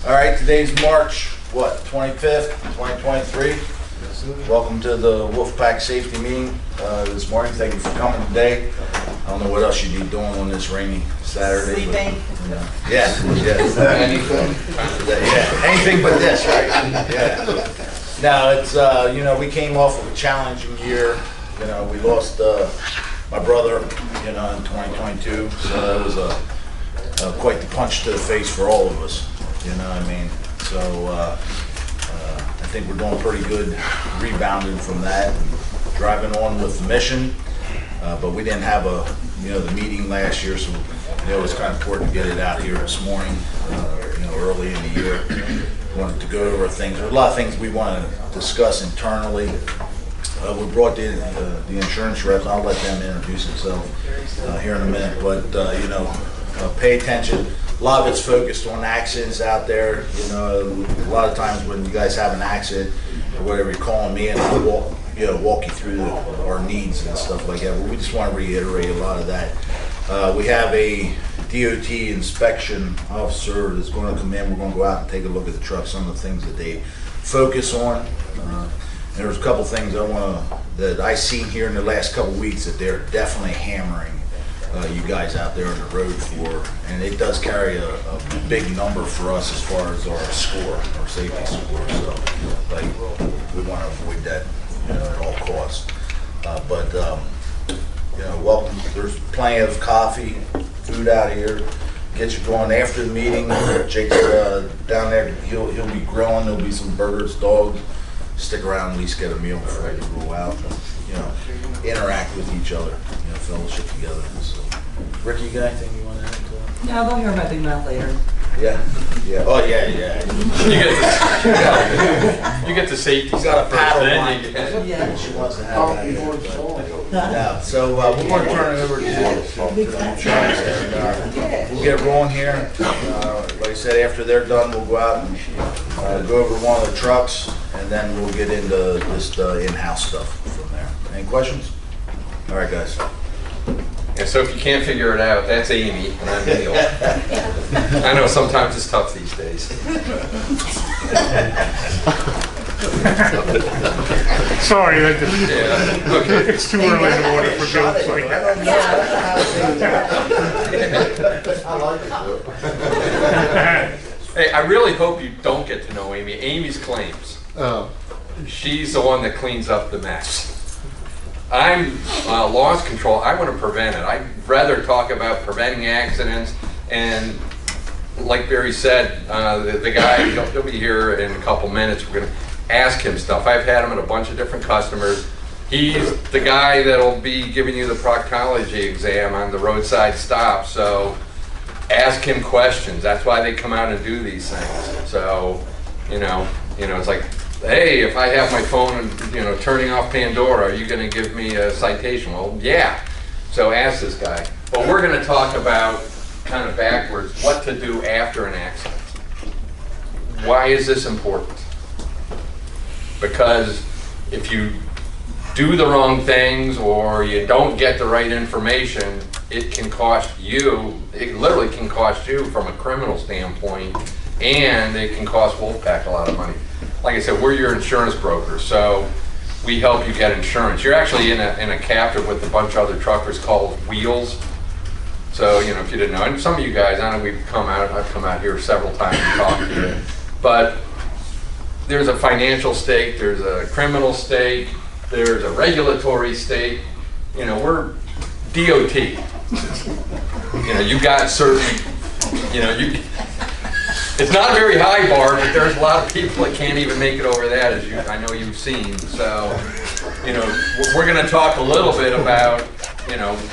All right, today's March, 25th, 2023. Welcome to the Wpt Safety Meeting this morning. Thank you for coming today. I don't know what else you'd be doing on this rainy Saturday. Sleeping. Yeah. Anything. Yeah, anything but this, right? Yeah. No, it's, we came off of a challenging year. We lost my brother, in 2022, so that was quite the punch to the face for all of us. You know what I mean? So I think we're doing pretty good rebounding from that, and driving on with the mission. But we didn't have the meeting last year, so it was kind of important to get it out here this morning, early in the year. Wanted to go over things. There's a lot of things we want to discuss internally. We brought in the insurance reps. I'll let them introduce themselves here in a minute. But pay attention. A lot of it's focused on accidents out there. A lot of times when you guys have an accident or whatever, you're calling me and I'll walk you through our needs and stuff like that. But we just want to reiterate a lot of that. We have a DOT inspection officer that's going to come in. We're going to go out and take a look at the truck, some of the things that they focus on. There's a couple things that I seen here in the last couple weeks that they're definitely hammering you guys out there on the road for, and it does carry a big number for us as far as our score, our safety score. So, we want to avoid that at all costs. Welcome. There's plenty of coffee, food out here. Get you going after the meeting. Jake's down there. He'll be grilling. There'll be some burgers, dogs. Stick around, at least get a meal before you go out. Interact with each other. Fellowship together. So, Ricky, you got anything you want to add to that? No, they'll hear my big mouth later. Yeah. Oh yeah. You get the safety He's got a stuff paddle first, line. Yeah. She wants to have that. Yeah. So we're going to turn it over to Charles. We'll get rolling here. Like I said, after they're done, we'll go out and go over one of the trucks, and then we'll get into this in-house stuff from there. Any questions? All right, guys. Yeah, so if you can't figure it out, that's Amy, and I'm Neil. I know sometimes it's tough these days. Sorry, Yeah, okay. it's too early in the morning for jokes like that. I like it. Hey, I really hope you don't get to know Amy. Amy's claims. She's the one that cleans up the mess. I'm loss control. I want to prevent it. I'd rather talk about preventing accidents. And like Barry said, the guy, he'll be here in a couple minutes. We're going to ask him stuff. I've had him at a bunch of different customers. He's the guy that'll be giving you the proctology exam on the roadside stop. So ask him questions. That's why they come out and do these things. So, it's like, hey, if I have my phone and turning off Pandora, are you going to give me a citation? Well, yeah. So ask this guy. But we're going to talk about kind of backwards what to do after an accident. Why is this important? Because if you do the wrong things or you don't get the right information, it can cost you. It literally can cost you from a criminal standpoint, and it can cost Wolfpack a lot of money. Like I said, we're your insurance broker, so we help you get insurance. You're actually in a captive with a bunch of other truckers called Wheels. So, if you didn't know, and some of you guys, I know I've come out here several times and talked to you, but there's a financial stake, there's a criminal stake, there's a regulatory stake. We're DOT. You got certain, it's not a very high bar, but there's a lot of people that can't even make it over that, as I know you've seen. So, we're going to talk a little bit about,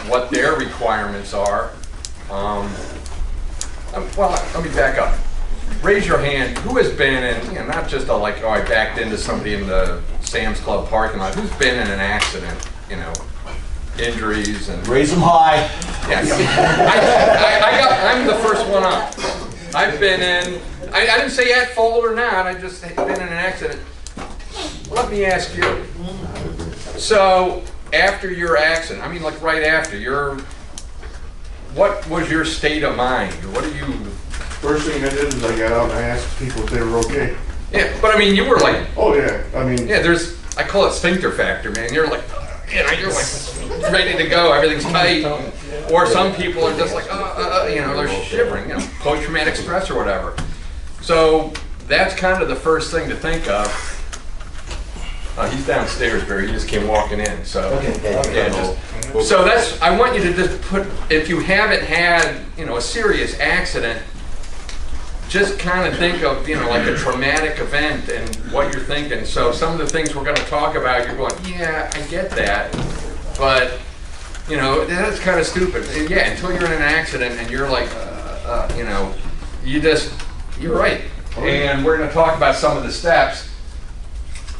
what their requirements are. Well, let me back up. Raise your hand. Who has been in, not just I backed into somebody in the Sam's Club parking lot. Who's been in an accident? Injuries and. Raise them high. Yeah. I'm the first one up. I've been in, I didn't say at fault or not, I just been in an accident. Let me ask you. So, after your accident, right after, what was your state of mind? First thing I did is I got out and I asked people if they were okay. Yeah, but I mean, you were like, Oh, yeah, I mean, yeah, I call it sphincter factor, man. You're like, you're like ready to go. Everything's tight. Or some people are just like, they're shivering, post-traumatic stress or whatever. So that's kind of the first thing to think of. He's downstairs, Barry. He just came walking in. So so I want you to just put, if you haven't had, a serious accident, just kind of think of, like a traumatic event and what you're thinking. So some of the things we're going to talk about, you're going, yeah, I get that, but, that's kind of stupid. And yeah, until you're in an accident and you're like, you're right. And we're going to talk about some of the steps.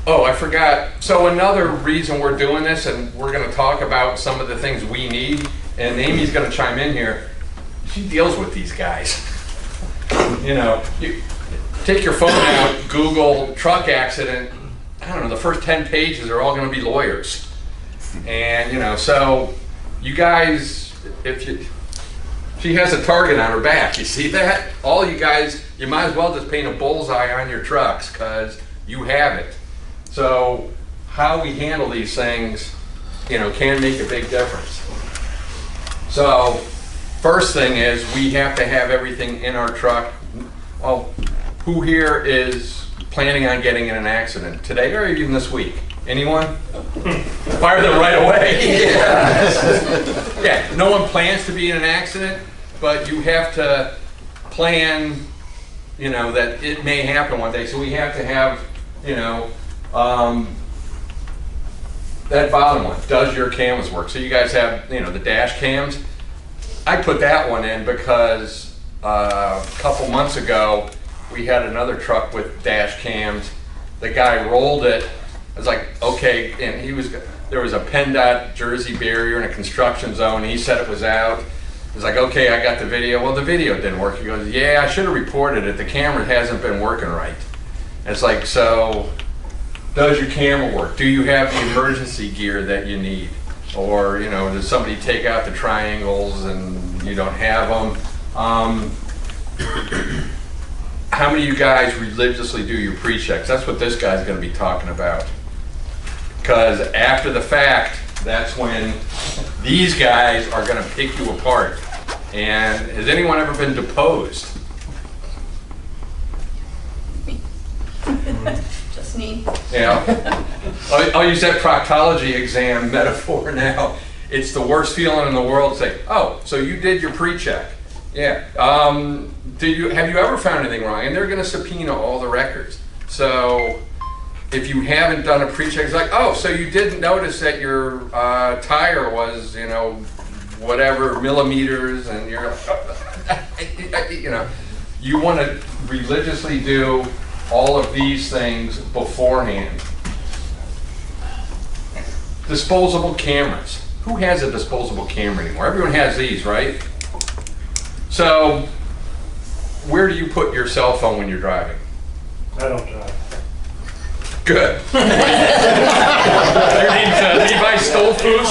Oh, I forgot. So another reason we're doing this, and we're going to talk about some of the things we need, and Amy's going to chime in here. She deals with these guys. You take your phone out, Google truck accident. I don't know. The first 10 pages are all going to be lawyers, and so you guys, she has a target on her back. You see that? All you guys, you might as well just paint a bullseye on your trucks because you have it. So how we handle these things, can make a big difference. So first thing is we have to have everything in our truck. Well, who here is planning on getting in an accident today or even this week? Anyone? Fire them right away. Yeah, no one plans to be in an accident, but you have to plan, that it may happen one day. So we have to have, that bottom one, does your cams work? So you guys have, the dash cams. I put that one in because a couple months ago, we had another truck with dash cams. The guy rolled it. I was like, okay, and there was a PennDOT Jersey barrier in a construction zone. He said it was out. He was like, okay, I got the video. Well, the video didn't work. He goes, yeah, I should have reported it. The camera hasn't been working right. And it's like, so does your camera work? Do you have the emergency gear that you need? Or, does somebody take out the triangles and you don't have them? How many of you guys religiously do your pre-checks? That's what this guy's going to be talking about. Because after the fact, that's when these guys are going to pick you apart. And has anyone ever been deposed? Just me. Yeah. I'll use that proctology exam metaphor now. It's the worst feeling in the world to say, oh, so you did your pre-check. Yeah. Have you ever found anything wrong? And they're going to subpoena all the records. So if you haven't done a pre-check, it's like, oh, so you didn't notice that your tire was, whatever millimeters, and you're, you want to religiously do all of these things beforehand. Disposable cameras. Who has a disposable camera anymore? Everyone has these, right? So, where do you put your cell phone when you're driving? I don't drive. Good. Your name's Levi Stolfus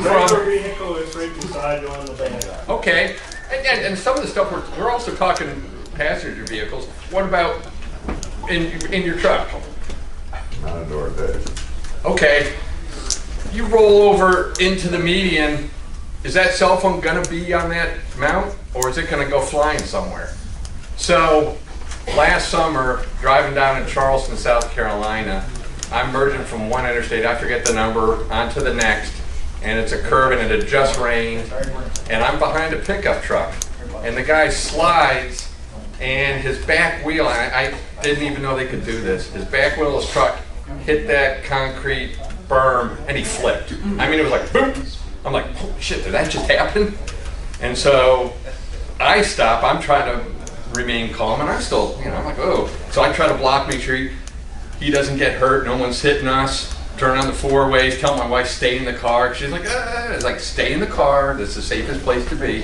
My from. vehicle is right beside you on the back. Okay, and some of the stuff we're also talking passenger vehicles. What about in your truck? Not a door dash. Okay, you roll over into the median. Is that cell phone gonna be on that mount, or is it gonna go flying somewhere? So, last summer, driving down in Charleston, South Carolina, I'm merging from one interstate, I forget the number, onto the next, and it's a curve and it had just rained, and I'm behind a pickup truck, and the guy slides, and his back wheel, and I didn't even know they could do this, his back wheel of his truck hit that concrete berm, and he flipped. I mean, it was like, boom! I'm like, holy shit, did that just happen? And so, I stop, I'm trying to remain calm, and I'm still, I'm like, oh. So I try to block, make sure he doesn't get hurt, no one's hitting us, turn on the four ways, tell my wife, stay in the car. She's like, it's like, stay in the car, that's the safest place to be.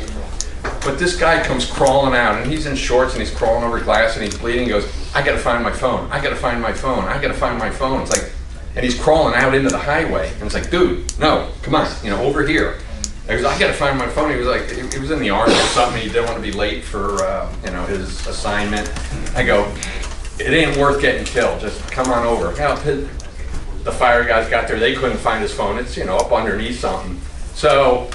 But this guy comes crawling out, and he's in shorts, and he's crawling over glass, and he's bleeding. He goes, I gotta find my phone, I gotta find my phone, I gotta find my phone. It's like, and he's crawling out into the highway, and it's like, dude, no, come on, over here. I gotta find my phone. He was like, he was in the army or something. He didn't want to be late for, his assignment. I go, it ain't worth getting killed. Just come on over. The fire guys got there. They couldn't find his phone. It's, up underneath something. So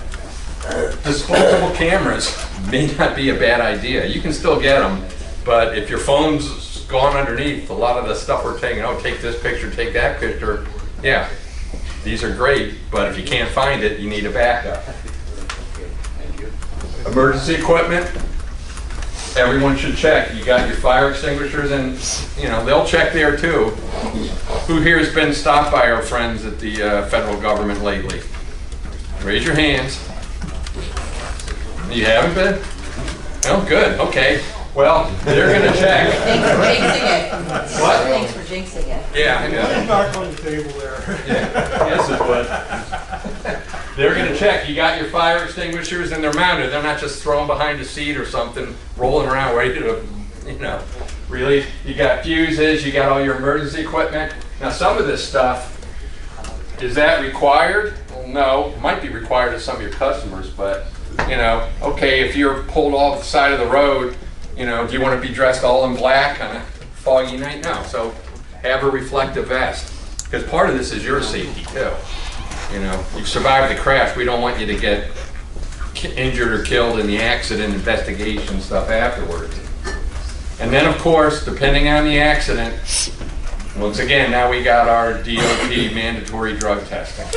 disposable cameras may not be a bad idea. You can still get them, but if your phone's gone underneath, a lot of the stuff we're taking, take this picture, take that picture. Yeah, these are great, but if you can't find it, you need a backup. Emergency equipment, everyone should check. You got your fire extinguishers, and they'll check there too. Who here has been stopped by our friends at the federal government lately? Raise your hands. You haven't been? Oh, good. Okay. Well, they're going to check. Thanks for jinxing it. What? Thanks for jinxing it. Yeah, I know. Knock on the table there. Yes, it would. They're going to check. You got your fire extinguishers, and they're mounted. They're not just thrown behind a seat or something, rolling around ready to, really. You got fuses. You got all your emergency equipment. Now, some of this stuff, is that required? Well, no. It might be required of some of your customers, but, okay, if you're pulled off the side of the road, do you want to be dressed all in black on a foggy night? No. So have a reflective vest, because part of this is your safety too. You survived the crash. We don't want you to get injured or killed in the accident investigation stuff afterwards. And then, of course, depending on the accident, once again, now we got our DOT mandatory drug testing.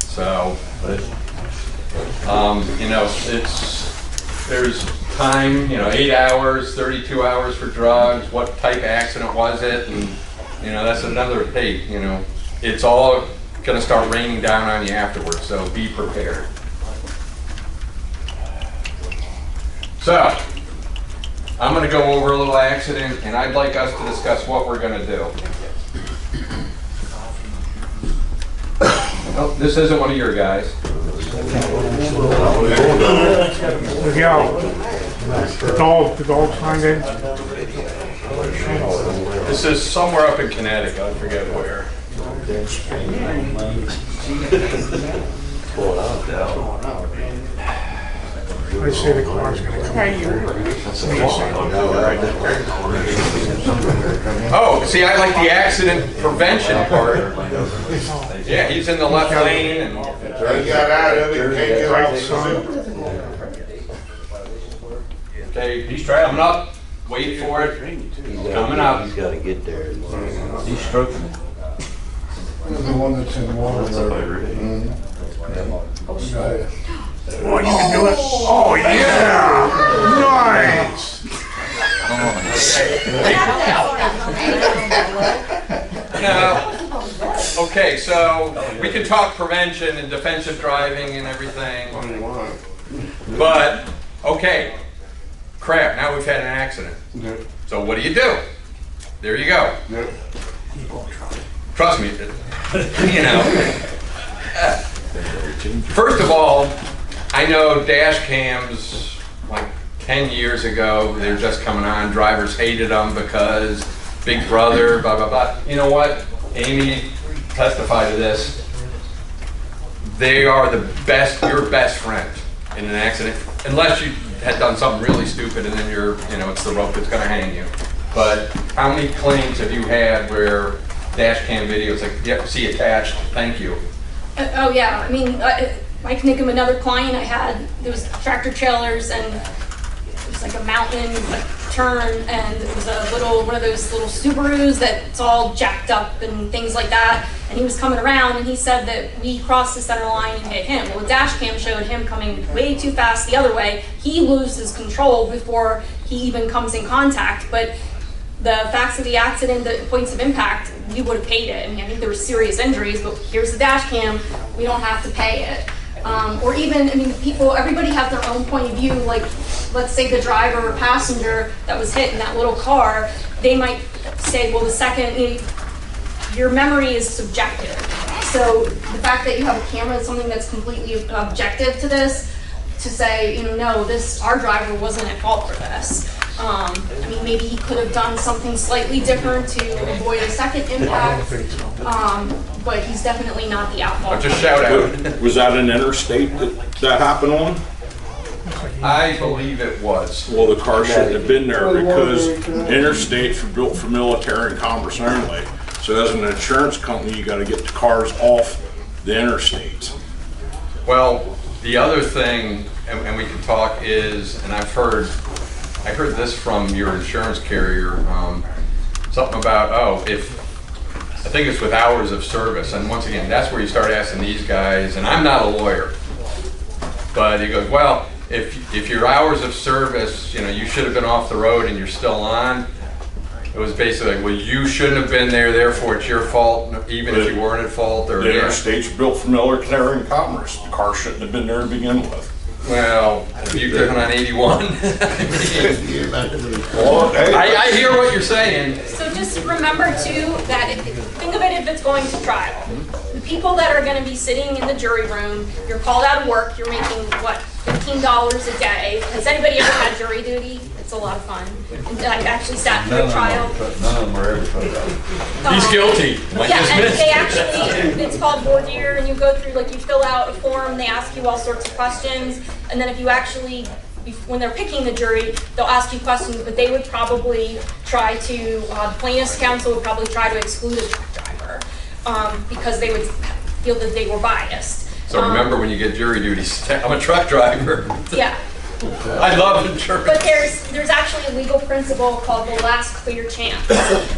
So, there's time, 8 hours, 32 hours for drugs, what type of accident was it, and, that's another, hey, it's all going to start raining down on you afterwards, so be prepared. So, I'm going to go over a little accident, and I'd like us to discuss what we're going to do. Oh, this isn't one of your guys. The dog signed in. This is somewhere up in Connecticut, I forget where. I say the car's gonna come. Oh, see, I like the accident prevention part. Yeah, he's in the left lane and... He got out of it, can't get out. Okay, he's coming up. Wait for it. Coming up. He's got to get there. He's stroking it. The one that's in the water. Oh, you can do it. Oh, yeah. Nice. Okay, so we can talk prevention and defensive driving and everything. But, okay, crap, now we've had an accident. So what do? There you go. Trust me, First of all, I know dash cams, like 10 years ago, they were just coming on. Drivers hated them because Big Brother, blah, blah, blah. You know what? Amy testified to this. They are the best, your best friend in an accident, unless you had done something really stupid and then it's the rope that's going to hang you. But how many claims have you had where dash cam videos like, yep, see attached, thank you? Oh yeah, I mean, I can think of another client I had. There was tractor trailers and it was like a mountain turn, and it was one of those little Subarus that's all jacked up and things like that. And he was coming around and he said that we crossed the center line and hit him. Well, the dash cam showed him coming way too fast the other way. He loses control before he even comes in contact. But the facts of the accident, the points of impact, we would have paid it. I mean, I think there were serious injuries, but here's the dash cam, we don't have to pay it. Or even, I mean, everybody has their own point of view. Like, let's say the driver or passenger that was hit in that little car, they might say, well, your memory is subjective. So the fact that you have a camera is something that's completely objective to this, to say, no, our driver wasn't at fault for this. I mean, maybe he could have done something slightly different to avoid a second impact, but he's definitely not the outlaw. Just shout out. Was that an interstate that happened on? I believe it was. Well, the car shouldn't have been there because interstates were built for military and commerce only. So as an insurance company, you gotta get the cars off the interstates. Well, the other thing, and we can talk, is, and I heard this from your insurance carrier, something about, I think it's with hours of service. And once again, that's where you start asking these guys, and I'm not a lawyer, but he goes, well, if your hours of service, you should have been off the road and you're still on. It was basically like, well, you shouldn't have been there, therefore it's your fault, even if you weren't at fault. Or The interstates were built for military and commerce. The car shouldn't have been there to begin with. Well, have you driven on 81? Well, hey, I hear what you're saying. So just remember too, that think of it if it's going to trial. The people that are gonna be sitting in the jury room, you're called out of work, you're making, what, $15 a day. Has anybody ever had jury duty? It's a lot of fun. And I actually sat through a trial. None of them are ever put out. He's guilty. Yeah, and they actually, it's called voir dire, and you go through, like, you fill out a form, they ask you all sorts of questions, and then if you actually, when they're picking the jury, they'll ask you questions, but they would probably try to, the plaintiff's counsel would probably try to exclude a truck driver, because they would feel that they were biased. So remember, when you get jury duty, I'm a truck driver. Yeah. I love insurance. But there's actually a legal principle called the last clear chance.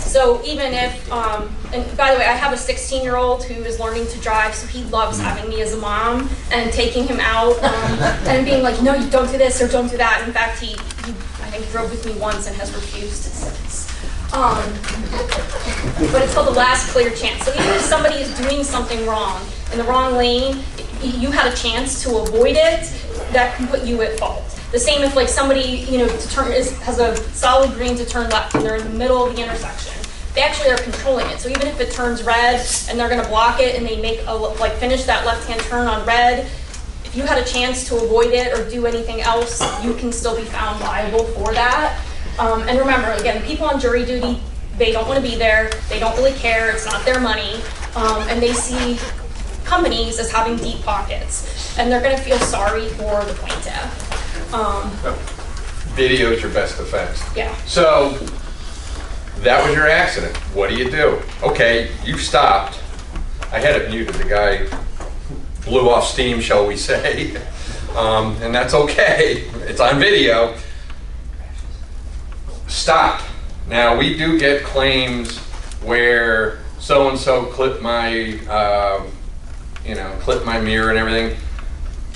So even if, and by the way, I have a 16-year-old who is learning to drive, so he loves having me as a mom and taking him out and being like, no, you don't do this or don't do that. In fact, he I think drove with me once and has refused since. But it's called the last clear chance. So even if somebody is doing something wrong in the wrong lane, you had a chance to avoid it, that can put you at fault. The same if like somebody, has a solid green to turn left and they're in the middle of the intersection. They actually are controlling it. So even if it turns red and they're gonna block it and they make finish that left-hand turn on red, if you had a chance to avoid it or do anything else, you can still be found liable for that. And remember, again, people on jury duty, they don't wanna be there, they don't really care, it's not their money, and they see companies as having deep pockets, and they're going to feel sorry for the plaintiff. Video is your best defense. Yeah. So that was your accident. What do you do? Okay, you stopped. I had it muted. The guy blew off steam, shall we say, and that's okay. It's on video. Stop. Now we do get claims where so-and-so clipped my clip my mirror and everything.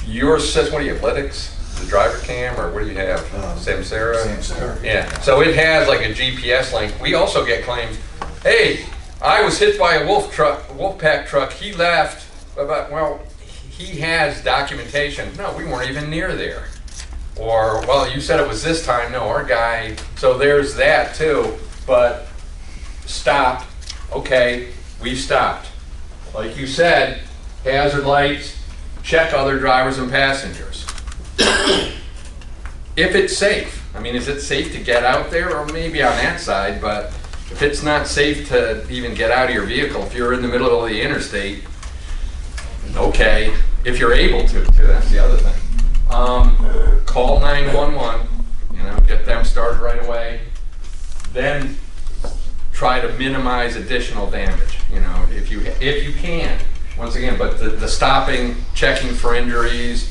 Yours says, what do you have, Lytics? The driver cam, or what do you have? Samsara? Samsara. Yeah, so it has like a GPS link. We also get claims, hey, I was hit by a Wolfpack truck, he left, well, he has documentation. No, we weren't even near there. Or, well, you said it was this time. No, our guy, so there's that too. But stop, okay, we stopped. Like you said, hazard lights, check other drivers and passengers. If it's safe. I mean, is it safe to get out there? Or maybe on that side, but if it's not safe to even get out of your vehicle, if you're in the middle of the interstate, okay, if you're able to, too, that's the other thing. Call 911, get them started right away. Then try to minimize additional damage, if you can. Once again, but the stopping, checking for injuries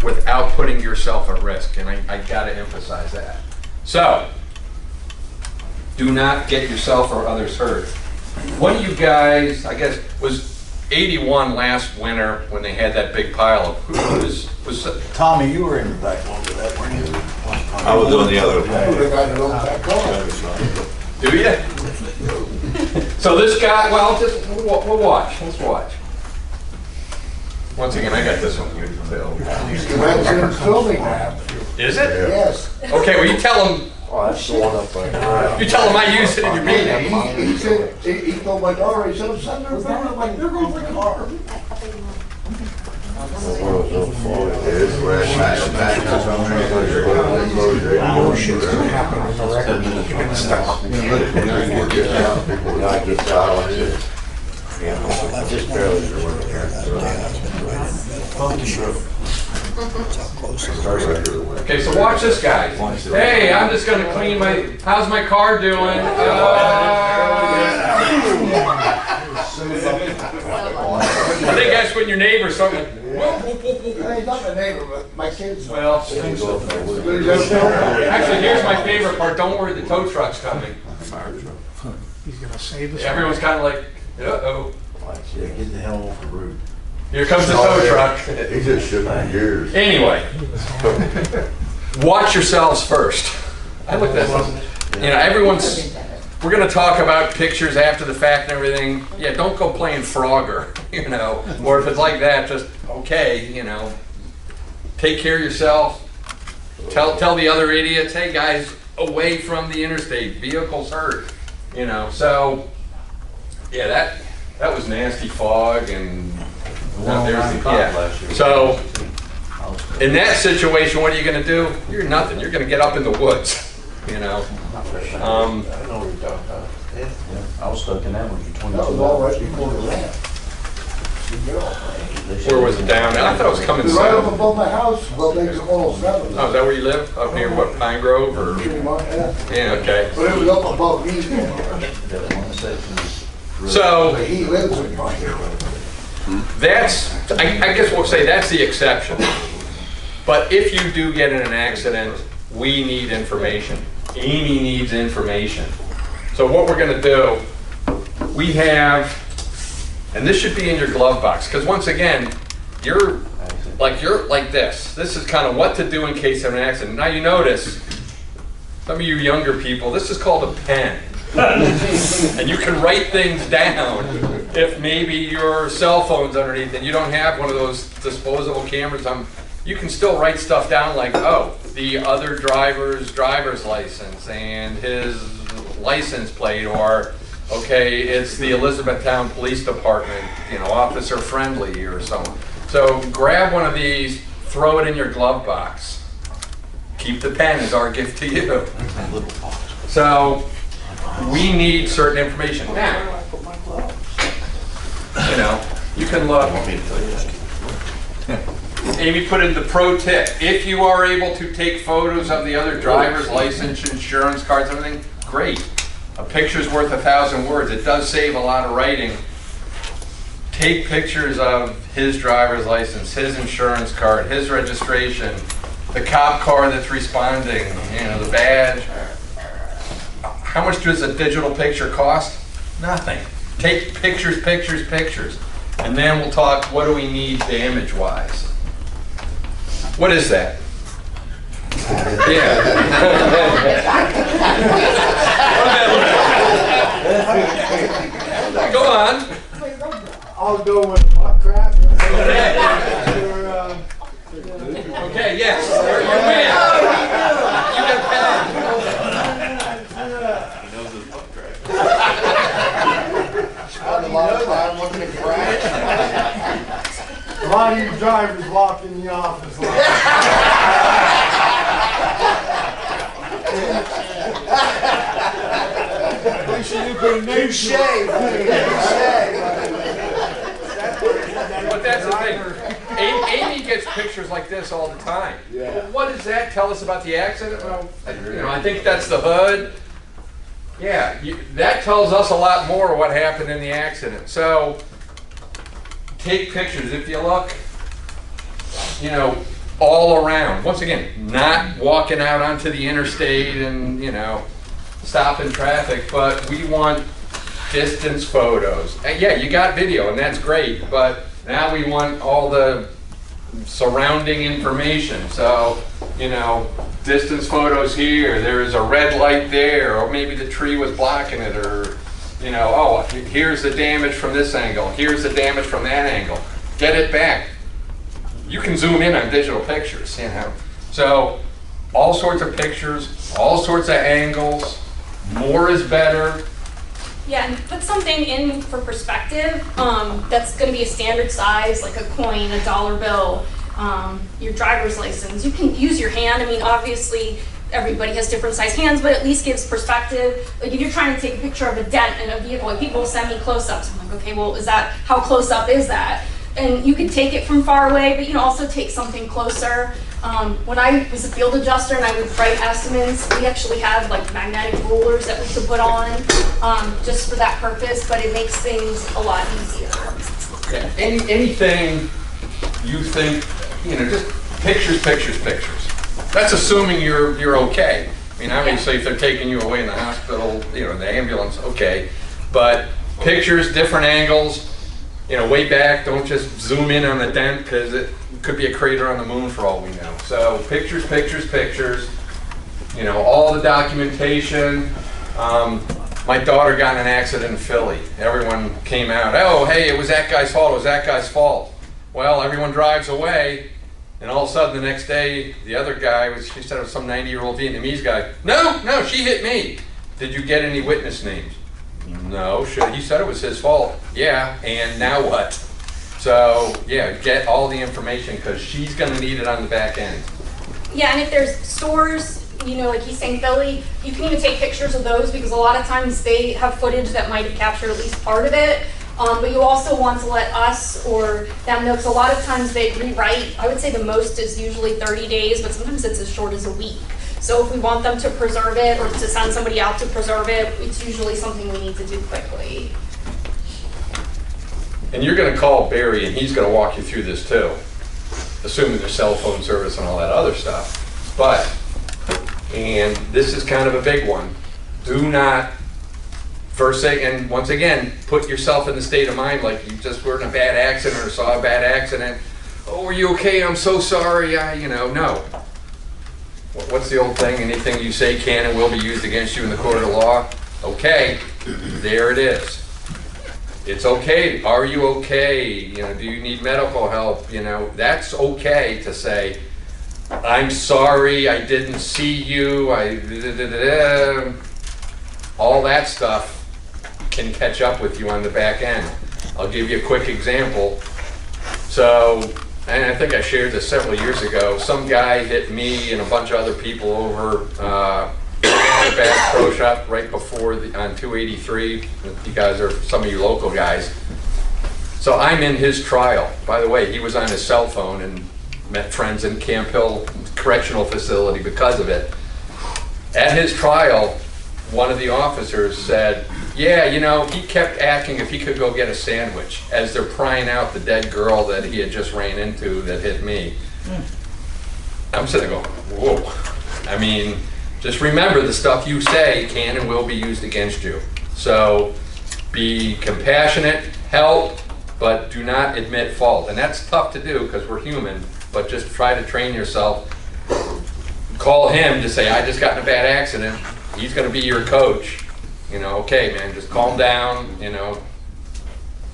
without putting yourself at risk, and I gotta emphasize that. So, do not get yourself or others hurt. One of you guys, I guess, was 81 last winter when they had that big pile of was Tommy, you were in the back one with that, weren't you? I was on the other Do you? So this guy, well, we'll watch. Let's watch. Once again, I got this one here to tell. Mentioned filming that. Is it? Yes. Okay, well, you tell him. Oh, that's the one up there. You tell him I use it in your meeting. He said, he told my daughter, he said, I'm sending her back. I'm like, there goes the car. Oh, shit's gonna happen. Just barely. Okay, so watch this, guys. Hey, I'm just gonna clean my. How's my car doing? I think that's when your neighbor's something. Hey, not my neighbor, but my kids. Well, actually, here's my favorite part. Don't worry, the tow truck's coming. He's gonna save us. Everyone's kind of like, uh-oh. Yeah, get the hell off the road. Here comes the tow truck. He just shook my gears. Anyway, watch yourselves first. I looked at this. You know, everyone's. We're going to talk about pictures after the fact and everything. Yeah, don't go playing Frogger, you know. Or if it's like that, just okay, you know. Take care of yourself. Tell the other idiots, hey guys, away from the interstate. Vehicles hurt, you know. So, yeah, that was nasty fog and. Yeah. So, in that situation, what are you going to do? You're nothing. You're going to get up in the woods, you know. I know what you're talking about. I was stuck in that one for 22 That was all right before the ramp. Where was it down? I thought it was coming Right up south. above my house, well, they could all seven. Oh, is that where you live? Up near what, Pine Grove or? Pretty much, yeah. Yeah, okay. But it was up above me. That one section is So But he lives in Pine Grove. that's, I guess we'll say that's the exception. But if you do get in an accident, we need information. Amy needs information. So what we're going to do, we have, and this should be in your glove box, because once again, you're like this. This is kind of what to do in case of an accident. Now you notice, some of you younger people, this is called a pen. And you can write things down if maybe your cell phone's underneath and you don't have one of those disposable cameras. You can still write stuff down like, oh, the other driver's license and his license plate, or okay, it's the Elizabethtown Police Department, you know, officer friendly or something. So grab one of these, throw it in your glove box. Keep the pen as our gift to you. So we need certain information. Now, you know, you can look. Amy put in the pro tip. If you are able to take photos of the other driver's license, insurance cards, everything, great. A picture's worth 1,000 words. It does save a lot of writing. Take pictures of his driver's license, his insurance card, his registration, the cop car that's responding, you know, the badge. How much does a digital picture cost? Nothing. Take pictures, pictures, pictures. And then we'll talk, what do we need damage-wise? What is that? Yeah. Go on. I'll go with butt crap. Okay, yes. You're man. You got Spent a lot of time looking at crap. A lot of you drivers walk in the office like Touche, But that's the thing. Amy gets pictures like this all the time. Yeah. Well, what does that tell us about the accident? Well, you know, I think that's the hood. Yeah, that tells us a lot more of what happened in the accident. So take pictures. If you look, you know, all around. Once again, not walking out onto the interstate and, you know, stopping traffic, but we want distance photos. And yeah, you got video and that's great, but now we want all the surrounding information. So, you know, distance photos here, there is a red light there, or maybe the tree was blocking it, or, you know, oh, here's the damage from this angle, here's the damage from that angle. Get it back. You can zoom in on digital pictures, you know. So, all sorts of pictures, all sorts of angles, more is better. Yeah, and put something in for perspective that's going to be a standard size, like a coin, a dollar bill, your driver's license. You can use your hand. I mean, obviously, everybody has different size hands, but at least gives perspective. Like if you're trying to take a picture of a dent in a vehicle, like people send me close-ups. I'm like, okay, well, how close up is that? And you could take it from far away, but you can also take something closer. When I was a field adjuster and I would write estimates, we actually had like magnetic rulers that we could put on just for that purpose, but it makes things a lot easier. Yeah, anything you think, just pictures. That's assuming you're okay. I mean, obviously, if they're taking you away in the hospital, the ambulance, okay. But pictures, different angles, way back, don't just zoom in on the dent because it could be a crater on the moon for all we know. So pictures, all the documentation. My daughter got in an accident in Philly. Everyone came out, oh, hey, it was that guy's fault. Well, everyone drives away, and all of a sudden the next day, the other guy, she said it was some 90-year-old Vietnamese guy. No, she hit me. Did you get any witness names? No, he said it was his fault. Yeah, and now what? So, yeah, get all the information because she's going to need it on the back end. Yeah, and if there's stores, like he's saying Philly, you can even take pictures of those because a lot of times they have footage that might have captured at least part of it. But you also want to let us or them know because a lot of times they rewrite. I would say the most is usually 30 days, but sometimes it's as short as a week. So if we want them to preserve it or to send somebody out to preserve it, it's usually something we need to do quickly. And you're going to call Barry and he's going to walk you through this too, assuming there's cell phone service and all that other stuff. But, and this is kind of a big one, do not, first thing, and once again, put yourself in the state of mind like you just were in a bad accident or saw a bad accident. Oh, are you okay? I'm so sorry. No. What's the old thing? Anything you say can and will be used against you in the court of law? Okay, there it is. It's okay. Are you okay? Do you need medical help? That's okay to say, I'm sorry, I didn't see you, all that stuff can catch up with you on the back end. I'll give you a quick example. So, and I think I shared this several years ago, some guy hit me and a bunch of other people over Bass Pro Shop right before on 283. You guys are some of you local guys. So I'm in his trial. By the way, he was on his cell phone and met friends in Camp Hill Correctional Facility because of it. At his trial, one of the officers said, yeah, he kept asking if he could go get a sandwich as they're prying out the dead girl that he had just ran into that hit me. I'm sitting there going, whoa. I mean, just remember the stuff you say can and will be used against you. So be compassionate, help, but do not admit fault. And that's tough to do because we're human, but just try to train yourself. Call him to say, I just got in a bad accident. He's going to be your coach. Okay, man, just calm down.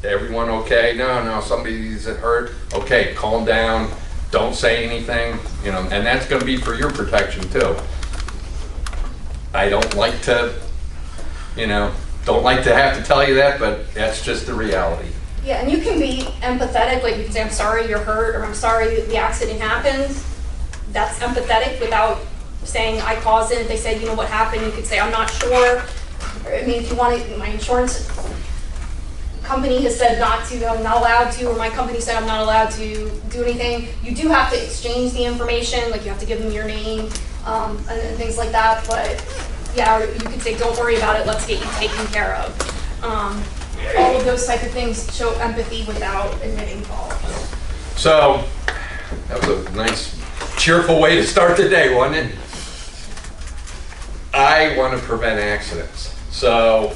Everyone okay? No, somebody's hurt. Okay, calm down. Don't say anything. And that's going to be for your protection too. I don't like to, don't like to have to tell you that, but that's just the reality. Yeah, and you can be empathetic, like you can say, I'm sorry you're hurt, or I'm sorry the accident happened. That's empathetic without saying I caused it. If they say, what happened, you could say, I'm not sure. I mean, if you want to, my insurance company has said not to, I'm not allowed to, or my company said I'm not allowed to do anything. You do have to exchange the information, like you have to give them your name and things like that. But yeah, you could say, don't worry about it, let's get you taken care of. All of those type of things show empathy without admitting fault. So that was a nice, cheerful way to start the day, wasn't it? I want to prevent accidents. So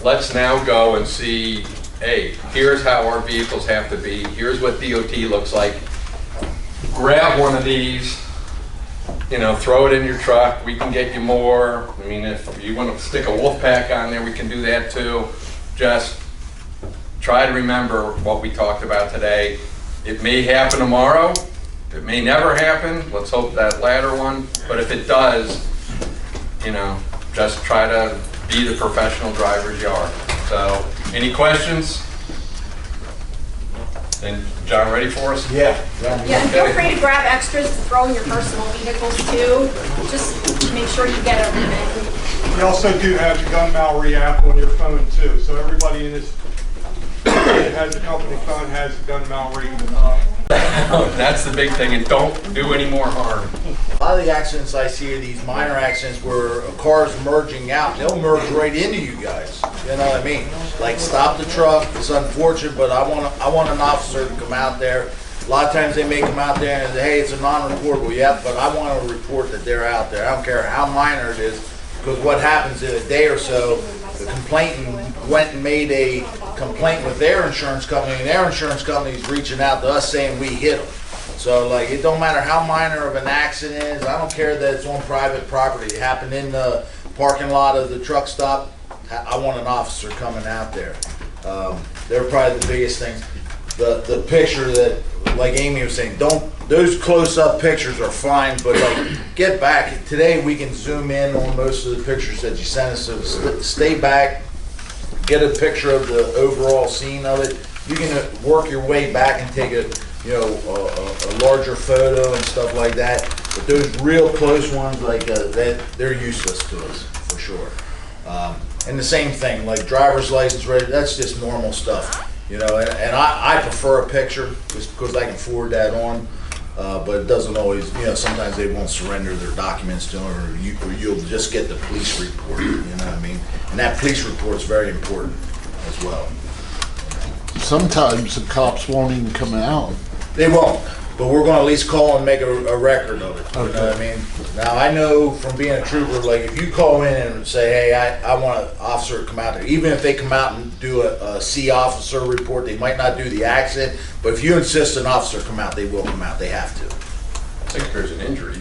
let's now go and see, hey, here's how our vehicles have to be. Here's what DOT looks like. Grab one of these, throw it in your truck. We can get you more. I mean, if you want to stick a wolf pack on there, we can do that too. Just try to remember what we talked about today. It may happen tomorrow. It may never happen. Let's hope that latter one. But if it does, just try to be the professional drivers you are. So, any questions? And John, ready for us? Yeah. Yeah, and feel free to grab extras to throw in your personal vehicles too. Just make sure you get everything. We also do have the gun malware app on your phone too, so everybody in this that has a company phone has the gun malware. That's the big thing, and don't do any more harm. A lot of the accidents I see are these minor accidents where a car's merging out. They'll merge right into you guys. You know what I mean? Like stop the truck. It's unfortunate, but I want an officer to come out there. A lot of times they may come out there and say, hey, it's a non-reportable. Yeah, but I want to report that they're out there. I don't care how minor it is, because what happens in a day or so, the complainant went and made a complaint with their insurance company, and their insurance company is reaching out to us saying we hit them. So like, it don't matter how minor of an accident is. I don't care that it's on private property. It happened in the parking lot of the truck stop. I want an officer coming out there. They're probably the biggest things. The picture that, like Amy was saying, those close-up pictures are fine, but like, get back. Today we can zoom in on most of the pictures that you sent us, so stay back, get a picture of the overall scene of it. You can work your way back and take a larger photo and stuff like that. But those real close ones, like they're useless to us for sure. And the same thing, like driver's license, that's just normal stuff. You know, and I prefer a picture just because I can forward that on, but it doesn't always, sometimes they won't surrender their documents to them, or you'll just get the police report, you know what I mean? And that police report is very important as well. Sometimes the cops won't even come out. They won't, but we're going to at least call and make a record of it, you know what I mean? Now, I know from being a trooper, like if you call in and say, hey, I want an officer to come out there, even if they come out and do a C officer report, they might not do the accident, but if you insist an officer come out, they will come out, they have to. I think if there's an injury,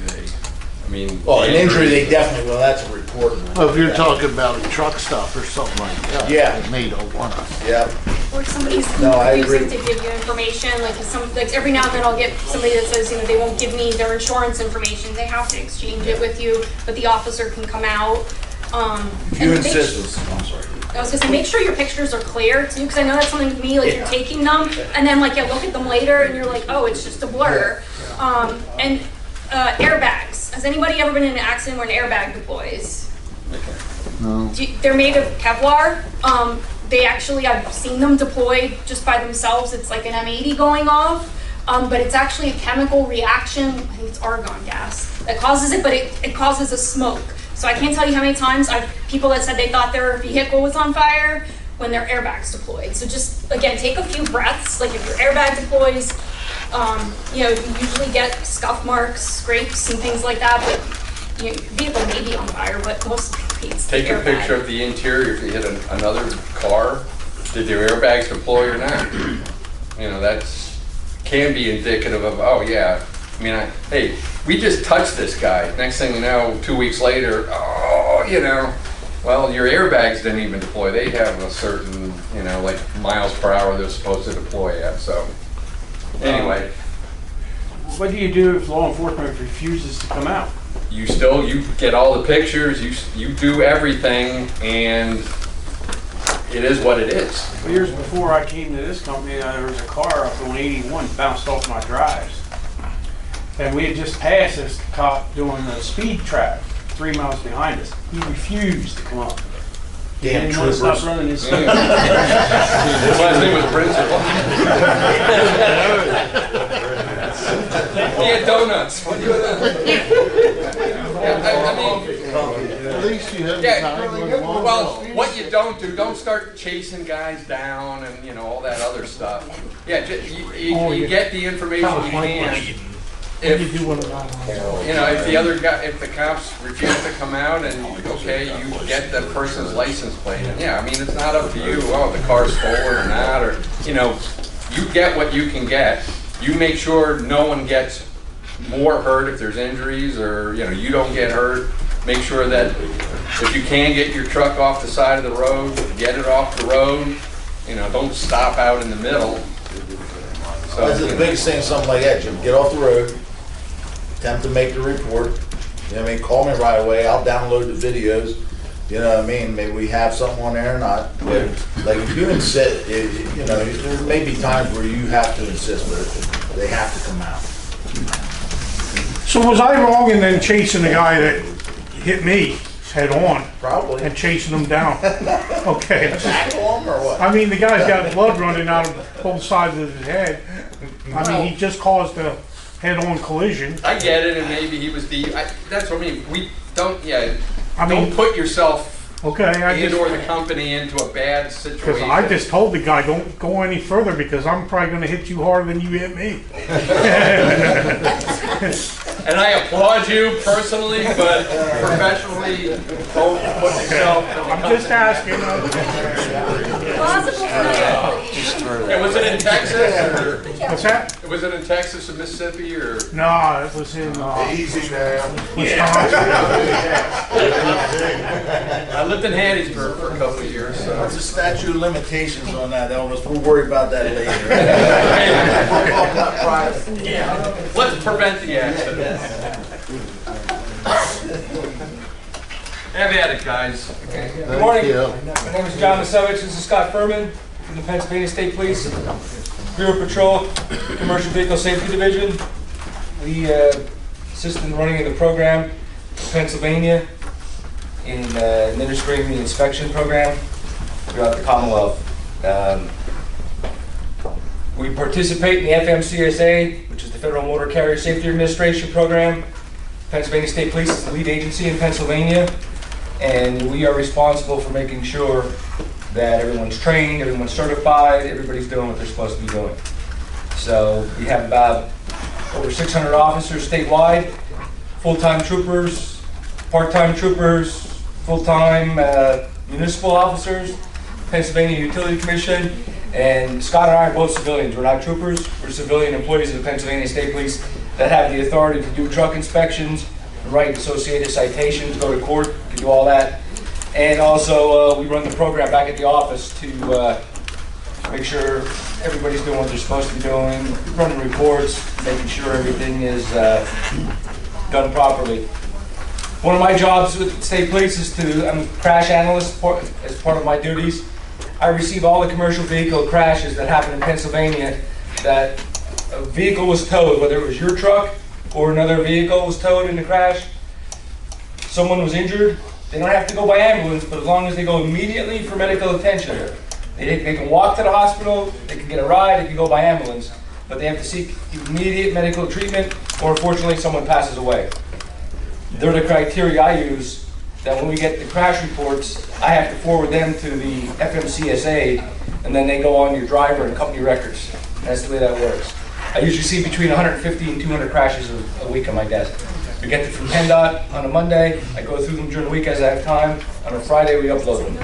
Well, an injury, they definitely will, that's a report. Well, if you're talking about a truck stop or something like that. Yeah. They don't want to. Yeah. Or somebody's I refusing agree. to give you information, like every now and then I'll get somebody that says, they won't give me their insurance information. They have to exchange it with you, but the officer can come out. If you and insist, I'm sorry. I was gonna say, make sure your pictures are clear too, because I know that's something to me, like you're taking them, and then like you look at them later and you're like, oh, it's just a blur. And airbags. Has anybody ever been in an accident where an airbag deploys? No. They're made of Kevlar. They actually, I've seen them deploy just by themselves. It's like an M80 going off, but it's actually a chemical reaction. I think it's argon gas that causes it, but it causes a smoke. So I can't tell you how many times people that said they thought their vehicle was on fire when their airbags deployed. So just, again, take a few breaths. Like if your airbag deploys, you usually get scuff marks, scrapes, and things like that, but your vehicle may be on fire, but most it's take a picture of the interior if you hit another car. Did your airbags deploy or not? That can be indicative of, oh yeah, hey, we just touched this guy. Next thing you know, 2 weeks later, well, your airbags didn't even deploy. They have a certain, like miles per hour they're supposed to deploy at, so. Anyway. What do you do if law enforcement refuses to come out? You get all the pictures, you do everything, and it is what it is. Well, years before I came to this company, there was a car up on 81 bounced off my drives. And we had just passed this cop doing a speed trap 3 miles behind us. He refused to come up. He Damn didn't want to troopers. stop running his speed. His last name was Principal. He had donuts. What do you At least you have yeah, 911. well, what you don't start chasing guys down and all that other stuff. Yeah, you get the information you can. If if the cops refuse to come out and you get the person's license plate, and it's not up to you. Oh, the car's stolen or not, or you get what you can get. You make sure no one gets more hurt if there's injuries, or you don't get hurt. Make sure that if you can get your truck off the side of the road, get it off the road. Don't stop out in the middle. So, That's the biggest thing, something like that, Jim. Get off the road, attempt to make the report. Call me right away. I'll download the videos. You know what I mean? Maybe we have someone there or not. But like if you insist, you know, there may be times where you have to insist, but they have to come out. So was I wrong in then chasing the guy that hit me head on Probably. and chasing him down? Okay. Tackle them or what? I mean, the guy's got blood running out of both sides of his head. I mean, he just caused a head-on collision. I get it, and maybe he was that's what I mean. We don't, I mean, don't put yourself okay, I and or just, the company into a bad because situation. I just told the guy, don't go any further because I'm probably gonna hit you harder than you hit me. And I applaud you personally, but professionally, don't put yourself. I'm just asking. Possible tonight. And was it in Texas, or What's that? was it in Texas or Mississippi, or? No, it was in Easy now. Wisconsin. I lived in Hattiesburg for a couple of years, so. What's the statute of limitations on that, Elvis? We'll worry about that later. Let's prevent the accident. Have at it, guys. Good morning. My name is John Masevich. This is Scott Furman from the Pennsylvania State Police Bureau Patrol Commercial Vehicle Safety Division. We assist in running of the program in Pennsylvania in administering the inspection program throughout the Commonwealth. We participate in the FMCSA, which is the Federal Motor Carrier Safety Administration Program. Pennsylvania State Police is the lead agency in Pennsylvania, and we are responsible for making sure that everyone's trained, everyone's certified, everybody's doing what they're supposed to be doing. So we have about over 600 officers statewide, full-time troopers, part-time troopers, full-time municipal officers, Pennsylvania Utility Commission, and Scott and I are both civilians. We're not troopers, we're civilian employees of the Pennsylvania State Police that have the authority to do truck inspections, write associated citations, go to court, to do all that. And also, we run the program back at the office to make sure everybody's doing what they're supposed to be doing, running reports, making sure everything is done properly. One of my jobs with the state police is I'm a crash analyst as part of my duties. I receive all the commercial vehicle crashes that happen in Pennsylvania that a vehicle was towed, whether it was your truck or another vehicle was towed in the crash. Someone was injured. They don't have to go by ambulance, but as long as they go immediately for medical attention, they can walk to the hospital, they can get a ride, they can go by ambulance, but they have to seek immediate medical treatment, or unfortunately someone passes away. They're the criteria I use, that when we get the crash reports, I have to forward them to the FMCSA, and then they go on your driver and company records. That's the way that works. I usually see between 150 and 200 crashes a week on my desk. We get them from PennDOT on a Monday. I go through them during the week as I have time. On a Friday, we upload them.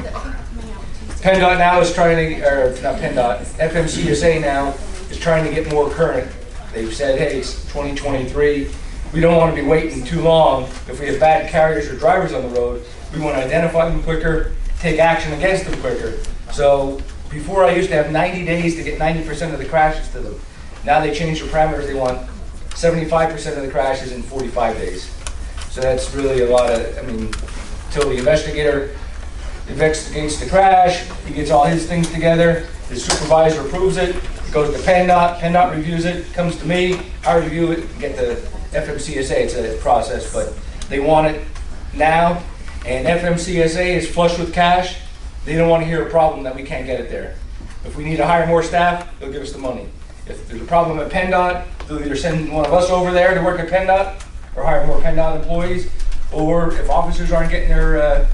PennDOT now is trying to, or not PennDOT, FMCSA now is trying to get more current. They've said, hey, it's 2023. We don't want to be waiting too long. If we have bad carriers or drivers on the road, we want to identify them quicker, take action against them quicker. So before I used to have 90 days to get 90% of the crashes to them. Now they changed the parameters. They want 75% of the crashes in 45 days. So that's really a lot of, until the investigator investigates the crash, he gets all his things together, his supervisor approves it, it goes to PennDOT, PennDOT reviews it, comes to me, I review it, get the FMCSA, it's a process, but they want it now, and FMCSA is flush with cash. They don't want to hear a problem that we can't get it there. If we need to hire more staff, they'll give us the money. If there's a problem at PennDOT, they'll either send one of us over there to work at PennDOT, or hire more PennDOT employees, or if officers aren't getting their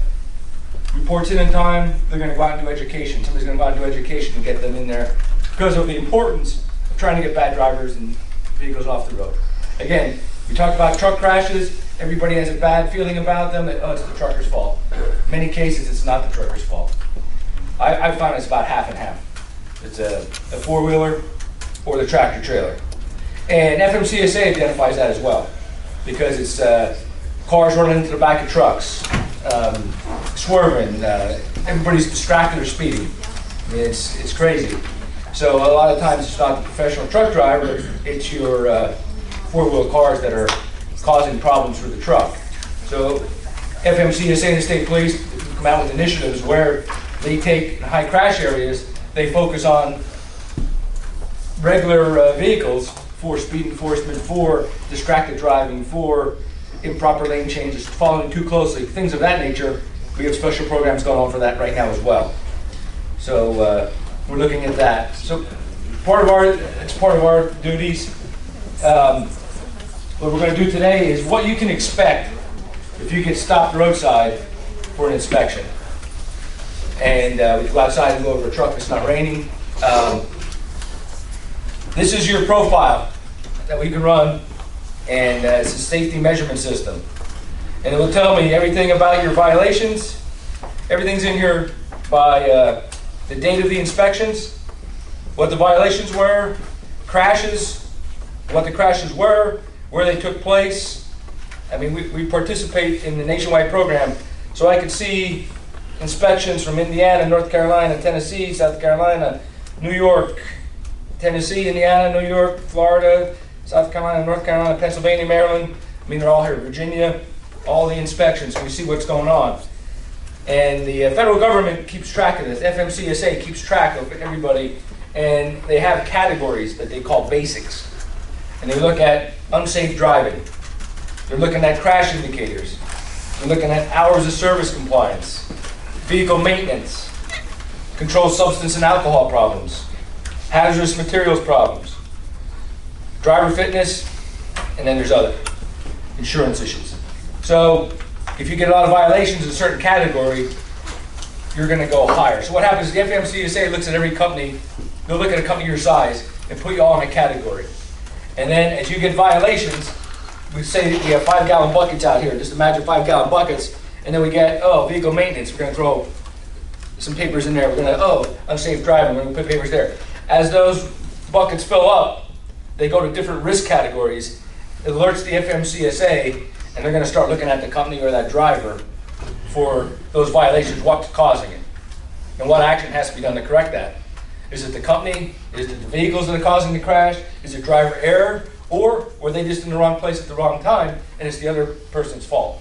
reports in time, they're going to go out and do education. Somebody's going to go out and do education to get them in there because of the importance of trying to get bad drivers and vehicles off the road. Again, we talked about truck crashes. Everybody has a bad feeling about them that, oh, it's the trucker's fault. In many cases, it's not the trucker's fault. I found it's about half and half. It's a four-wheeler or the tractor trailer. And FMCSA identifies that as well because it's cars running into the back of trucks, swerving, everybody's distracted or speeding. It's crazy. So a lot of times it's not the professional truck driver, it's your four-wheel cars that are causing problems for the truck. So FMCSA and the state police come out with initiatives where they take high crash areas, they focus on regular vehicles for speed enforcement, for distracted driving, for improper lane changes, following too closely, things of that nature. We have special programs going on for that right now as well. So we're looking at that. So it's part of our duties. What we're going to do today is what you can expect if you get stopped roadside for an inspection. And we go outside and go over a truck if it's not raining. This is your profile that we can run, and it's a safety measurement system. And it will tell me everything about your violations. Everything's in here by the date of the inspections, what the violations were, crashes, what the crashes were, where they took place. I mean, we participate in the nationwide program, so I could see inspections from Indiana, North Carolina, Tennessee, South Carolina, New York, Tennessee, Indiana, New York, Florida, South Carolina, North Carolina, Pennsylvania, Maryland. I mean, they're all here. Virginia, all the inspections, so we see what's going on. And the federal government keeps track of this. FMCSA keeps track of everybody, and they have categories that they call basics. And they look at unsafe driving. They're looking at crash indicators. They're looking at hours of service compliance, vehicle maintenance, controlled substance and alcohol problems, hazardous materials problems, driver fitness, and then there's other insurance issues. So if you get a lot of violations in a certain category, you're going to go higher. So what happens is the FMCSA looks at every company, they'll look at a company your size and put you all in a category. And then as you get violations, we say we have 5-gallon buckets out here. Just imagine 5-gallon buckets. And then we get, vehicle maintenance. We're going to throw some papers in there. We're going to, unsafe driving. We're going to put papers there. As those buckets fill up, they go to different risk categories. It alerts the FMCSA, and they're going to start looking at the company or that driver for those violations, what's causing it, and what action has to be done to correct that. Is it the company? Is it the vehicles that are causing the crash? Is it driver error? Or were they just in the wrong place at the wrong time, and it's the other person's fault?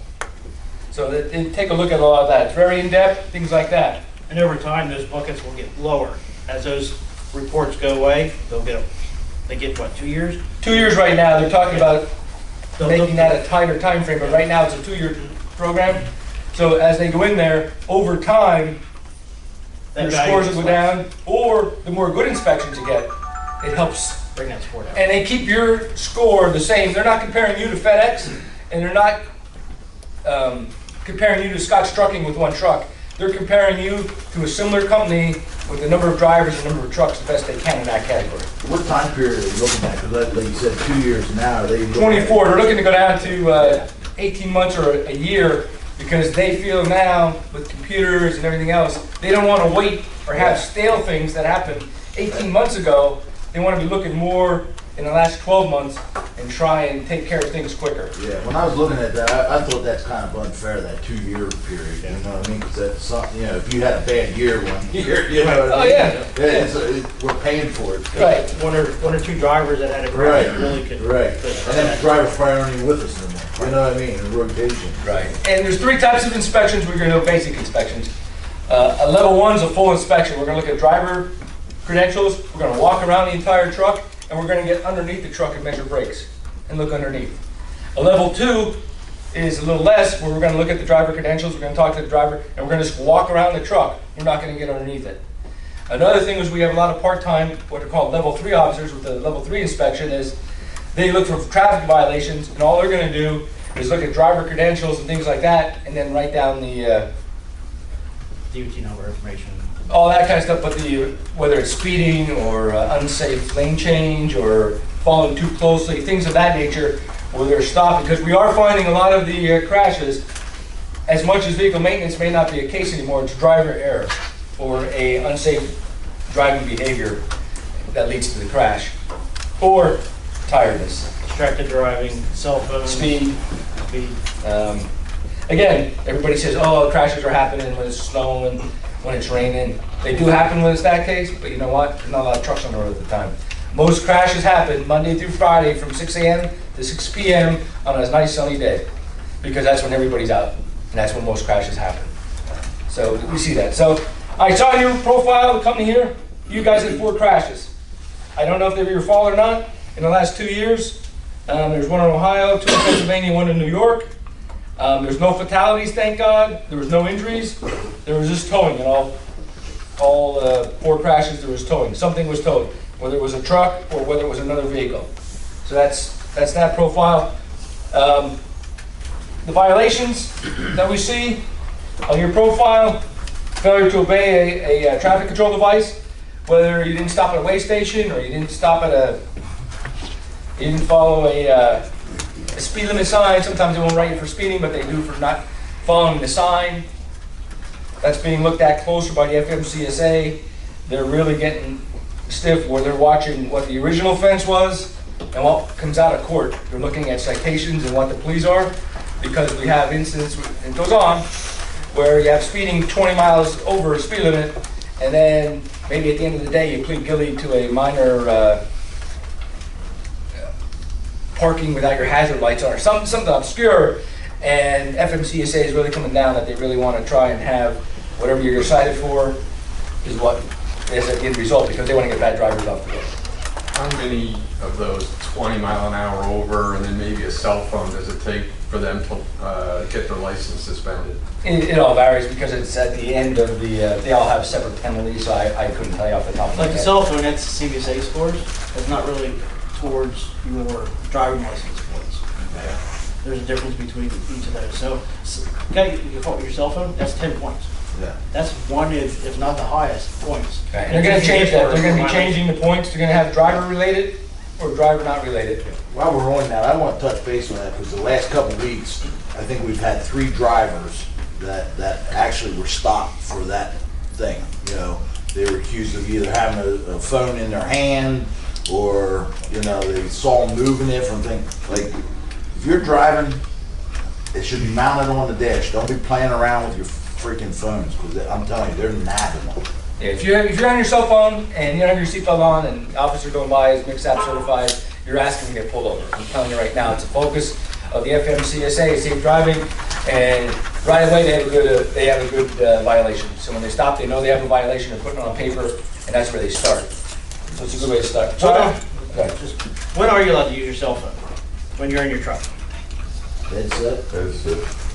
So take a look at all of that. It's very in-depth, things like that. And over time, those buckets will get lower. As those reports go away, they get what, 2 years? 2 years right now. They're talking about making that a tighter time frame, but right now it's a 2-year program. So as they go in there, over time, your scores will go down, or the more good inspections you get, it helps bring that score down. And they keep your score the same. They're not comparing you to FedEx, and they're not comparing you to Scotch Trucking with one truck. They're comparing you to a similar company with the number of drivers and number of trucks the best they can in that category. What time period are you looking at? Because like you said, 2 years now. Are they 24. They're looking to go down to 18 months or a year, because they feel now with computers and everything else, they don't want to wait or have stale things that happened 18 months ago. They want to be looking more in the last 12 months and try and take care of things quicker. Yeah, when I was looking at that, I thought that's kind of unfair, that 2-year period. You know what I mean? Because that's something, if you had a bad year 1 year, you know what I mean? We're paying for it. Right. One or two drivers that had a crash really could. Right. And then the drivers probably aren't even with us anymore. You know what I mean? In rotation. Right. And there's 3 types of inspections. We're going to do basic inspections. A level 1 is a full inspection. We're going to look at driver credentials. We're going to walk around the entire truck, and we're going to get underneath the truck and measure brakes and look underneath. A level 2 is a little less, where we're going to look at the driver credentials. We're going to talk to the driver, and we're going to just walk around the truck. We're not going to get underneath it. Another thing is we have a lot of part-time, what are called level 3 officers with the level 3 inspection. Is they look for traffic violations, and all they're going to do is look at driver credentials and things like that, and then write down the DOT number information. All that kind of stuff, but whether it's speeding or unsafe lane change or following too closely, things of that nature, where they're stopped. Because we are finding a lot of the crashes, as much as vehicle maintenance may not be a case anymore, it's driver error or a unsafe driving behavior that leads to the crash, or tiredness. Distracted driving, cell phone. Speed. Again, everybody says, crashes are happening when it's snowing, when it's raining. They do happen when it's that case, but you know what? There's not a lot of trucks on the road at the time. Most crashes happen Monday through Friday from 6 a.m. to 6 p.m. on a nice sunny day, because that's when everybody's out and that's when most crashes happen. So we see that. So I saw in your profile, the company here, you guys had 4 crashes. I don't know if they were your fault or not in the last 2 years. There's one in Ohio, 2 in Pennsylvania, 1 in New York. There's no fatalities, thank God. There was no injuries. There was just towing in all 4 crashes. There was towing. Something was towed, whether it was a truck or whether it was another vehicle. So that's that profile. The violations that we see on your profile: failure to obey a traffic control device, whether you didn't stop at a way station or you didn't stop at you didn't follow a speed limit sign. Sometimes they won't write you for speeding, but they do for not following the sign. That's being looked at closer by the FMCSA. They're really getting stiff where they're watching what the original offense was and what comes out of court. They're looking at citations and what the pleas are, because we have incidents, and it goes on, where you have speeding 20 miles over a speed limit, and then maybe at the end of the day you plead guilty to a minor parking without your hazard lights on, or something obscure, and FMCSA is really coming down that they really want to try and have whatever you're cited for is what is at the end result, because they want to get bad drivers off the road. How many of those 20-mile-an-hour over and then maybe a cell phone does it take for them to get their license suspended? It all varies because it's at the end of the, they all have separate penalties, so I couldn't tell you off the top of my Like head. a cell phone, that's CBSA scores. It's not really towards your driving license points. There's a difference between each of those. So, okay, you call it your cell phone, that's 10 points. Yeah. That's one, if not the highest points. Okay. And they're going to change that. They're going to be changing the points. They're going to have driver related or driver not related. While we're on that, I want to touch base on that, because the last couple of weeks, I think we've had 3 drivers that actually were stopped for that thing. You know, they were accused of either having a phone in their hand, or, you know, they saw them moving it from things. Like, if you're driving, it should be mounted on the dash. Don't be playing around with your freaking phones, because I'm telling you, they're nabbing them. Yeah, if you're on your cell phone and you don't have your seatbelt on and the officer going by is mixed app certified, you're asking to get pulled over. I'm telling you right now, it's a focus of the FMCSA, safe driving, and right away they have a good violation. So when they stop, they know they have a violation, they're putting it on paper, and that's where they start. So it's a good way to start. When are you allowed to use your cell phone? When you're in your truck? Headset?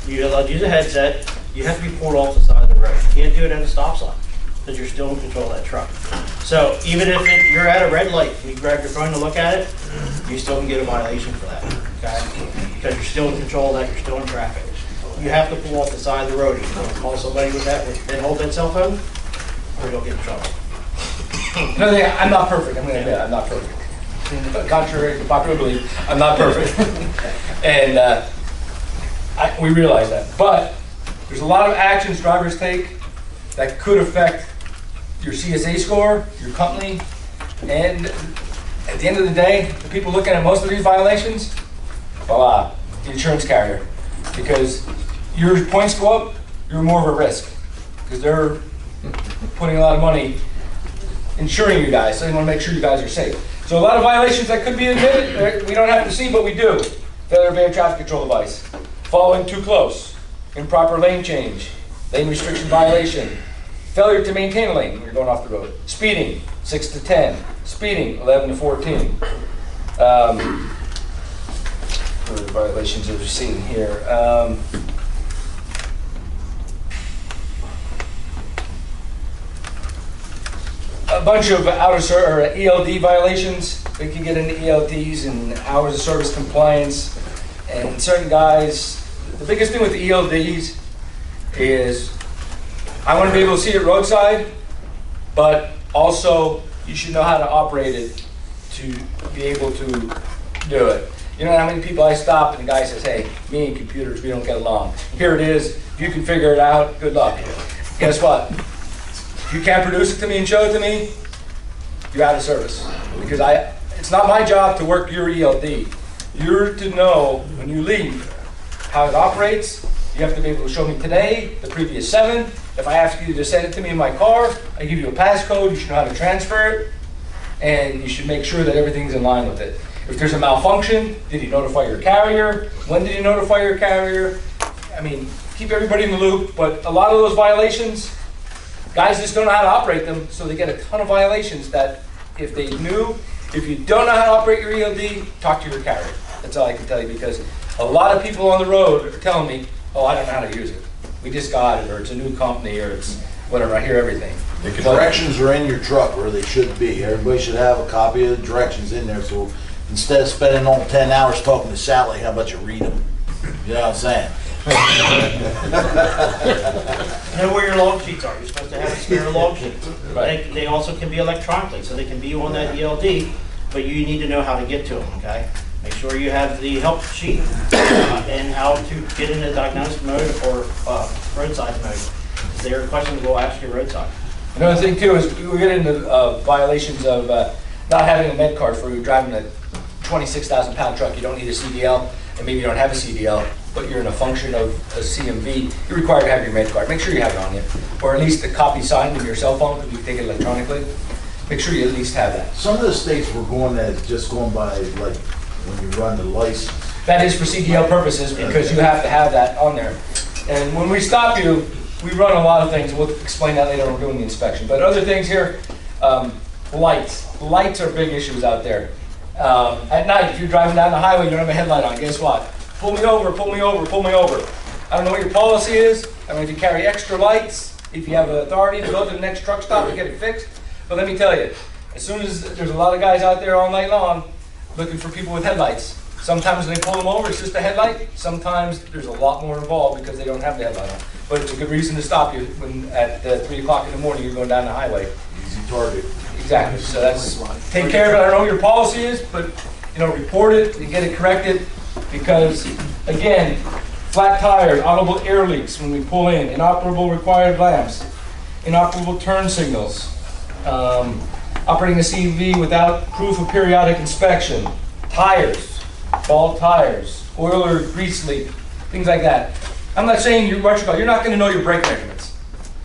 You're allowed to use a headset. You have to be pulled off the side of the road. You can't do it at a stop sign, because you're still in control of that truck. So even if you're at a red light and you grab your phone to look at it, you still can get a violation for that, okay? Because you're still in control of that, you're still in traffic. You have to pull off the side of the road. You're going to call somebody with that and hold that cell phone, or you'll get in trouble. No, I'm not perfect. I'm going to admit I'm not perfect. Contrary to popular belief, I'm not perfect. And we realize that. But there's a lot of actions drivers take that could affect your CSA score, your company, and at the end of the day, the people looking at most of these violations, voila, the insurance carrier. Because your points go up, you're more of a risk, because they're putting a lot of money insuring you guys, so they want to make sure you guys are safe. So a lot of violations that could be admitted, we don't have to see, but we do. Failure to obey a traffic control device, following too close, improper lane change, lane restriction violation, failure to maintain a lane when you're going off the road, speeding, 6 to 10, speeding, 11 to 14. What are the violations that we're seeing here? A bunch of ELD violations. They can get into ELDs and hours of service compliance. And certain guys, the biggest thing with the ELDs is I want to be able to see it roadside, but also you should know how to operate it to be able to do it. You know how many people I stop and the guy says, hey, me and computers, we don't get along. Here it is. If you can figure it out, good luck. Guess what? If you can't produce it to me and show it to me, you're out of service. Because it's not my job to work your ELD. You're to know when you leave how it operates. You have to be able to show me today, the previous 7. If I ask you to send it to me in my car, I give you a passcode, you should know how to transfer it, and you should make sure that everything's in line with it. If there's a malfunction, did you notify your carrier? When did you notify your carrier? I mean, keep everybody in the loop, but a lot of those violations, guys just don't know how to operate them, so they get a ton of violations that if they knew, if you don't know how to operate your ELD, talk to your carrier. That's all I can tell you, because a lot of people on the road are telling me, oh, I don't know how to use it. We just got it, or it's a new company, or it's whatever, I hear everything. The directions are in your truck where they should be. Everybody should have a copy of the directions in there, so instead of spending all 10 hours talking to Sally, how about you read them? You know what I'm saying? Know where your log sheets are. You're supposed to have a spare log sheet. Right. They also can be electronically, so they can be on that ELD, but you need to know how to get to them, okay? Make sure you have the help sheet and how to get in a diagnostic mode or roadside mode. If there are questions, we'll ask you roadside. Another thing too is we get into violations of not having a med card for you driving a 26,000 pound truck. You don't need a CDL, and maybe you don't have a CDL, but you're in a function of a CMV. You're required to have your med card. Make sure you have it on you, or at least a copy signed in your cell phone because we take it electronically. Make sure you at least have that. Some of the states were going that just going by like when you run the license. That is for CDL purposes because you have to have that on there. And when we stop you, we run a lot of things. We'll explain that later when we're doing the inspection. But other things here, lights. Lights are big issues out there. At night, if you're driving down the highway, you don't have a headlight on, guess what? Pull me over, pull me over, pull me over. I don't know what your policy is. I mean, if you carry extra lights, if you have authority to go to the next truck stop and get it fixed. But let me tell you, as soon as there's a lot of guys out there all night long looking for people with headlights. Sometimes when they pull them over, it's just a headlight. Sometimes there's a lot more involved because they don't have the headlight on. But it's a good reason to stop you when at 3 o'clock in the morning you're going down the highway. Easy target. Exactly. So that's, take care of it. I don't know what your policy is, but report it and get it corrected because, again, flat tires, audible air leaks when we pull in, inoperable required lamps, inoperable turn signals, operating a CV without proof of periodic inspection, tires, bald tires, oil or grease leak, things like that. I'm not saying you're not going to know your brake measurements,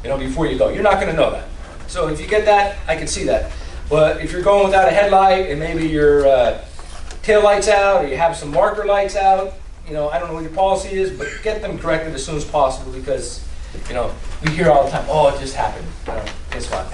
before you go. You're not going to know that. So if you get that, I can see that. But if you're going without a headlight and maybe your tail light's out or you have some marker lights out, I don't know what your policy is, but get them corrected as soon as possible because, we hear all the time, oh, it just happened. Guess what?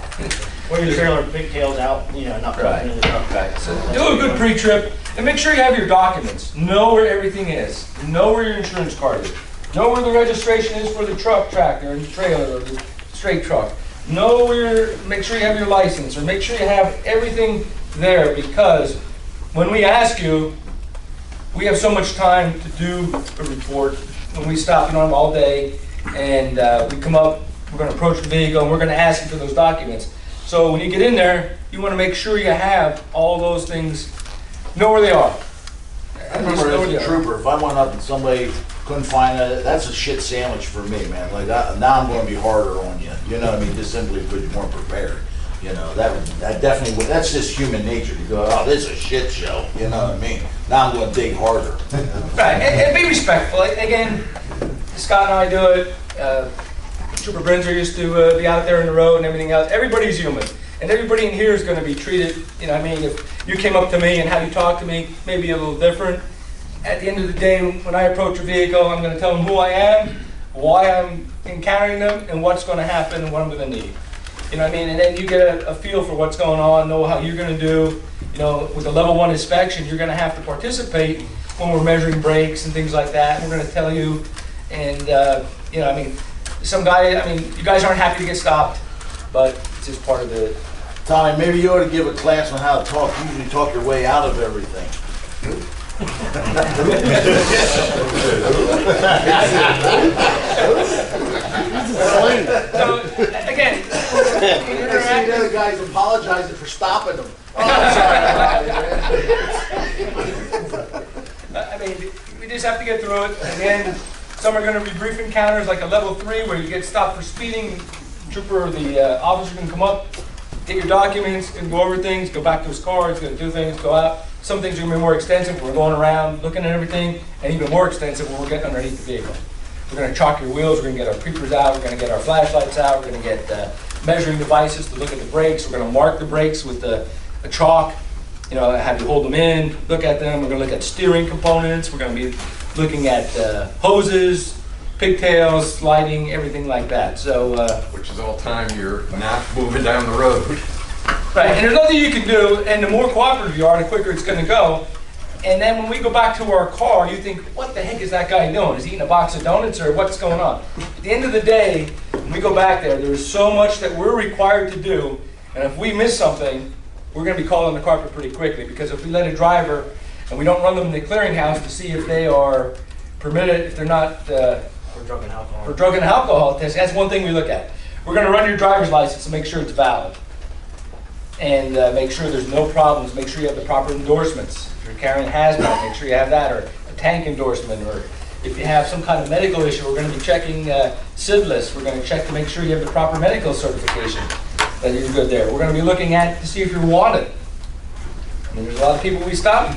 Or your trailer pigtails out, not plugging in the truck. Right. So do a good pre-trip and make sure you have your documents. Know where everything is. Know where your insurance card is. Know where the registration is for the truck, tractor, and trailer, or the straight truck. Make sure you have your license, or make sure you have everything there because when we ask you, we have so much time to do a report. When we stop them all day and we come up, we're going to approach the vehicle and we're going to ask you for those documents. So when you get in there, you want to make sure you have all those things, know where they are. I remember as a trooper, if I went up and somebody couldn't find it, that's a shit sandwich for me, man. Like now I'm going to be harder on you. You know what I mean? Just simply because you weren't prepared. That definitely would. That's just human nature to go, oh, this is a shit show. You know what I mean? Now I'm going to dig harder. Right, and be respectful. Again, Scott and I do it. Trooper Brinzer used to be out there in the road and everything else. Everybody's human. And everybody in here is going to be treated, if you came up to me and how you talk to me, maybe a little different. At the end of the day, when I approach a vehicle, I'm going to tell them who I am, why I'm encountering them, and what's going to happen and what I'm going to need. You know what I mean? And then you get a feel for what's going on, know how you're going to do. With the level 1 inspection, you're going to have to participate when we're measuring brakes and things like that. We're going to tell you, and you guys aren't happy to get stopped, but it's just part of the. Tommy, maybe you ought to give a class on how to talk. You usually talk your way out of everything. So, again, I see the other guys apologizing for stopping them. Oh, I'm sorry. We just have to get through it. Again, some are going to be brief encounters, like a level 3, where you get stopped for speeding. Trooper or the officer can come up, get your documents, and go over things, go back to his car, he's going to do things, go out. Some things are going to be more extensive. We're going around, looking at everything, and even more extensive when we're getting underneath the vehicle. We're going to chalk your wheels, we're going to get our creepers out, we're going to get our flashlights out, we're going to get measuring devices to look at the brakes, we're going to mark the brakes with a chalk, have you hold them in, look at them, we're going to look at steering components, we're going to be looking at hoses, pigtails, lighting, everything like that. So, Which is all time you're not moving down the road. right, and there's nothing you can do, and the more cooperative you are, the quicker it's gonna go. And then when we go back to our car, you think, what the heck is that guy doing? Is he eating a box of donuts or what's going on? At the end of the day, when we go back there's so much that we're required to do, and if we miss something, we're gonna be calling the carpet pretty quickly, because if we let a driver, and we don't run them in the clearinghouse to see if they are permitted, if they're not, For drug and alcohol. for drug and alcohol test, that's one thing we look at. We're gonna run your driver's license to make sure it's valid. And make sure there's no problems, make sure you have the proper endorsements. If you're carrying hazmat, make sure you have that, or a tank endorsement, or if you have some kind of medical issue, we're gonna be checking syphilis. We're gonna check to make sure you have the proper medical certification, that you're good there. We're gonna be looking at to see if you're wanted. I mean, there's a lot of people we stop.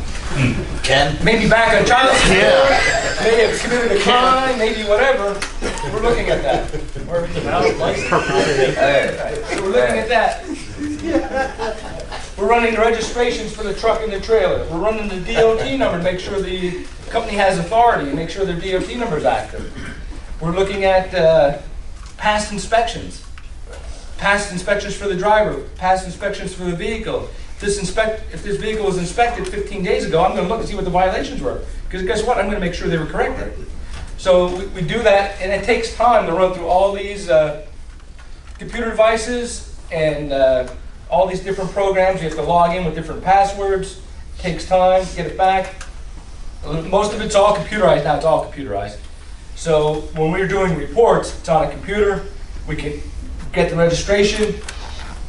Ken? Maybe back on child support, maybe have committed a crime, maybe whatever. We're looking at that. Or valid license. So we're looking at that. We're running the registrations for the truck and the trailer. We're running the DOT number to make sure the company has authority and make sure their DOT number is active. We're looking at past inspections. Past inspections for the driver, past inspections for the vehicle. If this vehicle was inspected 15 days ago, I'm going to look and see what the violations were. Because guess what? I'm going to make sure they were corrected. So we do that, and it takes time to run through all these computer devices and all these different programs. You have to log in with different passwords. It takes time to get it back. Most of it's all computerized now. It's all computerized. So when we're doing reports, it's on a computer. We can get the registration,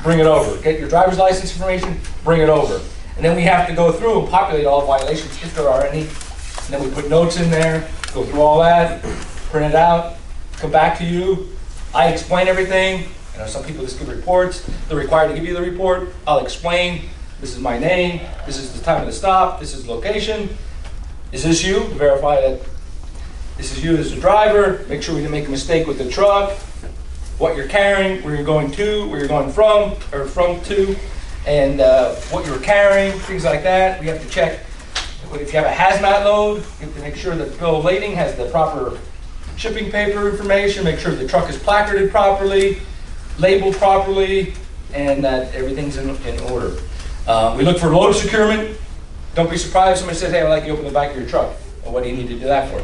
bring it over. Get your driver's license information, bring it over. And then we have to go through and populate all the violations, if there are any. And then we put notes in there, go through all that, print it out, come back to you. I explain everything. You know, some people just give reports. They're required to give you the report. I'll explain, this is my name, this is the time of the stop, this is the location. Is this you? Verify that this is you as the driver. Make sure we didn't make a mistake with the truck. What you're carrying, where you're going to, where you're going from, or from to, and what you're carrying, things like that. We have to check if you have a hazmat load. You have to make sure that the bill of lading has the proper shipping paper information, make sure the truck is placarded properly, labeled properly, and that everything's in order. We look for load securement. Don't be surprised if somebody says, hey, I'd like you to open the back of your truck. Well, what do you need to do that for?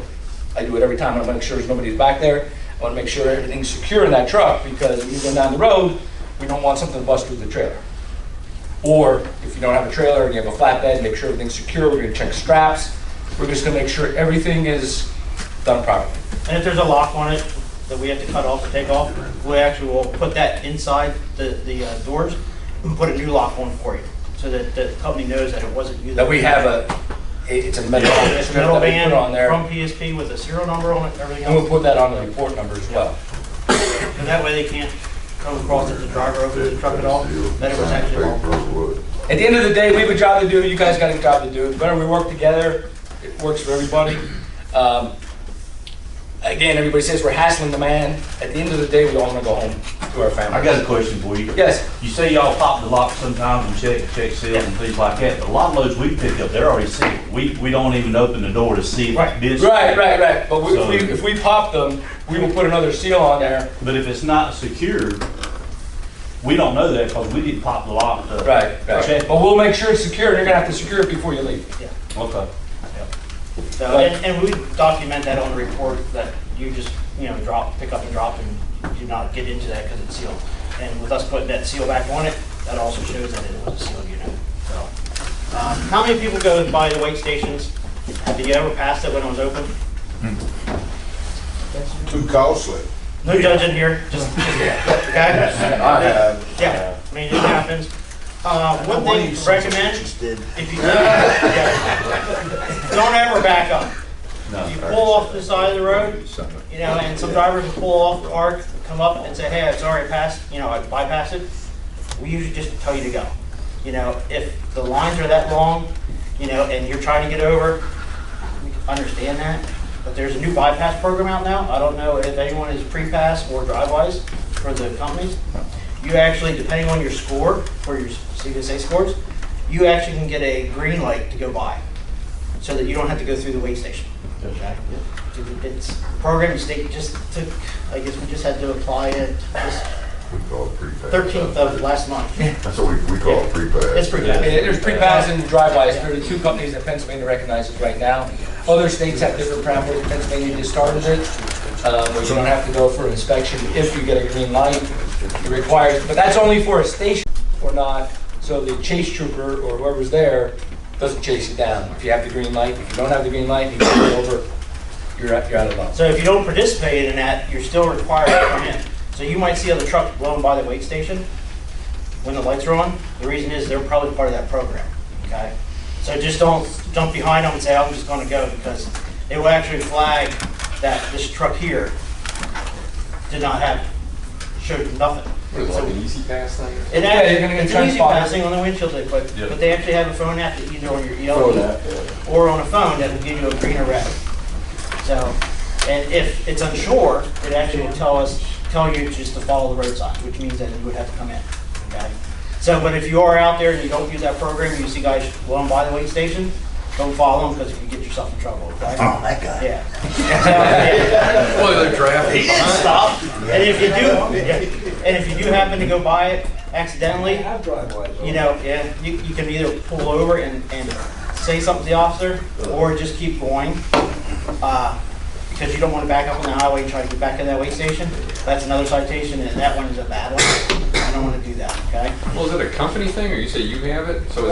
I do it every time. I want to make sure there's nobody's back there. I want to make sure everything's secure in that truck, because if you're going down the road, we don't want something to bust through the trailer. Or if you don't have a trailer and you have a flatbed, make sure everything's secure. We're going to check straps. We're just going to make sure everything is done properly. And if there's a lock on it that we have to cut off or take off, we actually will put that inside the doors and put a new lock on for you, so that the company knows that it wasn't you. That we have it's a metal It's a metal that we band put on there, from PSP with a serial number on it and everything and we'll else. put that on the report number as well. And that way they can't come across if the driver opens the truck at all, that it was actually all. At the end of the day, we have a job to do. You guys got a job to do. The better we work together, it works for everybody. Again, everybody says we're hassling the man. At the end of the day, we all want to go home to our family. I got a question for you. Yes. You say y'all pop the lock sometimes and check seals and things like that, but a lot of loads we pick up, they're already sealed. We don't even open the door to see if this. Right. But if we pop them, we will put another seal on there. But if it's not secured, we don't know that because we didn't pop the lock. Right. But we'll make sure it's secure, and you're going to have to secure it before you leave. Yeah. Okay. So, and we document that on the report, that you just, pick up and drop and do not get into that because it's sealed. And with us putting that seal back on it, that also shows that it was a sealed unit. So, how many people go by the weight stations? Did you ever pass it when it was open? Too costly. No judge in here, just okay? Yeah, I mean, it happens. One thing to recommend, if you don't ever back up. If you pull off the side of the road, and some drivers will pull off the arc, come up and say, hey, I'm sorry, I bypassed it. We usually just tell you to go. If the lines are that long, and you're trying to get over, we understand that. But there's a new bypass program out now. I don't know if anyone is pre-pass or drive-wise for the companies. You actually, depending on your score, for your CVSA scores, you actually can get a green light to go by, so that you don't have to go through the weight station. Okay? It's a program the state just took, I guess we just had to apply it this We call it prepaid. 13th of last month. That's what we call it prepaid. It's prepaid. There's pre-pass and drive-bys. There are the two companies that Pennsylvania recognizes right now. Other states have different parameters. Pennsylvania just started it, where you don't have to go for an inspection if you get a green light. It requires, but that's only for a station or not, so the chase trooper or whoever's there doesn't chase you down. If you have the green light, if you don't have the green light, you can go over, you're out of luck. So if you don't participate in that, you're still required to come in. So you might see other trucks blowing by the weight station when the lights are on. The reason is they're probably part of that program, okay? So just don't jump behind them and say, I'm just gonna go, because it will actually flag that this truck here did not have, showed nothing. What is it, like an easy pass thing? It Yeah, you're gonna get it's an easy transponder. passing on the windshield, but Yeah. they actually have a phone app that either on your ELD or on a phone that will give you a green or red. So, and if it's unsure, it actually will tell you just to follow the road signs, which means that you would have to come in, okay? So, but if you are out there and you don't use that program, you see guys blowing by the weight station, don't follow them, because you can get yourself in trouble, okay? Oh, that guy. Yeah. So, Well, they're drafting. he didn't stop, and if you do happen to go by it accidentally, you know, yeah, you can either pull over and say something to the officer, or just keep going, because you don't want to back up on the highway and try to get back to that weight station. That's another citation, and that one is a bad one. I don't want to do that, okay? Well, is it a company thing, or you say you have it? So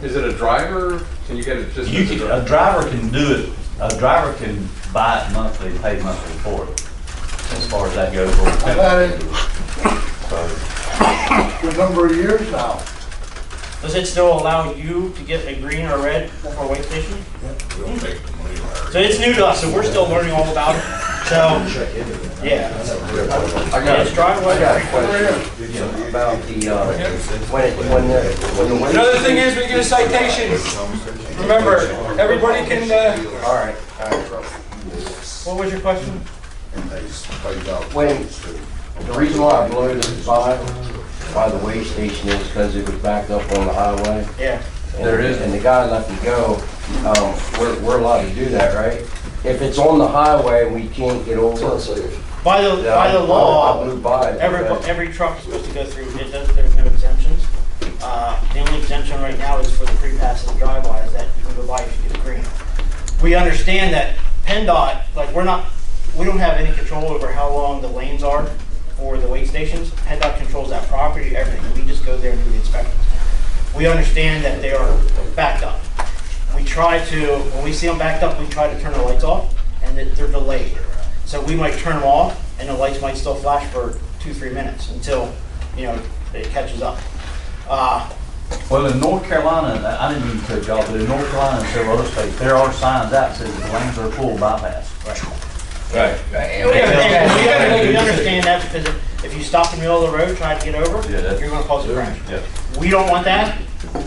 is it a driver? Can you get it just You as a can, driver? a driver can do it, a driver can buy it monthly, and pay monthly for it, as far as that goes. I've had it for a number of years now. Does it still allow you to get a green or red for a weight station? We don't take the money there. So it's new to us, so we're still learning all about it. So, yeah. I got It's it. driveway. About the, Another thing is, we get a citation. Remember, everybody can, all right. What was your question? When, the reason why I blew this by the weigh station is because it was backed up on the highway. Yeah. There is. And the guy let me go. We're allowed to do that, right? If it's on the highway and we can't get over. By the law, I blew by it. every truck is supposed to go through, there's no exemptions. The only exemption right now is for the pre-pass and drive-bys that you can go by if you get green. We understand that PennDOT, like we don't have any control over how long the lanes are for the weight stations. PennDOT controls that property, everything. We just go there and do the inspections. We understand that they are backed up. We try to, when we see them backed up, we try to turn the lights off, and that they're delayed. So we might turn them off, and the lights might still flash for 2-3 minutes until, you know, it catches up. Well, in North Carolina, I didn't mean to cut you off, but in North Carolina and several other states, there are signs out that says the lanes are full bypass. right. We understand that, because if you stop in the middle of the road trying to get over, Yeah, you're going to cause a crash. Yeah. We don't want that,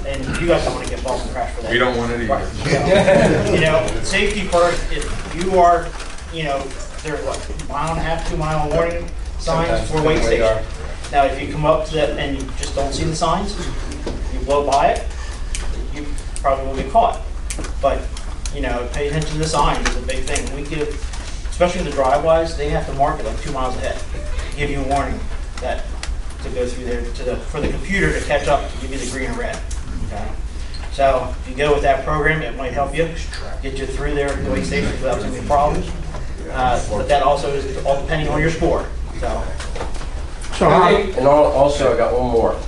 and you guys don't want to get involved in a crash for that. We don't want it either. You know, safety first. If you are, you know, there's what, 1.5 2 mile warning signs for weight station. Now, if you come up to that and you just don't see the signs, you blow by it, you probably will get caught. But, you know, pay attention to the signs is a big thing. We give, especially the drive-bys, they have to mark it like 2 miles ahead, give you a warning that to go through there for the computer to catch up to give you the green or red. Okay. So if you go with that program, it might help you get you through there to the weight station without too many problems. But that also is all depending on your score. So And also, I got one more.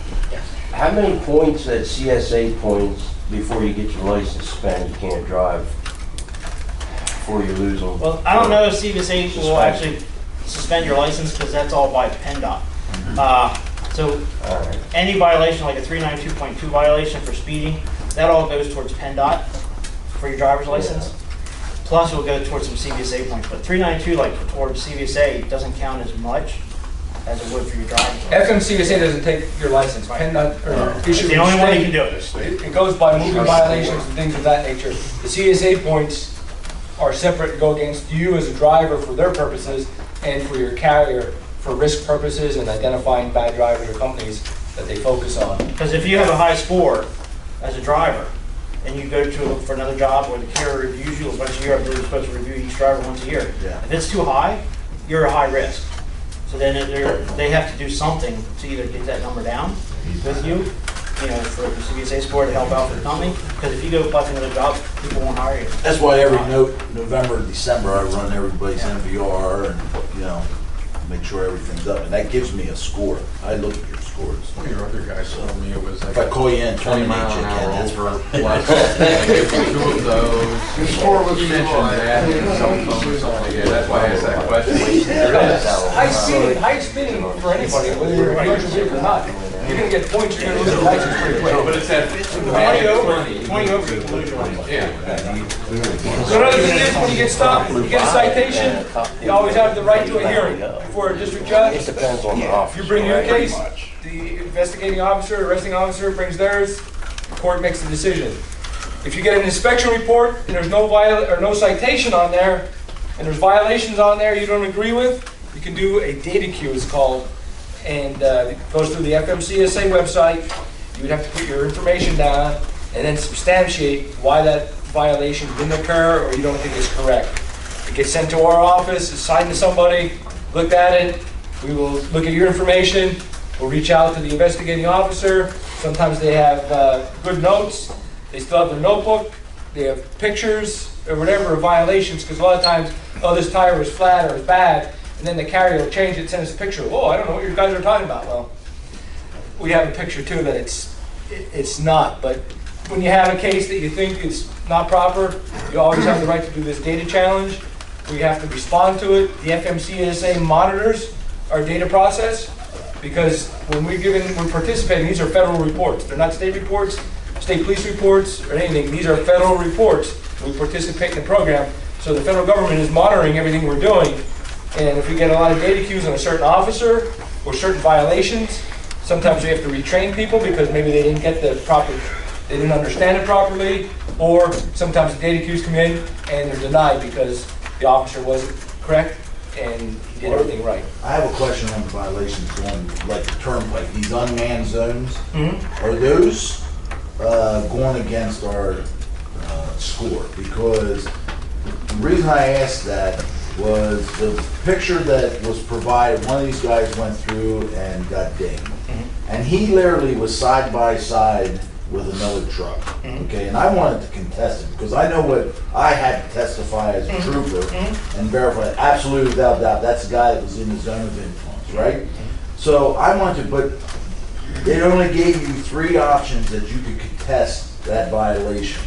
How many points at CSA points before you get your license suspended, you can't drive? Before you lose them? well, I don't know if CVSA will actually suspend your license, because that's all by PennDOT. So any violation, like a 392.2 violation for speeding, that all goes towards PennDOT for your driver's license. Plus, it will go towards some CVSA points. But 392, like towards CVSA, doesn't count as much as it would for your driver's license. FMCSA doesn't take your license. PennDOT, or It's issue the only one you state. can do it. It goes by moving violations and things of that nature. The CSA points are separate and go against you as a driver for their purposes and for your carrier for risk purposes and identifying bad drivers or companies that they focus on. Because if you have a high score as a driver, and you go to look for another job where the carrier reviews you once a year, I believe you're supposed to review each driver once a year. Yeah. If it's too high, you're a high risk. So then they have to do something to either get that number down with you, for the CBSA score to help out for the company. Because if you go apply for another job, people won't hire you. That's why every November and December, I run everybody's MVR and, make sure everything's up. And that gives me a score. I look at your scores. One of your other guys told me it was like If I call you in, 20 terminate mile you, an Ken, hour that's over plus. I gave you 2 of those. Your score was You mentioned that in cell phone or something like that. That's why I asked that question. High speeding for anybody, whether you're a commercial vehicle or not, you're gonna get points, you're gonna lose your license pretty quick. But it's that 20 over, you can lose your license. Yeah. So another thing is, when you get stopped, you get a citation, you always have the right to a hearing before a district judge. It depends on the officer. You bring your case, the investigating officer, arresting officer brings theirs, the court makes the decision. If you get an inspection report and there's no citation on there, and there's violations on there you don't agree with, you can do a data queue, it's called, and it goes through the FMCSA website. You would have to put your information down and then substantiate why that violation didn't occur or you don't think it's correct. It gets sent to our office, assigned to somebody, looked at it, we will look at your information, we'll reach out to the investigating officer. Sometimes they have good notes, they still have their notebook, they have pictures or whatever of violations, because a lot of times, oh, this tire was flat or it's bad, and then the carrier will change it, send us a picture. Oh, I don't know what you guys are talking about. Well, we have a picture too that it's not, but when you have a case that you think is not proper, you always have the right to do this data challenge. We have to respond to it. The FMCSA monitors our data process, because when we're participating, these are federal reports. They're not state reports, state police reports, or anything. These are federal reports. We participate in the program, so the federal government is monitoring everything we're doing. And if we get a lot of data cues on a certain officer or certain violations, sometimes we have to retrain people because maybe they didn't get they didn't understand it properly, or sometimes the data cues come in and they're denied because the officer wasn't correct and he did everything right. I have a question on the violations on like the turnpike, these unmanned zones. Are those going against our score? Because the reason I asked that was the picture that was provided, one of these guys went through and got dinged. And he literally was side by side with another truck. Okay, and I wanted to contest it because I know what I had to testify as a trooper and verify absolutely without doubt that's the guy that was in the zone of influence, right? So I wanted to, but it only gave you 3 options that you could contest that violation.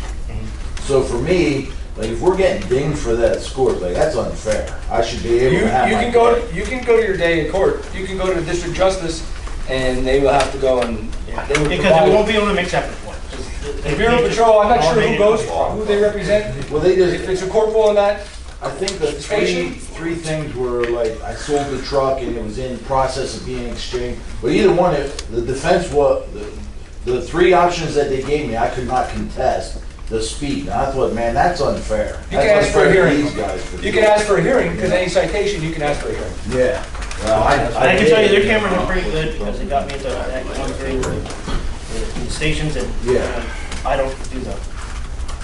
So for me, like if we're getting dinged for that score, like that's unfair. I should be able to have you can go to your day in court. You can go to the district justice, and they will have to go and they will Because we won't be able to make separate points. The Bureau Patrol, I'm not sure who they represent. Well, they just. If it's a corporal in that. I think the three things were like I sold the truck and it was in process of being exchanged. But either one, the defense was the 3 options that they gave me. I could not contest the speed. And I thought, man, that's unfair. You can ask for a hearing. These guys You can ask for a hearing because any citation you can ask for a hearing. Yeah. Well, I can tell you their cameras are pretty good because they got me into that going through the stations, and I don't do the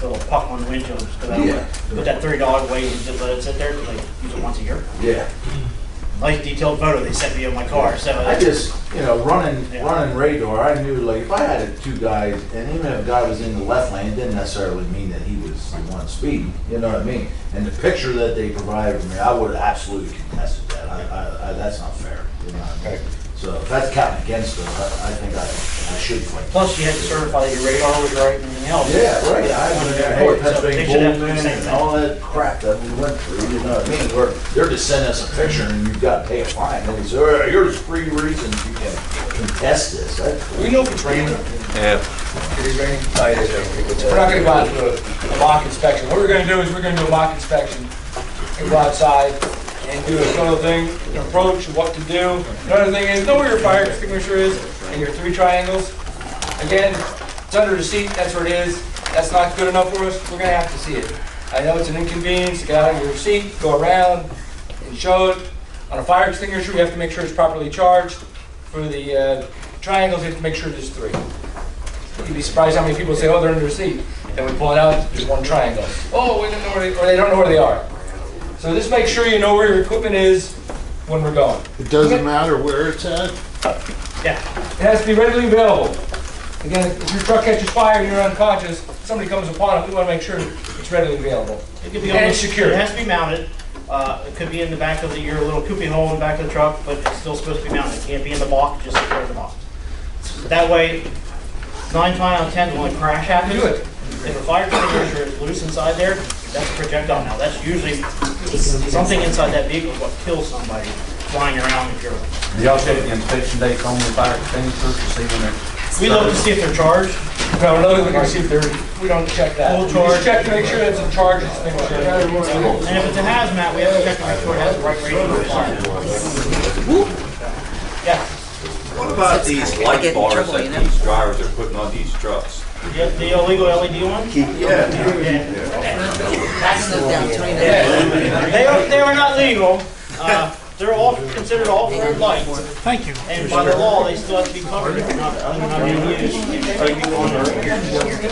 little puck on the windshields because I don't put that $30 away and just let it sit there. Like use it once a year. Yeah. Nice detailed photo they sent me of my car. So I just, running radar, I knew like if I had 2 guys, and even if a guy was in the left lane, it didn't necessarily mean that he was the one speeding. You know what I mean? And the picture that they provided for me, I would have absolutely contested that. That's not fair. You know what I mean? So if that's counting against them, I think I should fight. plus you had to certify that your radar was right and everything else. Yeah, right. I Pennsylvania and all that crap that we went through, you know what I mean? They're just sending us a picture and you've got to pay a fine. And we say, all right, here's 3 reasons you can contest this. We know if it's raining. Yeah. It is raining. We're not going to go out to a mock inspection. What we're going to do is we're going to do a mock inspection and go outside and do a total thing, approach, what to do. Another thing is, know where your fire extinguisher is and your 3 triangles. Again, it's under the seat, that's where it is. That's not good enough for us, we're gonna have to see it. I know it's an inconvenience to get out of your seat, go around and show it. On a fire extinguisher, you have to make sure it's properly charged. For the triangles, you have to make sure there's 3. You'd be surprised how many people say, oh, they're under the seat. And we pull it out, there's one triangle. Oh, we didn't know where they, or they don't know where they are. So just make sure you know where your equipment is when we're going. It doesn't matter where it's at? Yeah. It has to be readily available. Again, if your truck catches fire and you're unconscious, somebody comes upon it, we want to make sure it's readily available. It could be and it's secure. It has to be mounted. It could be in the back of your little coupé hole in the back of the truck, but it's still supposed to be mounted. It can't be in the box, just secure in the box. That way, 9 times out of 10, when a crash happens, Do it. if a fire extinguisher is loose inside there, that's a projectile now. That's usually something inside that vehicle is what kills somebody flying around if you're. Do y'all check the inspection dates on the fire extinguishers to see when they're? We look to see if they're charged. No, we're looking to see if they're, we don't check that. Full We charge. just check to make sure it's a charge extinguisher. And if it's a hazmat, we have to check to make sure it has the right rating for fire. Yeah. What about these light bars that these drivers are putting on these trucks? The illegal LED one? Yeah. They are not legal. They're all considered off-road lights. Thank you. And by the law, they still have to be covered if they're not being used.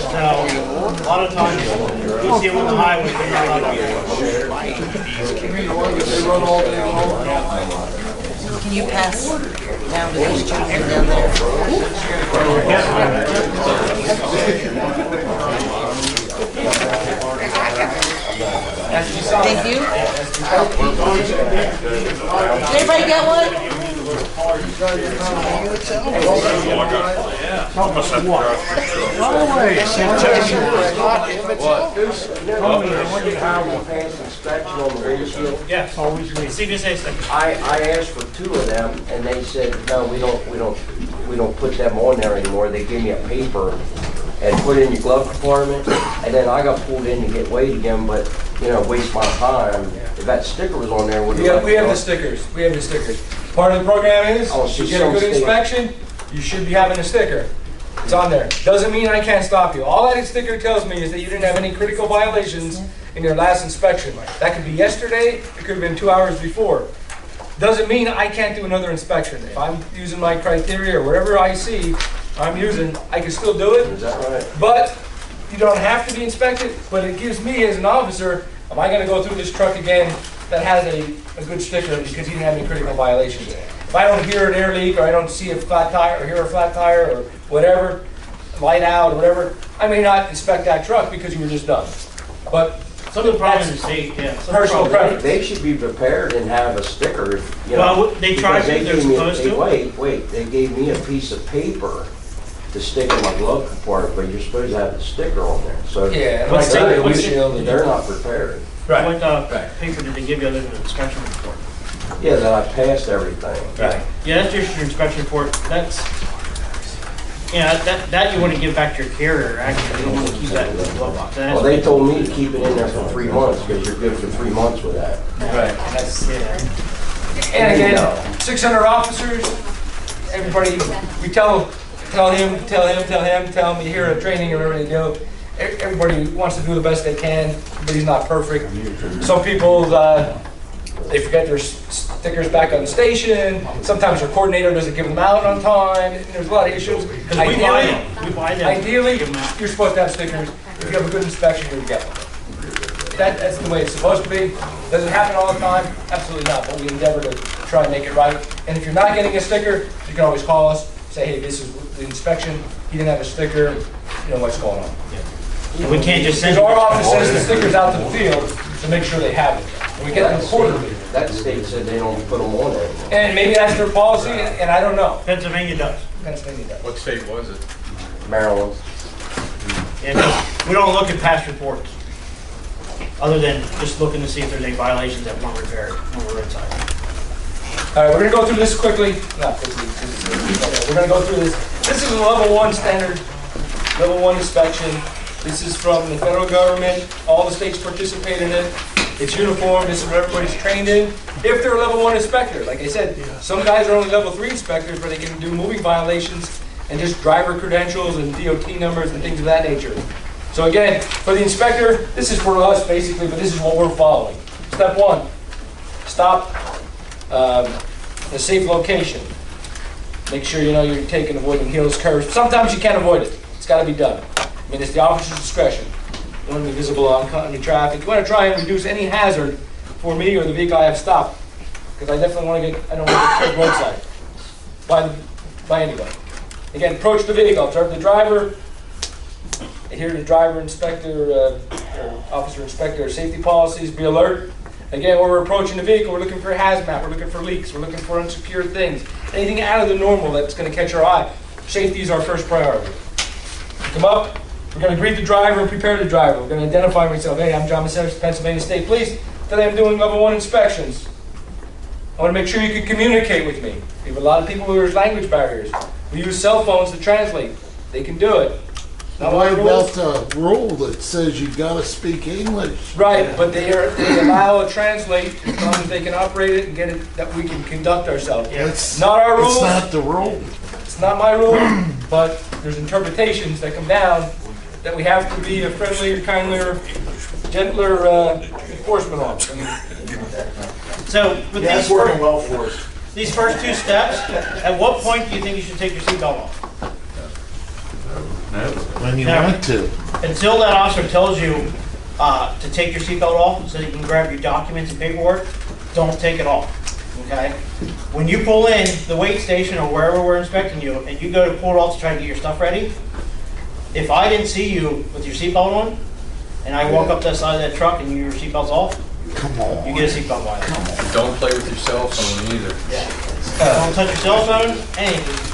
So, a lot of times, you see them on the highway, they're not allowed to be used. Can you pass down to these children down there? Thank you. Did everybody get one? Yes, always me. CVSA sticker. I asked for 2 of them, and they said, no, we don't put them on there anymore. They gave me a paper and put it in your glove compartment, and then I got pulled in to get weighed again, but, waste my time. If that sticker was on there, would We have the stickers. We have the stickers. Part of the program is, you get a good inspection, you should be having a sticker. It's on there. Doesn't mean I can't stop you. All that sticker tells me is that you didn't have any critical violations in your last inspection. That could be yesterday, it could have been 2 hours before. Doesn't mean I can't do another inspection. If I'm using my criteria or whatever I see I'm using, I can still do it. Is that right? But you don't have to be inspected, but it gives me as an officer, am I gonna go through this truck again that has a good sticker because he didn't have any critical violations? If I don't hear an air leak, or I don't see a flat tire, or hear a flat tire, or whatever, light out, or whatever, I may not inspect that truck because you were just done. But some of the problems is personal preference. They should be prepared and have a sticker, Well, they tried to, because they're supposed to. Wait, they gave me a piece of paper to stick in my glove compartment, but you're supposed to have the sticker on there. So yeah, they're not prepared. Right. What paper did they give you other than an inspection report? Yeah, that I passed everything. Right. Yeah, that's just your inspection report. That's, that you want to give back to your carrier, actually. You don't want to keep that in the glove box. Well, they told me to keep it in there for 3 months, because you're good for 3 months with that. Right. And again, 600 officers, everybody, we tell him, you hear a training or whatever they do. Everybody wants to do the best they can, but he's not perfect. Some people, they forget their stickers back on the station. Sometimes their coordinator doesn't give them out on time. There's a lot of issues. Ideally, you're supposed to have stickers. If you have a good inspection, you'll get them. That's the way it's supposed to be. Does it happen all the time? Absolutely not, but we endeavor to try and make it right. And if you're not getting a sticker, you can always call us, say, hey, this is the inspection. He didn't have a sticker. You know what's going on. We can't just send. Our office sends the stickers out to the field to make sure they have it. And we get them quarterly. That state said they don't put them on there. And maybe that's their policy, and I don't know. Pennsylvania does. Pennsylvania does. What state was it? Maryland. And we don't look at past reports, other than just looking to see if there's any violations that weren't repaired on the roadside. All right, we're going to go through this quickly. Not quickly. We're going to go through this. This is a level 1 standard, level 1 inspection. This is from the federal government. All the states participate in it. It's uniform. This is what everybody's trained in. If they're a level 1 inspector, like I said, some guys are only level 3 inspectors where they can do moving violations and just driver credentials and DOT numbers and things of that nature. So again, for the inspector, this is for us basically, but this is what we're following. Step 1, stop the safe location. Make sure you know you're avoiding hills, curves. Sometimes you can't avoid it. It's got to be done. I mean, it's the officer's discretion. You want to be visible on oncoming traffic. You want to try and reduce any hazard for me or the vehicle I have stopped, because I definitely want to get, I don't want to get killed roadside by anybody. Again, approach the vehicle, observe the driver, adhere to driver inspector, or officer inspector safety policies, be alert. Again, when we're approaching the vehicle, we're looking for hazmat, we're looking for leaks, we're looking for unsecured things, anything out of the normal that's going to catch our eye. Safety is our first priority. Come up, we're going to greet the driver and prepare the driver. We're going to identify myself. Hey, I'm John Maceras, Pennsylvania State Police. Today I'm doing level 1 inspections. I want to make sure you can communicate with me. We have a lot of people who there's language barriers. We use cell phones to translate. They can do it. What about the rule that says you gotta speak English? Right, but they allow a translate as long as they can operate it and get it that we can conduct ourselves. It's not our rules. It's not the rule. It's not my rule, but there's interpretations that come down that we have to be a friendlier, kinder, gentler enforcement on. So with Yeah, these, it's working well for us. these first 2 steps, at what point do you think you should take your seatbelt off? When you Now, want to. Until that officer tells you to take your seatbelt off so you can grab your documents and paperwork, don't take it off, okay? When you pull in the weight station or wherever we're inspecting you and you go to pull it off to try to get your stuff ready, if I didn't see you with your seatbelt on and I walk up to the side of that truck and your seatbelt's off, come on, you get a seatbelt violation. Don't play with your cell phone either. Don't touch your cell phone, anything.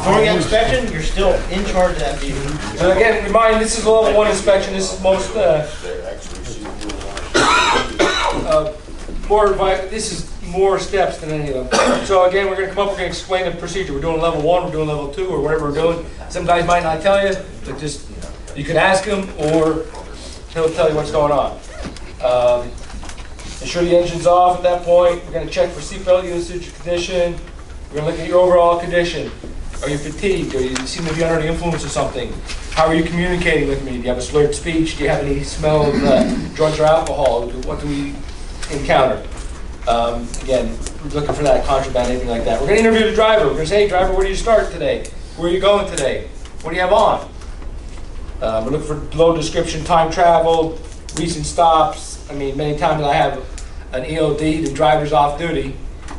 During an inspection, you're still in charge of that vehicle. So again, remind, this is a level 1 inspection. This is most this is more steps than any of them. So again, we're going to come up, we're going to explain the procedure. We're doing level 1, we're doing level 2, or whatever we're doing. Some guys might not tell you, but just, you can ask him, or he'll tell you what's going on. Ensure the engine's off at that point. We're going to check for seatbelt usage, condition. We're going to look at your overall condition. Are you fatigued? Or you seem to be under the influence of something? How are you communicating with me? Do you have a slurred speech? Do you have any smell of drugs or alcohol? What do we encounter? Again, we're looking for that contraband, anything like that. We're going to interview the driver. We're going to say, hey, driver, where do you start today? Where are you going today? What do you have on? We're looking for low description, time travel, recent stops. I mean, many times I have an EOD, the driver's off duty,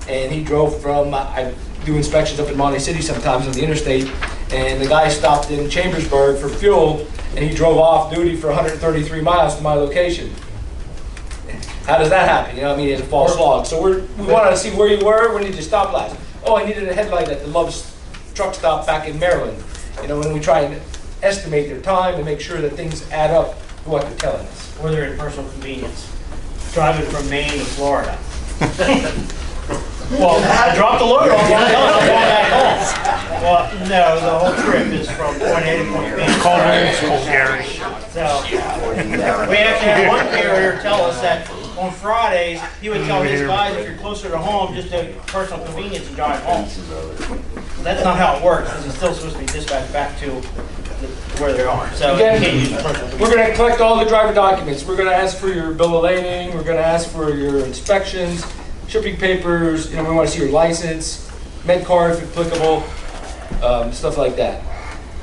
and he drove from, I do inspections up in Monte City sometimes on the interstate, and the guy stopped in Chambersburg for fuel, and he drove off duty for 133 miles to my location. How does that happen? You know, I mean, it's a false log. So we wanted to see where you were. When did you stop last? Oh, I needed a headlight at the Love's truck stop back in Maryland. You know, when we try and estimate their time and make sure that things add up to what they're telling us. Or they're in personal convenience. Driving from Maine to Florida. Well, I dropped the load off, I'm going back home. Well, no, the whole trip is from point A to point B. It's called old school, Gary. So, we actually had one carrier tell us that on Fridays, he would tell his guys, if you're closer to home, just to personal convenience and drive home. That's not how it works, because he's still supposed to be dispatched back to where they are. So, Again, you can't use personal we're going to collect all the driver documents. We're going to ask for your bill of lading. We're going to ask for your inspections, shipping papers. You know, we want to see your license, med card if applicable, stuff like that.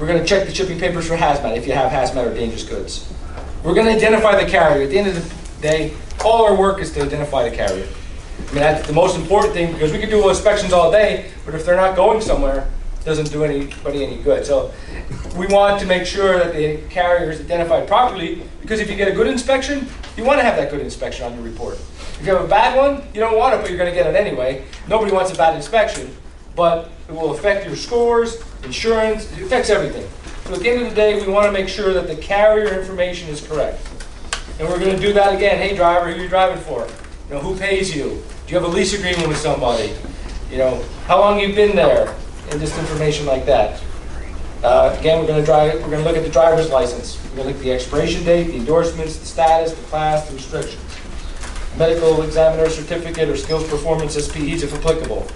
We're going to check the shipping papers for hazmat if you have hazmat or dangerous goods. We're going to identify the carrier. At the end of the day, all our work is to identify the carrier. I mean, that's the most important thing, because we can do inspections all day, but if they're not going somewhere, it doesn't do anybody any good. So we want to make sure that the carrier is identified properly, because if you get a good inspection, you want to have that good inspection on your report. If you have a bad one, you don't want it, but you're going to get it anyway. Nobody wants a bad inspection, but it will affect your scores, insurance, it affects everything. So at the end of the day, we want to make sure that the carrier information is correct. And we're going to do that again. Hey driver, who are you driving for? You know, who pays you? Do you have a lease agreement with somebody? You know, how long you've been there? And just information like that. Again, we're going to look at the driver's license. We're going to look at the expiration date, the endorsements, the status, the class, the restrictions. Medical examiner certificate or skills performance SPEs if applicable.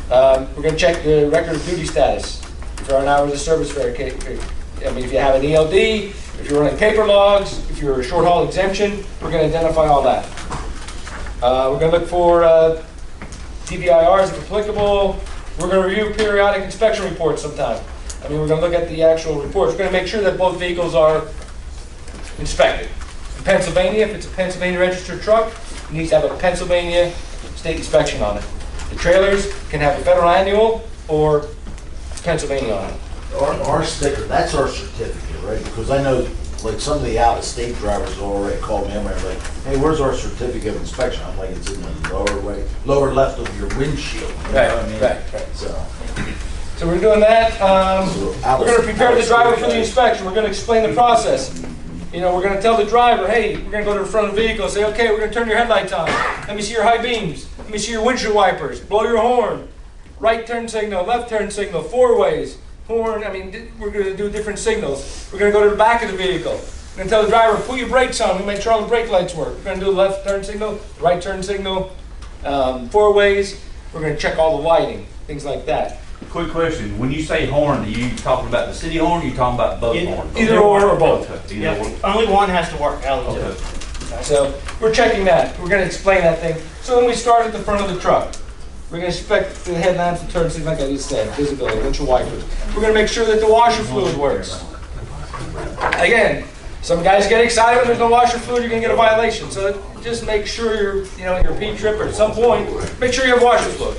We're going to check the record of duty status for an hours of service verification. I mean, if you have an ELD, if you're running paper logs, if you're a short haul exemption, we're going to identify all that. We're going to look for DVIRs if applicable. We're going to review periodic inspection reports sometime. I mean, we're gonna look at the actual reports. We're gonna make sure that both vehicles are inspected. In Pennsylvania, if it's a Pennsylvania registered truck, it needs to have a Pennsylvania state inspection on it. The trailers can have a federal annual or Pennsylvania on it. Our sticker, that's our certificate, right? Because I know, like, some of the out-of-state drivers already called me, and they're like, hey, where's our certificate of inspection? I'm like, it's in the lower left of your windshield. You know what I mean? Right. So we're doing that. We're going to prepare the driver for the inspection. We're going to explain the process. You know, we're going to tell the driver, hey, we're going to go to the front of the vehicle and say, okay, we're going to turn your headlights on. Let me see your high beams. Let me see your windshield wipers. Blow your horn. Right turn signal, left turn signal, 4 ways. Horn, I mean, we're going to do different signals. We're going to go to the back of the vehicle. We're going to tell the driver, put your brakes on. We'll make sure all the brake lights work. We're going to do the left turn signal, right turn signal, 4 ways. We're going to check all the lighting, things like that. Quick question, when you say horn, are you talking about the city horn or are you talking about both horns? Either or both. Okay. Yeah, only one has to work, out of the two. So we're checking that. We're going to explain that thing. So then we start at the front of the truck. We're going to inspect the headlamps and turn signal, like I just said, visibility, windshield wipers. We're going to make sure that the washer fluid works. Again, some guys get excited when there's no washer fluid, you're going to get a violation. So just make sure your P-trip, or at some point, make sure you have washer fluid.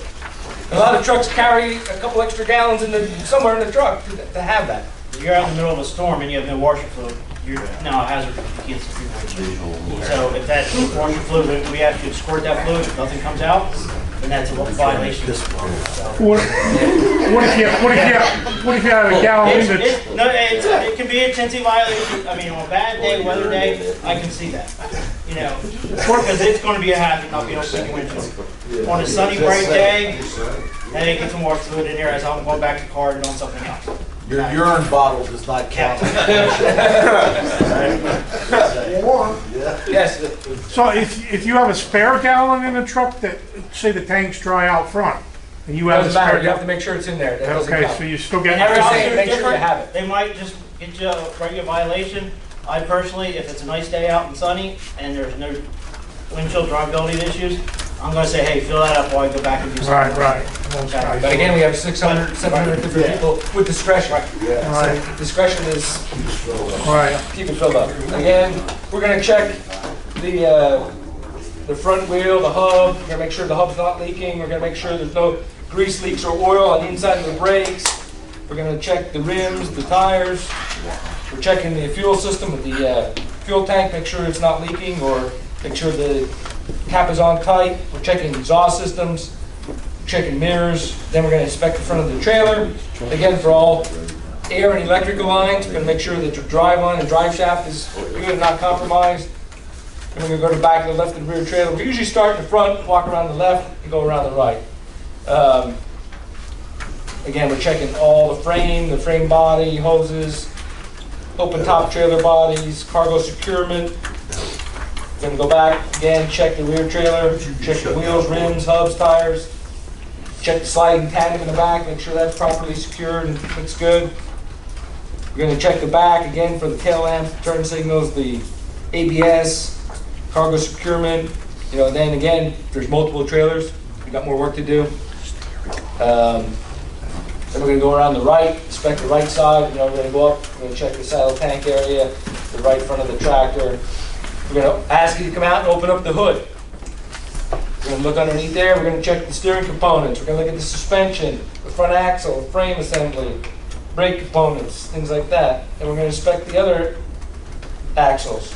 A lot of trucks carry a couple extra gallons somewhere in the truck to have that. If you're out in the middle of a storm and you have no washer fluid, you're now a hazard because you can't see through windshield. So if that washer fluid, we ask you to squirt that fluid, if nothing comes out, then that's a violation. What if you have a gallon in it? It can be a Tensi violation. I mean, on a bad day, weather day, I can see that. You know, because it's going to be a hazard not being able to see the windshield. On a sunny, bright day, hey, get some more fluid in here as I'm going back to the car and doing something else. Your urine bottle does not count. Yes. So if you have a spare gallon in the truck that, say the tank's dry out front, and you have a Doesn't matter. spare You have to make sure it's in there. That doesn't okay, count. so you still get Every officer is make sure you different. have it. They might just get you a regular violation. I personally, if it's a nice day out and sunny and there's no windshield drivability issues, I'm going to say, hey, fill that up while I go back and do something. Right. Okay. But again, we have 600, 700 different people with discretion. Right. So discretion is Right. keep it filled up. Again, we're going to check the front wheel, the hub. We're going to make sure the hub's not leaking. We're going to make sure there's no grease leaks or oil on the inside of the brakes. We're going to check the rims, the tires. We're checking the fuel system with the fuel tank, make sure it's not leaking, or make sure the cap is on tight. We're checking exhaust systems, checking mirrors. Then we're going to inspect the front of the trailer. Again, for all air and electrical lines, we're going to make sure that your drive line and drive shaft is good and not compromised. And we're going to go to the back of the left and rear trailer. We usually start in the front, walk around the left, and go around the right. Again, we're checking all the frame body, hoses, open top trailer bodies, cargo securement. We're going to go back again, check the rear trailer, check the wheels, rims, hubs, tires, check the sliding tandem in the back, make sure that's properly secured and looks good. We're going to check the back again for the tail lamps, turn signals, the ABS, cargo securement. You know, then again, if there's multiple trailers, we got more work to do. Then we're going to go around the right, inspect the right side. You know, we're going to go up, we're going to check the saddle tank area, the right front of the tractor. We're going to ask you to come out and open up the hood. We're going to look underneath there. We're going to check the steering components. We're going to look at the suspension, the front axle, frame assembly, brake components, things like that. And we're going to inspect the other axles.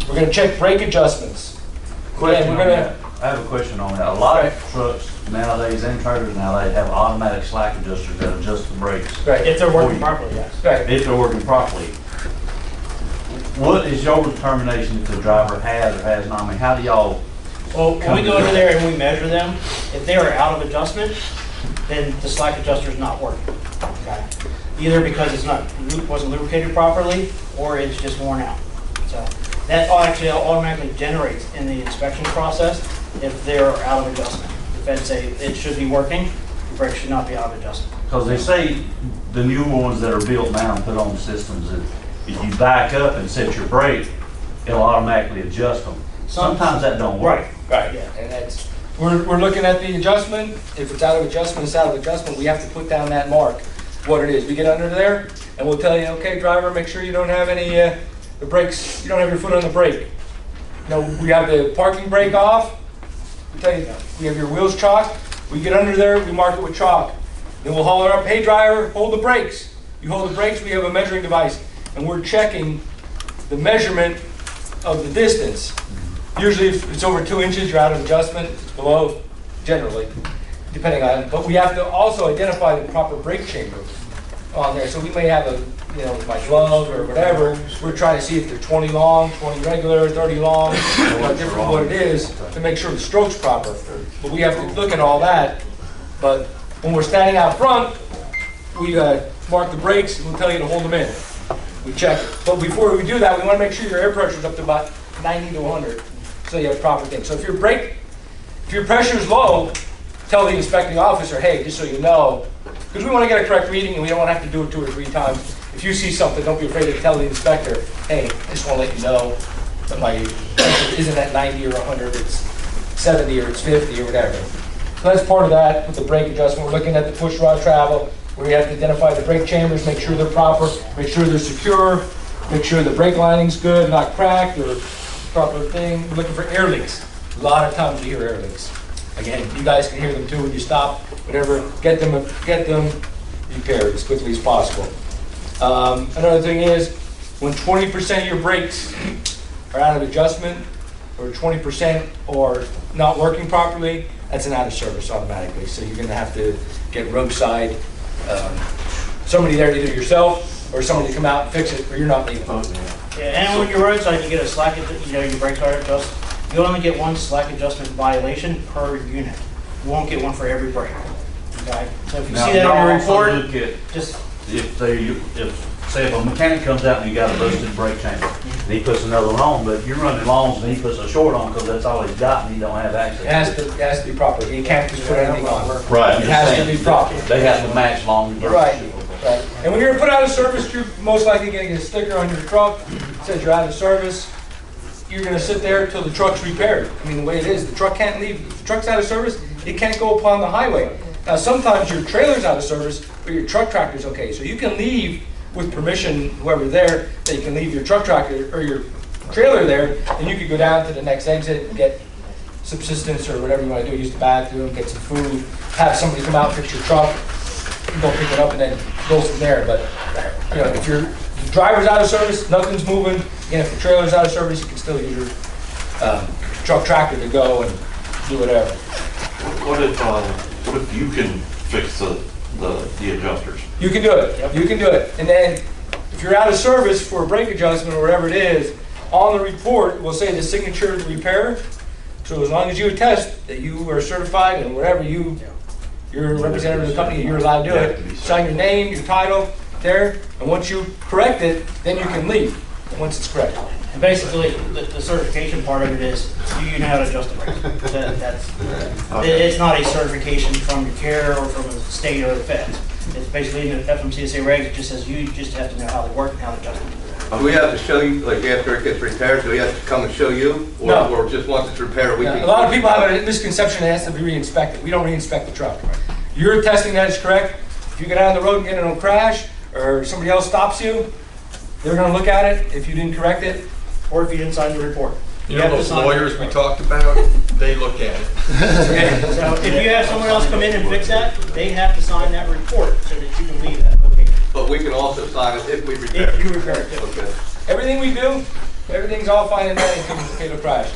We're going to check brake adjustments. Question we're on going that. I have a question on that. A lot of trucks nowadays and trailers nowadays have automatic slack adjusters that adjust the brakes. Right. If they're working properly, yes. Right. If they're working properly. What is your determination if the driver has or has not? I mean, how do y'all? Well, when we go over there and we measure them, if they are out of adjustment, then the slack adjuster is not working. Okay. Either because it's wasn't lubricated properly, or it's just worn out. So that actually automatically generates in the inspection process if they're out of adjustment. If it's it should be working, the brakes should not be out of adjustment. Because they say the new ones that are built now and put on systems that if you back up and set your brake, it'll automatically adjust them. Sometimes that don't work. Right. Yeah. And that's we're looking at the adjustment. If it's out of adjustment, it's out of adjustment. We have to put down that mark. what it is. We get under there and we'll tell you, okay, driver, make sure you don't have any, the brakes, you don't have your foot on the brake. No, we have the parking brake off. We tell you, we have your wheels chalked. We get under there, we mark it with chalk. Then we'll holler up, hey driver, hold the brakes. You hold the brakes, we have a measuring device. And we're checking the measurement of the distance. Usually if it's over 2 inches, you're out of adjustment. If it's below, generally, depending on it. But we have to also identify the proper brake chamber on there. So we may have a, you know, my glove or whatever. We're trying to see if they're 20 long, 20 regular, 30 long, what different what it is to make sure the stroke's proper. But we have to look at all that. But when we're standing out front, we mark the brakes and we'll tell you to hold them in. We check it. But before we do that, we want to make sure your air pressure is up to about 90 to 100, so you have proper things. So if your pressure is low, tell the inspecting officer, hey, just so you know, because we want to get a correct reading and we don't want to have to do it 2 or 3 times. If you see something, don't be afraid to tell the inspector, hey, I just want to let you know that my pressure isn't at 90 or 100, it's 70 or it's 50 or whatever. So that's part of that with the brake adjustment. We're looking at the push rod travel, where you have to identify the brake chambers, make sure they're proper, make sure they're secure, make sure the brake lining's good, not cracked or proper thing. We're looking for air leaks. A lot of times you hear air leaks. Again, you guys can hear them too when you stop, whatever, get them repaired as quickly as possible. Another thing is, when 20% of your brakes are out of adjustment, or 20% are not working properly, that's an out of service automatically. So you're gonna have to get roadside, somebody there, either yourself or somebody to come out and fix it, or you're not leaving. Yeah, and when you're roadside, you get a slack, you know, your brakes are adjusted. You only get one slack adjustment violation per unit. You won't get one for every brake. Okay? So if you see that on your report, just say if a mechanic comes out and you got a busted brake chamber, and he puts another one on, but you're running longs and he puts a short on because that's all he's got and he don't have access. It has to be proper. You can't just put anything on. Right. It has to be proper. They have to match long. Right. Right. And when you're put out of service, you're most likely going to get a sticker on your truck that says you're out of service. You're going to sit there until the truck's repaired. I mean, the way it is, the truck can't leave. If the truck's out of service, it can't go upon the highway. Now, sometimes your trailer's out of service, but your truck tractor's okay. So you can leave with permission, whoever's there, that you can leave your truck tractor or your trailer there, and you could go down to the next exit and get subsistence or whatever you want to do. Use the bathroom, get some food, have somebody come out and fix your truck. You go pick it up and then go from there. But you know, if the driver's out of service, nothing's moving. Again, if the trailer's out of service, you can still use your truck tractor to go and do whatever. What if you can fix the adjusters? You can do it. Yep. You can do it. And then if you're out of service for a brake adjustment or whatever it is, on the report will say the signature of the repairer. So as long as you attest that you are certified and whatever you're a representative of the company, you're allowed to do it. Sign your name, your title there, and once you correct it, then you can leave once it's correct. And basically, the certification part of it is, do you know how to adjust the brakes? It's not a certification from your carrier or from the state or the feds. It's basically in the FMCSA regs. It just says you just have to know how they work and how to adjust them. Do we have to show you, like after it gets repaired, do we have to come and show you? Or, no. Or just once it's repaired, we can... A lot of people have a misconception it has to be re-inspected. We don't re-inspect the truck. You're testing that is correct. If you get out on the road and get in a crash, or somebody else stops you, they're going to look at it if you didn't correct it. Or if you didn't sign the report. You know those lawyers we talked about? They look at it. So if you have someone else come in and fix that, they have to sign that report so that you can leave that location. But we can also sign it if we repair it. If you repair it. Okay. Everything we do, everything's all fine and dandy until the fatal crash.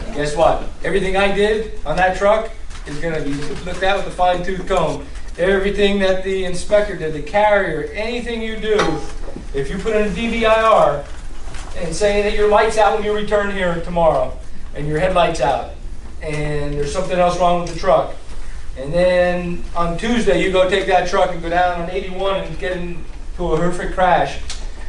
And guess what? Everything I did on that truck is going to be looked at with a fine-tooth comb. Everything that the inspector did, the carrier, anything you do, if you put in a DVIR and say that your light's out when you return here tomorrow, and your headlight's out, and there's something else wrong with the truck, and then on Tuesday you go take that truck and go down on 81 and get into a horrific crash,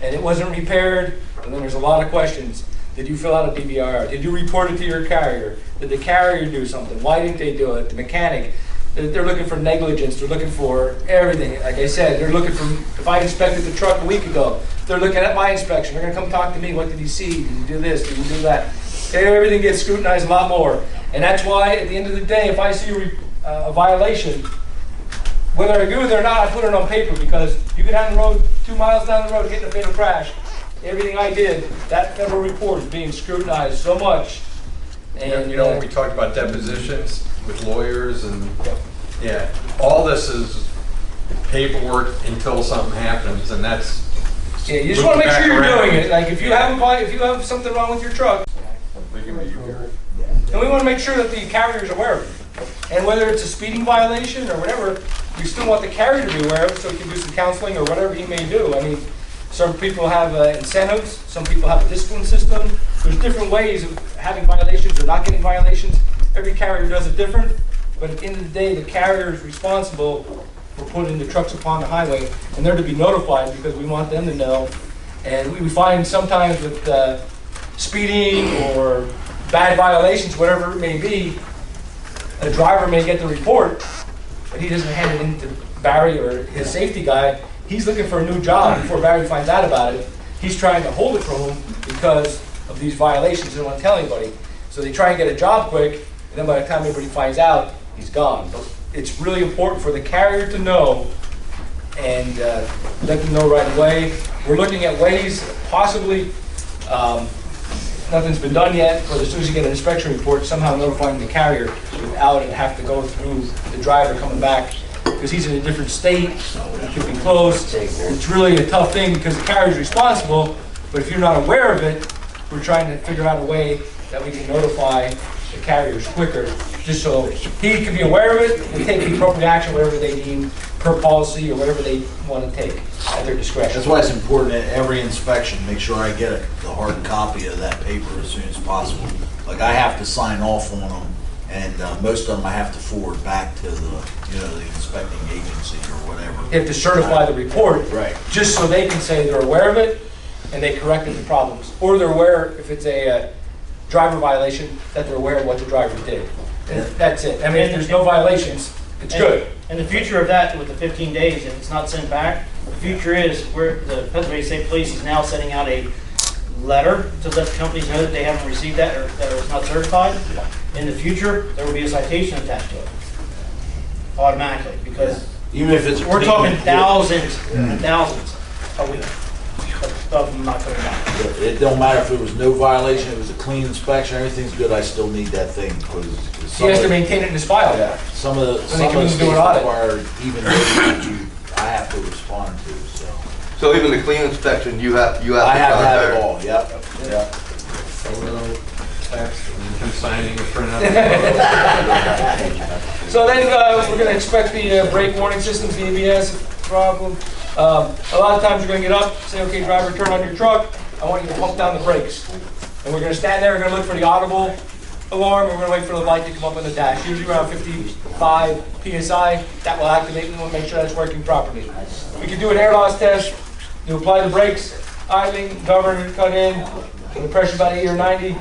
and it wasn't repaired, and then there's a lot of questions. Did you fill out a DVR? Did you report it to your carrier? Did the carrier do something? Why didn't they do it? The mechanic. They're looking for negligence. They're looking for everything. Like I said, they're looking for, if I inspected the truck a week ago, they're looking at my inspection. They're going to come talk to me. What did he see? Did he do this? Did he do that? Everything gets scrutinized a lot more. And that's why, at the end of the day, if I see a violation, whether I agree with it or not, I put it on paper because You go down the road, 2 miles down the road, get in a fatal crash. Everything I did, that federal report is being scrutinized so much. And you know, when we talked about depositions with lawyers and, yeah, all this is paperwork until something happens, and that's. Yeah, you just want to make sure you're doing it. Like if you have something wrong with your truck, and we want to make sure that the carrier is aware of it. And whether it's a speeding violation or whatever, we still want the carrier to be aware of it so he can do some counseling or whatever he may do. I mean, some people have incentives, some people have a discipline system. There's different ways of having violations or not getting violations. Every carrier does it different, but at the end of the day, the carrier is responsible for putting the trucks upon the highway, and they're to be notified because we want them to know. And we find sometimes with speeding or bad violations, whatever it may be, a driver may get the report, but he doesn't hand it in to Barry or his safety guy. He's looking for a new job before Barry finds out about it. He's trying to hold it from him because of these violations. They don't want to tell anybody. So they try and get a job quick, and then by the time everybody finds out, he's gone. But it's really important for the carrier to know and let them know right away. We're looking at ways, possibly, nothing's been done yet, but as soon as you get an inspection report, somehow notifying the carrier without it have to go through the driver coming back because he's in a different state, it could be closed. It's really a tough thing because the carrier's responsible, but if you're not aware of it, we're trying to figure out a way that we can notify the carriers quicker, just so he can be aware of it and take the appropriate action, whatever they deem per policy or whatever they want to take at their discretion. That's why it's important at every inspection, make sure I get the hard copy of that paper as soon as possible. Like I have to sign off on them, and most of them I have to forward back to the inspecting agency or whatever. You have to certify the report, right? Just so they can say they're aware of it and they corrected the problems, or they're aware if it's a driver violation that they're aware of what the driver did. And that's it. I mean, if there's no violations, it's good. And the future of that with the 15 days, if it's not sent back, the future is where the Pennsylvania State Police is now sending out a letter to let the companies know that they haven't received that or that it's not certified. In the future, there will be a citation attached to it automatically because even if it's we're talking thousands and thousands a week of them not coming back. It don't matter if it was no violation, it was a clean inspection, everything's good, I still need that thing because he has to maintain it in his file. Yeah, some of the states require even I have to respond to. So even the clean inspection, you have to. I have to have it all. Yep. Yep. Signing a printout. So then we're going to inspect the brake warning systems, the ABS problem. A lot of times you're going to get up, say, okay, driver, turn on your truck. I want you to pump down the brakes. And we're going to stand there, we're going to look for the audible alarm, and we're going to wait for the light to come up on the dash. Usually around 55 PSI, that will activate, and we'll make sure that's working properly. We can do an air loss test. You apply the brakes, idling, governor, cut in, when the pressure's about 80 or 90.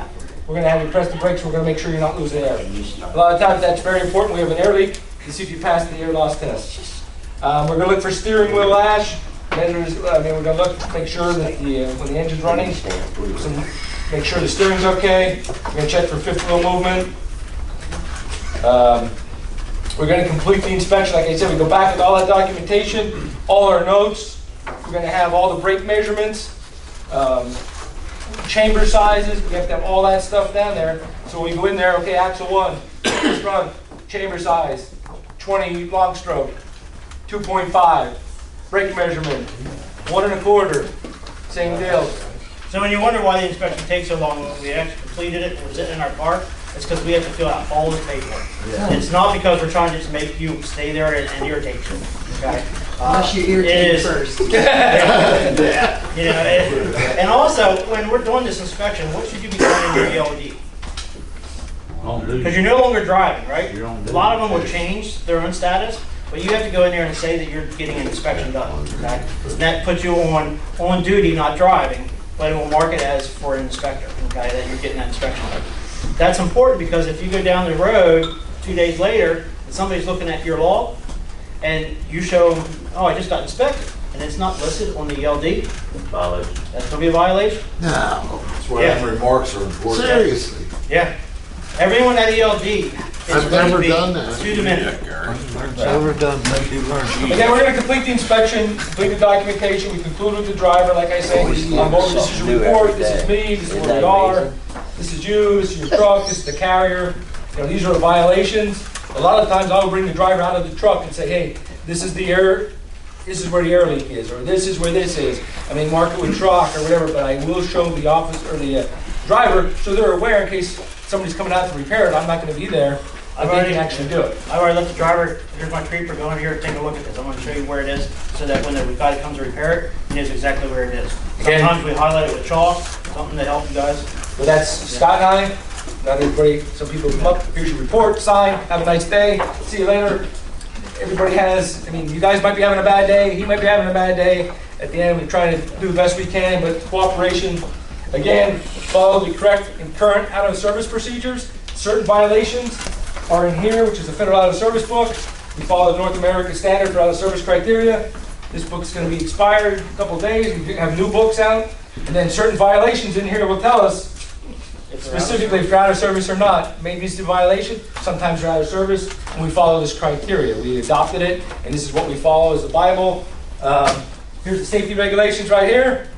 We're going to have you press the brakes. We're going to make sure you're not losing air. A lot of times that's very important. We have an air leak to see if you pass the air loss test. We're going to look for steering wheel ash. We're going to look, make sure that when the engine's running, make sure the steering's okay. We're going to check for fifth wheel movement. We're going to complete the inspection. Like I said, we go back with all that documentation, all our notes. We're going to have all the brake measurements. Chamber sizes, we have to have all that stuff down there. So when we go in there, okay, axle 1, front, chamber size, 20 long stroke, 2.5, brake measurement, 1 1/4, same deal. So when you wonder why the inspection takes so long, when we actually completed it and was sitting in our car, it's because we have to fill out all this paperwork. Yeah. It's not because we're trying to just make you stay there and irritate you. Okay? Unless you irritate first. Yeah. You know, and also, when we're doing this inspection, what should you be doing in your ELD? Because you're no longer driving, right? A lot of them will change their own status, but you have to go in there and say that you're getting an inspection done. Okay? And that puts you on duty, not driving, but it will mark it as for an inspector. Okay, that you're getting that inspection done. That's important because if you go down the road 2 days later and somebody's looking at your log and you show them, oh, I just got inspected, and it's not listed on the ELD, violation. That's going to be a violation? No. That's why them remarks are important. Seriously. Yeah. Everyone at ELD I've never done that. To the minute. Never done that. Again, we're gonna complete the inspection, complete the documentation, we conclude with the driver, like I say, this is your report, this is me, this is where we are, this is you, this is your truck, this is the carrier, you know, these are the violations. A lot of times I will bring the driver out of the truck and say, hey, this is the error, this is where the air leak is, or this is where this is. I mean, mark it with chalk or whatever, but I will show the office or the driver so they're aware in case somebody's coming out to repair it, I'm not gonna be there. They can actually do it. I've already let the driver, here's my creeper, go in here, take a look at this. I'm gonna show you where it is, so that when the guy comes to repair it, he knows exactly where it is. Sometimes we highlight it with chalk, something to help you guys. But that's Scott and I, not everybody, some people come up, here's your report, sign, have a nice day, see you later. Everybody has, I mean, you guys might be having a bad day, he might be having a bad day. At the end, we're trying to do the best we can, but cooperation, again, follow the correct and current out of service procedures. Certain violations are in here, which is the Federal Out of Service book. We follow the North American Standard for Out of Service criteria. This book's going to be expired in a couple of days. We have new books out. And then certain violations in here will tell us specifically if you're out of service or not. Maybe it's a violation, sometimes you're out of service, and we follow this criteria. We adopted it, and this is what we follow as the Bible. Here's the safety regulations right here.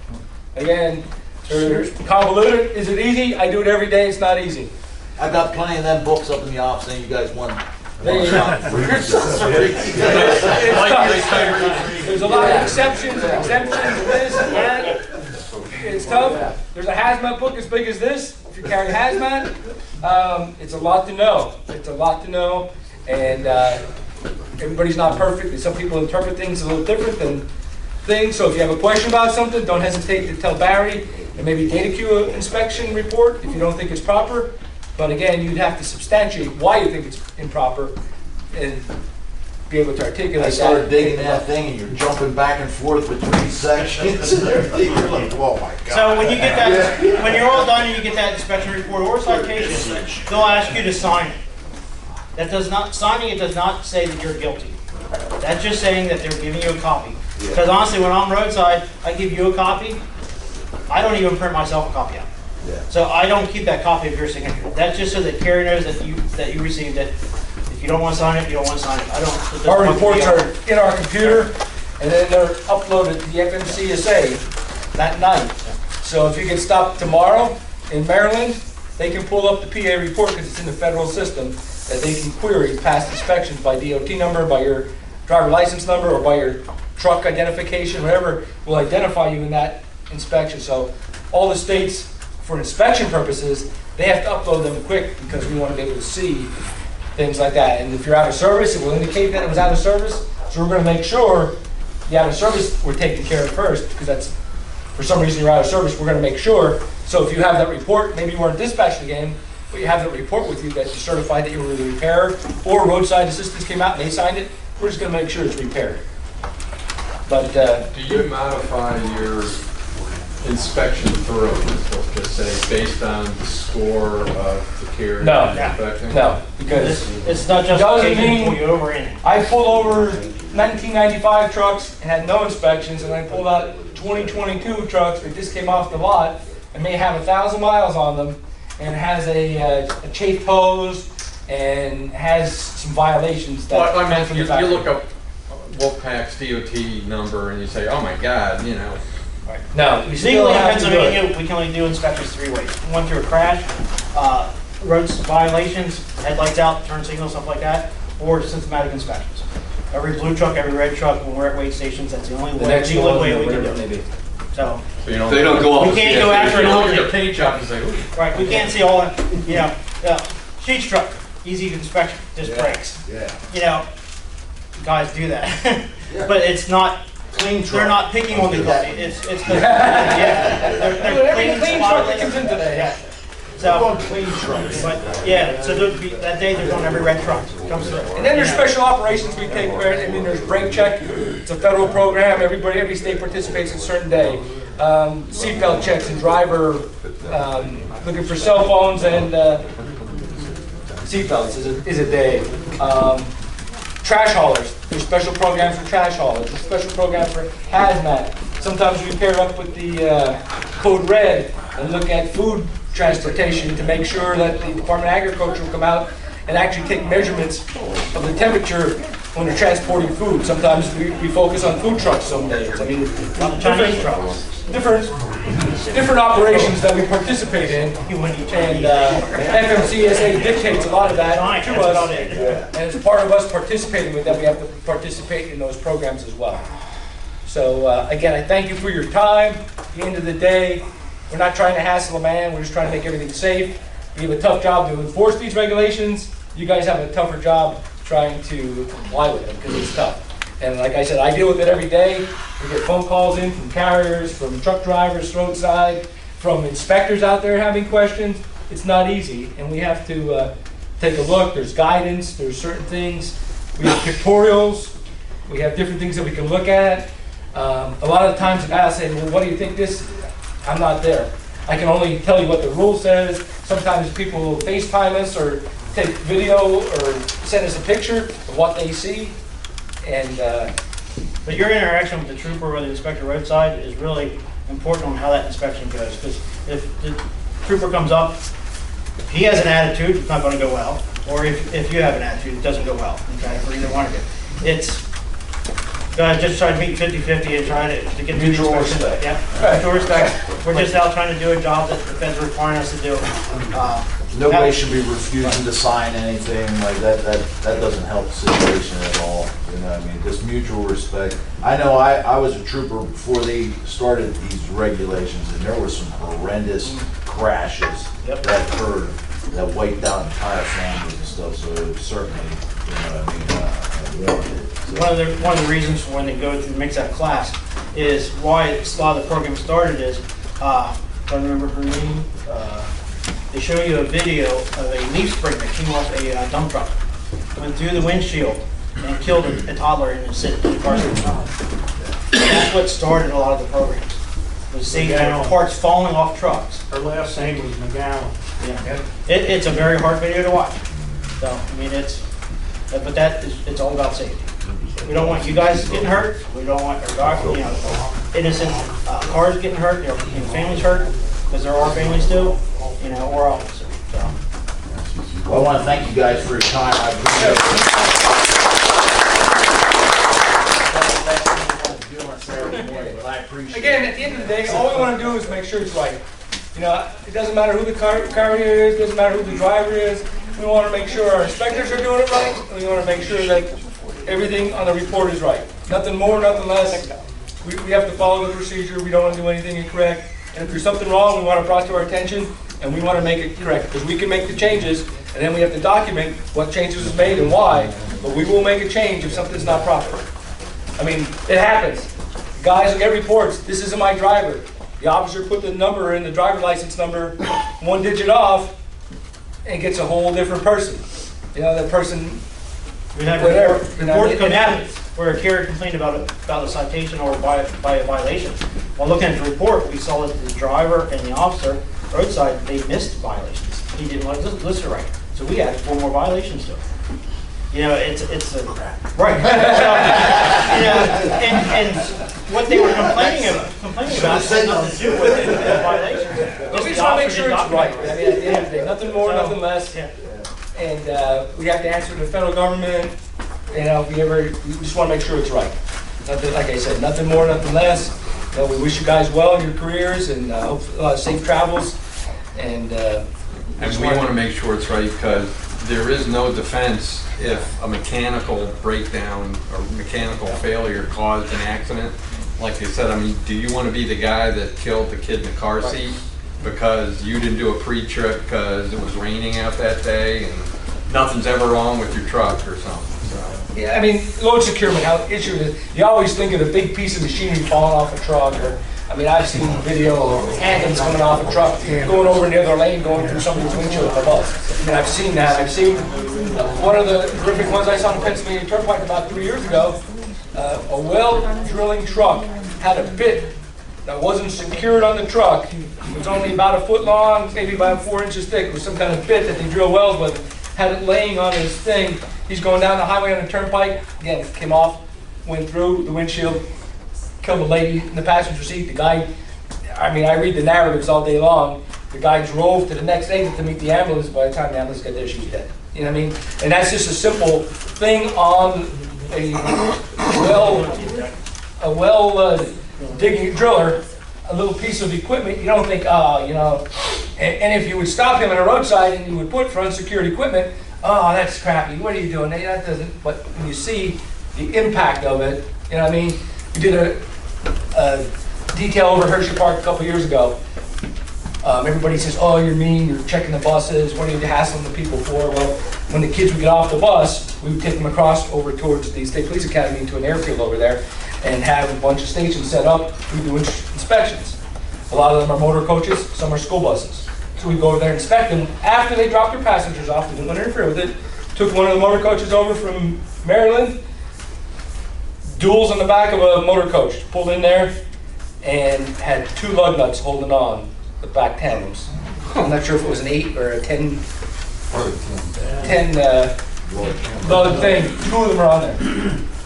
Again, they're convoluted. Is it easy? I do it every day. It's not easy. I've got plenty of them books up in the office, and you guys want. There's a lot of exceptions and exemptions and this and that. It's tough. There's a hazmat book as big as this. If you carry hazmat, it's a lot to know. It's a lot to know, and everybody's not perfect. And some people interpret things a little different than things. So if you have a question about something, don't hesitate to tell Barry and maybe data queue an inspection report if you don't think it's proper. But again, you'd have to substantiate why you think it's improper and be able to articulate that. I started digging that thing and you're jumping back and forth between sections and everything. You're like, oh my God. So when you get that, when you're all done and you get that inspection report or citation, they'll ask you to sign it. That does not, signing it does not say that you're guilty. That's just saying that they're giving you a copy. Because honestly, when I'm roadside, I give you a copy. I don't even print myself a copy out. So I don't keep that copy of your signature. That's just so that Carrie knows that you received it. If you don't want to sign it, you don't want to sign it. I don't. Our reports are in our computer, and then they're uploaded to the FMCSA that night. So if you get stopped tomorrow in Maryland, they can pull up the PA report because it's in the federal system that they can query past inspections by DOT number, by your driver license number, or by your truck identification, whatever will identify you in that inspection. So all the states, for inspection purposes, they have to upload them quick because we want to be able to see things like that. And if you're out of service, it will indicate that it was out of service. So we're going to make sure the out of service we're taking care of first, because that's, for some reason you're out of service, we're going to make sure. So if you have that report, maybe you weren't dispatched again, but you have that report with you that you certified that you were the repairer, or roadside assistance came out and they signed it, we're just going to make sure it's repaired. But do you modify your inspection thoroughness, let's just say, based on the score of the carrier inspecting? No, because it's not just doesn't mean pull you over in. I pulled over 1995 trucks and had no inspections, and I pulled out 2022 trucks that just came off the lot and may have 1,000 miles on them, and has a chafed hose and has some violations. That well, I mean, you look up Wpt's DOT number and you say, oh my God, you know. Right. No, we still legally in have to do Pennsylvania, it. we can only do inspections 3 ways. One through a crash, roads violations, headlights out, turn signals, stuff like that, or systematic inspections. Every blue truck, every red truck, when we're at weight stations, that's the only way we can do it. So you know, they don't go up. We can't go after an look at the paint job and say, ooh. Right, we can't see all that. You know, Sheets truck, easy inspection, just breaks. Yeah. You know, guys do that, but it's not. Clean truck. They're not picking on the company. It's they're clean truck that comes in today. Yeah. So clean trucks. But yeah, so that day there's on every red truck comes through. And then there's special operations we take care of. I mean, there's brake check. It's a federal program. Every state participates in a certain day. Seatbelt checks and driver looking for cell phones and seatbelts is a day. Trash haulers. There's special programs for trash haulers. There's special programs for hazmat. Sometimes we pair up with the Code Red and look at food transportation to make sure that the Department of Agriculture will come out and actually take measurements of the temperature when they're transporting food. Sometimes we focus on food trucks some days. I mean, Chinese trucks. different operations that we participate in, and FMCSA dictates a lot of that to us, and as part of us participating with that, we have to participate in those programs as well. So again, I thank you for your time. At the end of the day, we're not trying to hassle a man, we're just trying to make everything safe. We have a tough job to enforce these regulations. You guys have a tougher job trying to comply with them, because it's tough. And like I said, I deal with it every day. We get phone calls in from carriers, from truck drivers, roadside, from inspectors out there having questions. It's not easy, and we have to take a look. There's guidance, there's certain things. We have pictorials, we have different things that we can look at. A lot of times the guy will say, well, what do you think this? I'm not there. I can only tell you what the rule says. Sometimes people will FaceTime us or take video or send us a picture of what they see. And but your interaction with the trooper or the inspector roadside is really important on how that inspection goes. Because if the trooper comes up, if he has an attitude, it's not going to go well. Or if you have an attitude, it doesn't go well. Okay, for either one of you. It's guys just try to meet 50-50 and try to get mutual respect. Yeah, mutual respect. We're just out trying to do a job that the feds are requiring us to do. Nobody should be refusing to sign anything like that. That doesn't help the situation at all. You know what I mean? Just mutual respect. I know I was a trooper before they started these regulations, and there were some horrendous crashes that occurred that wiped out entire families and stuff. So it certainly, you know what I mean, warranted. So. One of the reasons for when they go through mix that class is why a lot of the program started is, I don't remember her name, they show you a video of a leaf spring that came off a dump truck, went through the windshield and killed a toddler in the car seat. That's what started a lot of the programs. Was safety parts falling off trucks. Her last name was McGowan. Yeah, it's a very hard video to watch. So I mean, it's all about safety. We don't want you guys getting hurt. We don't want our dogs, innocent cars getting hurt. Families hurt, because there are families too. Or officers. So. Well, I want to thank you guys for your time. I appreciate it. Again, at the end of the day, all we want to do is make sure it's right. It doesn't matter who the carrier is, doesn't matter who the driver is. We want to make sure our inspectors are doing it right, and we want to make sure that everything on the report is right. Nothing more, nothing less. We have to follow the procedure. We don't want to do anything incorrect. And if there's something wrong, we want it brought to our attention, and we want to make it correct. Because we can make the changes, and then we have to document what changes was made and why. But we will make a change if something's not proper. I mean, it happens. Guys get reports, this isn't my driver. The officer put the number in, the driver license number, one digit off, and gets a whole different person. That person, we had whatever. Reports come in where a carrier complained about a citation or by a violation. While looking at the report, we saw that the driver and the officer roadside, they missed violations. He didn't list it right. So we added 4 more violations to it. It's a right. And what they were complaining about had nothing to do with the violations. We just want to make sure it's right. I mean, at the end of the day, nothing more, nothing less. Yeah. And we have to answer to the federal government. We just want to make sure it's right. Nothing, like I said, nothing more, nothing less. We wish you guys well in your careers, and hope safe travels. And we want to make sure it's right, because there is no defense if a mechanical breakdown or mechanical failure caused an accident. Like they said, I mean, do you want to be the guy that killed the kid in the car seat because you didn't do a pre-trip because it was raining out that day and nothing's ever wrong with your truck or something? Yeah, I mean, load securement, how the issue is, you always think of a big piece of machinery falling off a truck, or, I mean, I've seen video of tandems coming off a truck, going over in the other lane, going through somebody's windshield of a bus. I mean, I've seen that. I've seen one of the horrific ones I saw in Pennsylvania Turnpike about 3 years ago. A well drilling truck had a bit that wasn't secured on the truck. It was only about a foot long, maybe about 4 inches thick. It was some kind of bit that they drill wells with. Had it laying on his thing. He's going down the highway on the turnpike. Again, came off, went through the windshield, killed a lady in the passenger seat. The guy, I mean, I read the narratives all day long. The guy drove to the next exit to meet the ambulance. By the time the ambulance got there, she was dead. You know what I mean? And that's just a simple thing on a digging driller, a little piece of equipment. You don't think, oh, you know, and if you would stop him on a roadside and you would put front security equipment, oh, that's crappy. What are you doing? That doesn't. But when you see the impact of it, you know what I mean? We did a detail over Hershey Park a couple years ago. Everybody says, oh, you're mean, you're checking the buses, what are you hassling the people for? Well, when the kids would get off the bus, we would take them across over towards the State Police Academy to an airfield over there and have a bunch of stations set up. We do inspections. A lot of them are motor coaches, some are school buses. So we go over there and inspect them. After they drop their passengers off, we didn't interfere with it. Took one of the motor coaches over from Maryland, duals on the back of a motor coach, pulled in there, and had 2 lug nuts holding on the back tandems. I'm not sure if it was an 8 or a 10 lug thing. 2 of them are on there.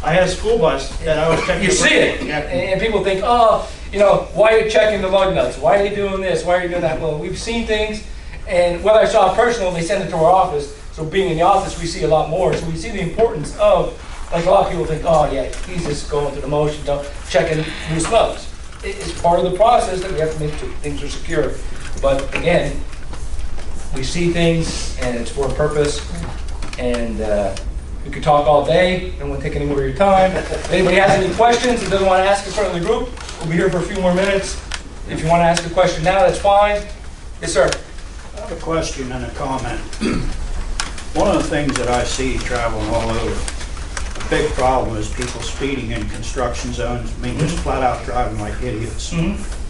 I had a school bus that I was checking. You see it, and people think, oh, you know, why are you checking the lug nuts? Why are you doing this? Why are you doing that? Well, we've seen things, and whether I saw it personal, they send it to our office. So being in the office, we see a lot more. So we see the importance of, like a lot of people think, oh yeah, he's just going through the motions, checking loose nuts. It's part of the process that we have to make sure things are secure. But again, we see things, and it's for a purpose. And we could talk all day. I don't want to take any more of your time. If anybody has any questions and doesn't want to ask in front of the group, we'll be here for a few more minutes. If you want to ask a question now, that's fine. Yes, sir. I have a question and a comment. One of the things that I see traveling all over, a big problem is people speeding in construction zones. I mean, just flat out driving like idiots.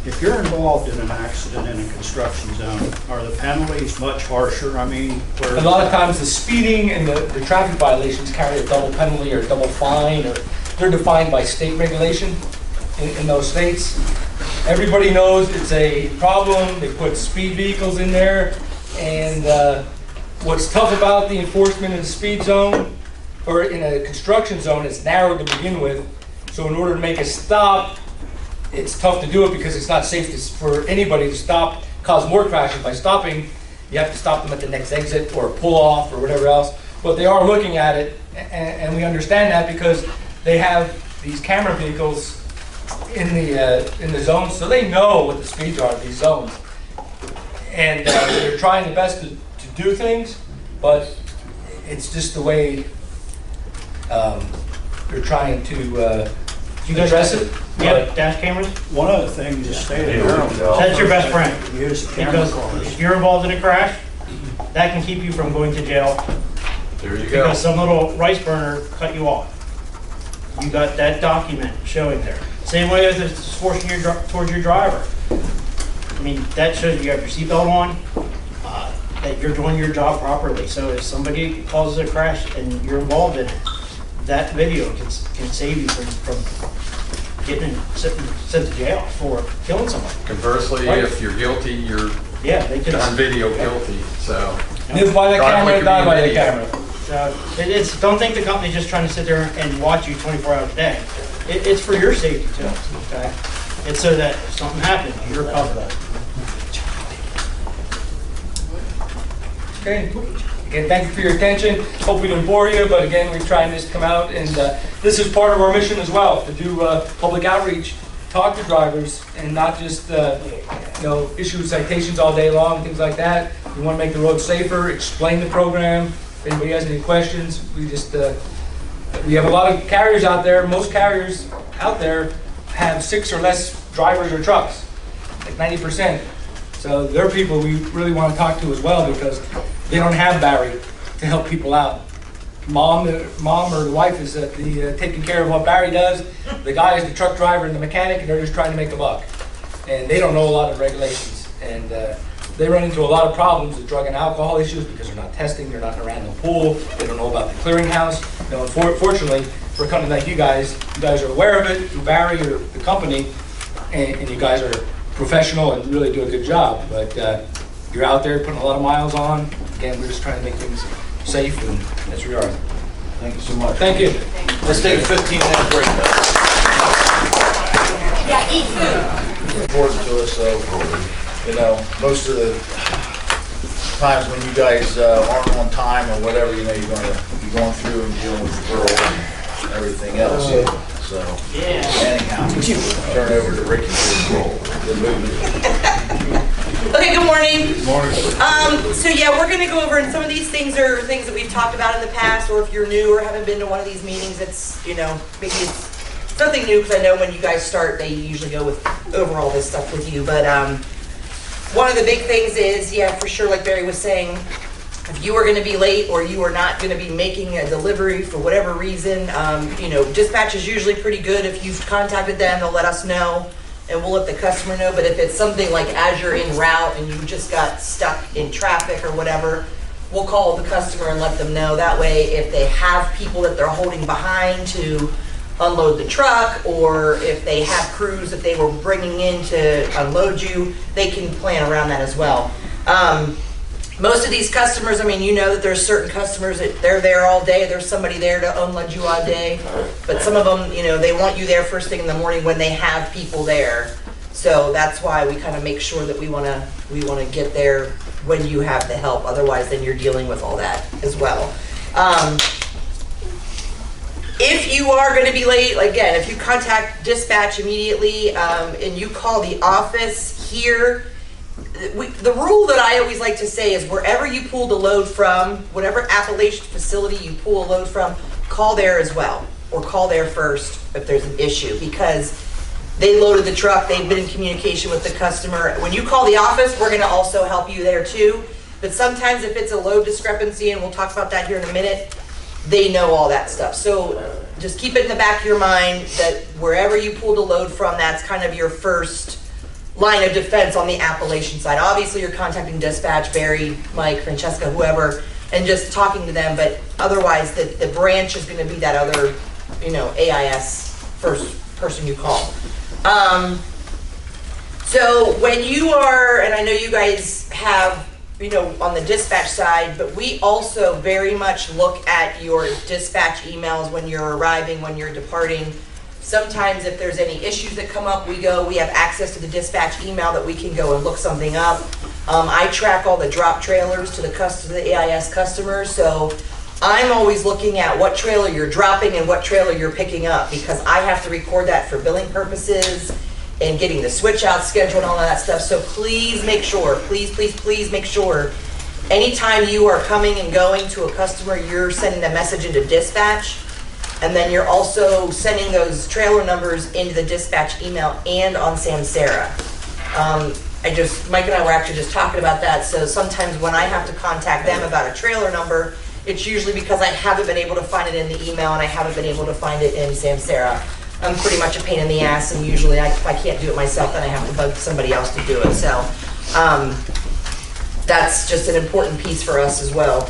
If you're involved in an accident in a construction zone, are the penalties much harsher? I mean, a lot of times the speeding and the traffic violations carry a double penalty or a double fine, or they're defined by state regulation in those states. Everybody knows it's a problem. They put speed vehicles in there, and what's tough about the enforcement in the speed zone or in a construction zone, it's narrow to begin with. So in order to make a stop, it's tough to do it because it's not safe for anybody to stop, cause more crashes by stopping. You have to stop them at the next exit or pull off or whatever else. But they are looking at it, and we understand that because they have these camera vehicles in the zones, so they know what the speeds are of these zones. And they're trying their best to do things, but it's just the way they're trying to address it. Yeah, dash cameras. One of the things the state of Maryland does. That's your best friend. Use camera Because cars. if you're involved in a crash, that can keep you from going to jail. There you go. Because some little rice burner cut you off. You got that document showing there. Same way as it's forcing towards your driver. I mean, that shows you have your seatbelt on, that you're doing your job properly. So if somebody causes a crash and you're involved in it, that video can save you from getting sent to jail for killing somebody. Conversely, Right. if you're guilty, you're they can on video guilty. So live by the camera, die by the camera. So don't think the company's just trying to sit there and watch you 24 hours a day. It's for your safety too. Okay, it's so that if something happens, you're covered. Okay. Again, thank you for your attention. Hope we didn't bore you, but again, we're trying this to come out, and this is part of our mission as well, to do public outreach, talk to drivers, and not just issue citations all day long, things like that. We want to make the road safer, explain the program. If anybody has any questions, we have a lot of carriers out there. Most carriers out there have 6 or less drivers or trucks, like 90%. So they're people we really want to talk to as well, because they don't have Barry to help people out. Mom or the wife is taking care of what Barry does. The guy is the truck driver and the mechanic, and they're just trying to make a buck. And they don't know a lot of regulations. And they run into a lot of problems with drug and alcohol issues because they're not testing, they're not in a random pool, they don't know about the clearinghouse. Unfortunately, for a company like you guys are aware of it through Barry or the company, and you guys are professional and really do a good job. But you're out there putting a lot of miles on. Again, we're just trying to make things safe, and that's where we are. Thank you so much. Thank you. Let's take a 15-minute break. Yeah, eat food. It's important to us, so, most of the times when you guys aren't on time or whatever, you know, you're gonna be going through and dealing with the girl and everything else. So, anyhow, turn over to Ricky for the movement. Okay, good morning. Good morning. So yeah, we're going to go over, and some of these things are things that we've talked about in the past, or if you're new or haven't been to one of these meetings, it's, you know, maybe it's nothing new, because I know when you guys start, they usually go over all this stuff with you. But one of the big things is, yeah, for sure, like Barry was saying, if you are going to be late or you are not going to be making a delivery for whatever reason, you know, dispatch is usually pretty good. If you've contacted them, they'll let us know. And we'll let the customer know. But if it's something like as you're en route and you just got stuck in traffic or whatever, we'll call the customer and let them know. That way, if they have people that they're holding behind to unload the truck, or if they have crews that they were bringing in to unload you, they can plan around that as well. Most of these customers, I mean, you know that there's certain customers that they're there all day. There's somebody there to unload you all day. But some of them, you know, they want you there first thing in the morning when they have people there. So that's why we kind of make sure that we want to get there when you have the help. Otherwise, then you're dealing with all that as well. If you are going to be late, again, if you contact dispatch immediately and you call the office here, the rule that I always like to say is wherever you pulled a load from, whatever Appalachian facility you pull a load from, call there as well, or call there first if there's an issue, because they loaded the truck, they've been in communication with the customer. When you call the office, we're going to also help you there too. But sometimes if it's a load discrepancy, and we'll talk about that here in a minute, they know all that stuff. So just keep it in the back of your mind that wherever you pulled a load from, that's kind of your first line of defense on the Appalachian side. Obviously, you're contacting dispatch, Barry, Mike, Francesca, whoever, and just talking to them. But otherwise, the branch is going to be that other, you know, AIS first person you call. So when you are, and I know you guys have, you know, on the dispatch side, but we also very much look at your dispatch emails when you're arriving, when you're departing. Sometimes if there's any issues that come up, we have access to the dispatch email that we can go and look something up. I track all the drop trailers to the AIS customers, so I'm always looking at what trailer you're dropping and what trailer you're picking up, because I have to record that for billing purposes and getting the switch out schedule and all of that stuff. So please make sure, please make sure anytime you are coming and going to a customer, you're sending a message into dispatch. And then you're also sending those trailer numbers into the dispatch email and on Samsara. Mike and I were actually just talking about that. So sometimes when I have to contact them about a trailer number, it's usually because I haven't been able to find it in the email and I haven't been able to find it in Samsara. I'm pretty much a pain in the ass, and usually if I can't do it myself, then I have to bug somebody else to do it. So that's just an important piece for us as well.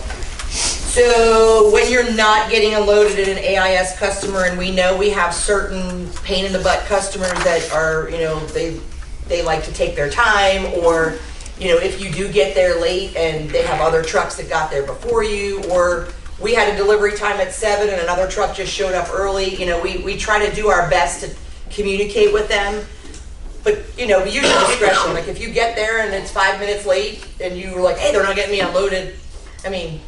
So when you're not getting unloaded at an AIS customer, and we know we have certain pain in the butt customers that are, you know, they like to take their time, or, you know, if you do get there late and they have other trucks that got there before you, or we had a delivery time at 7 and another truck just showed up early, you know, we try to do our best to communicate with them. But, you know, we use discretion. Like if you get there and it's 5 minutes late and you're like, hey, they're not getting me unloaded, I mean,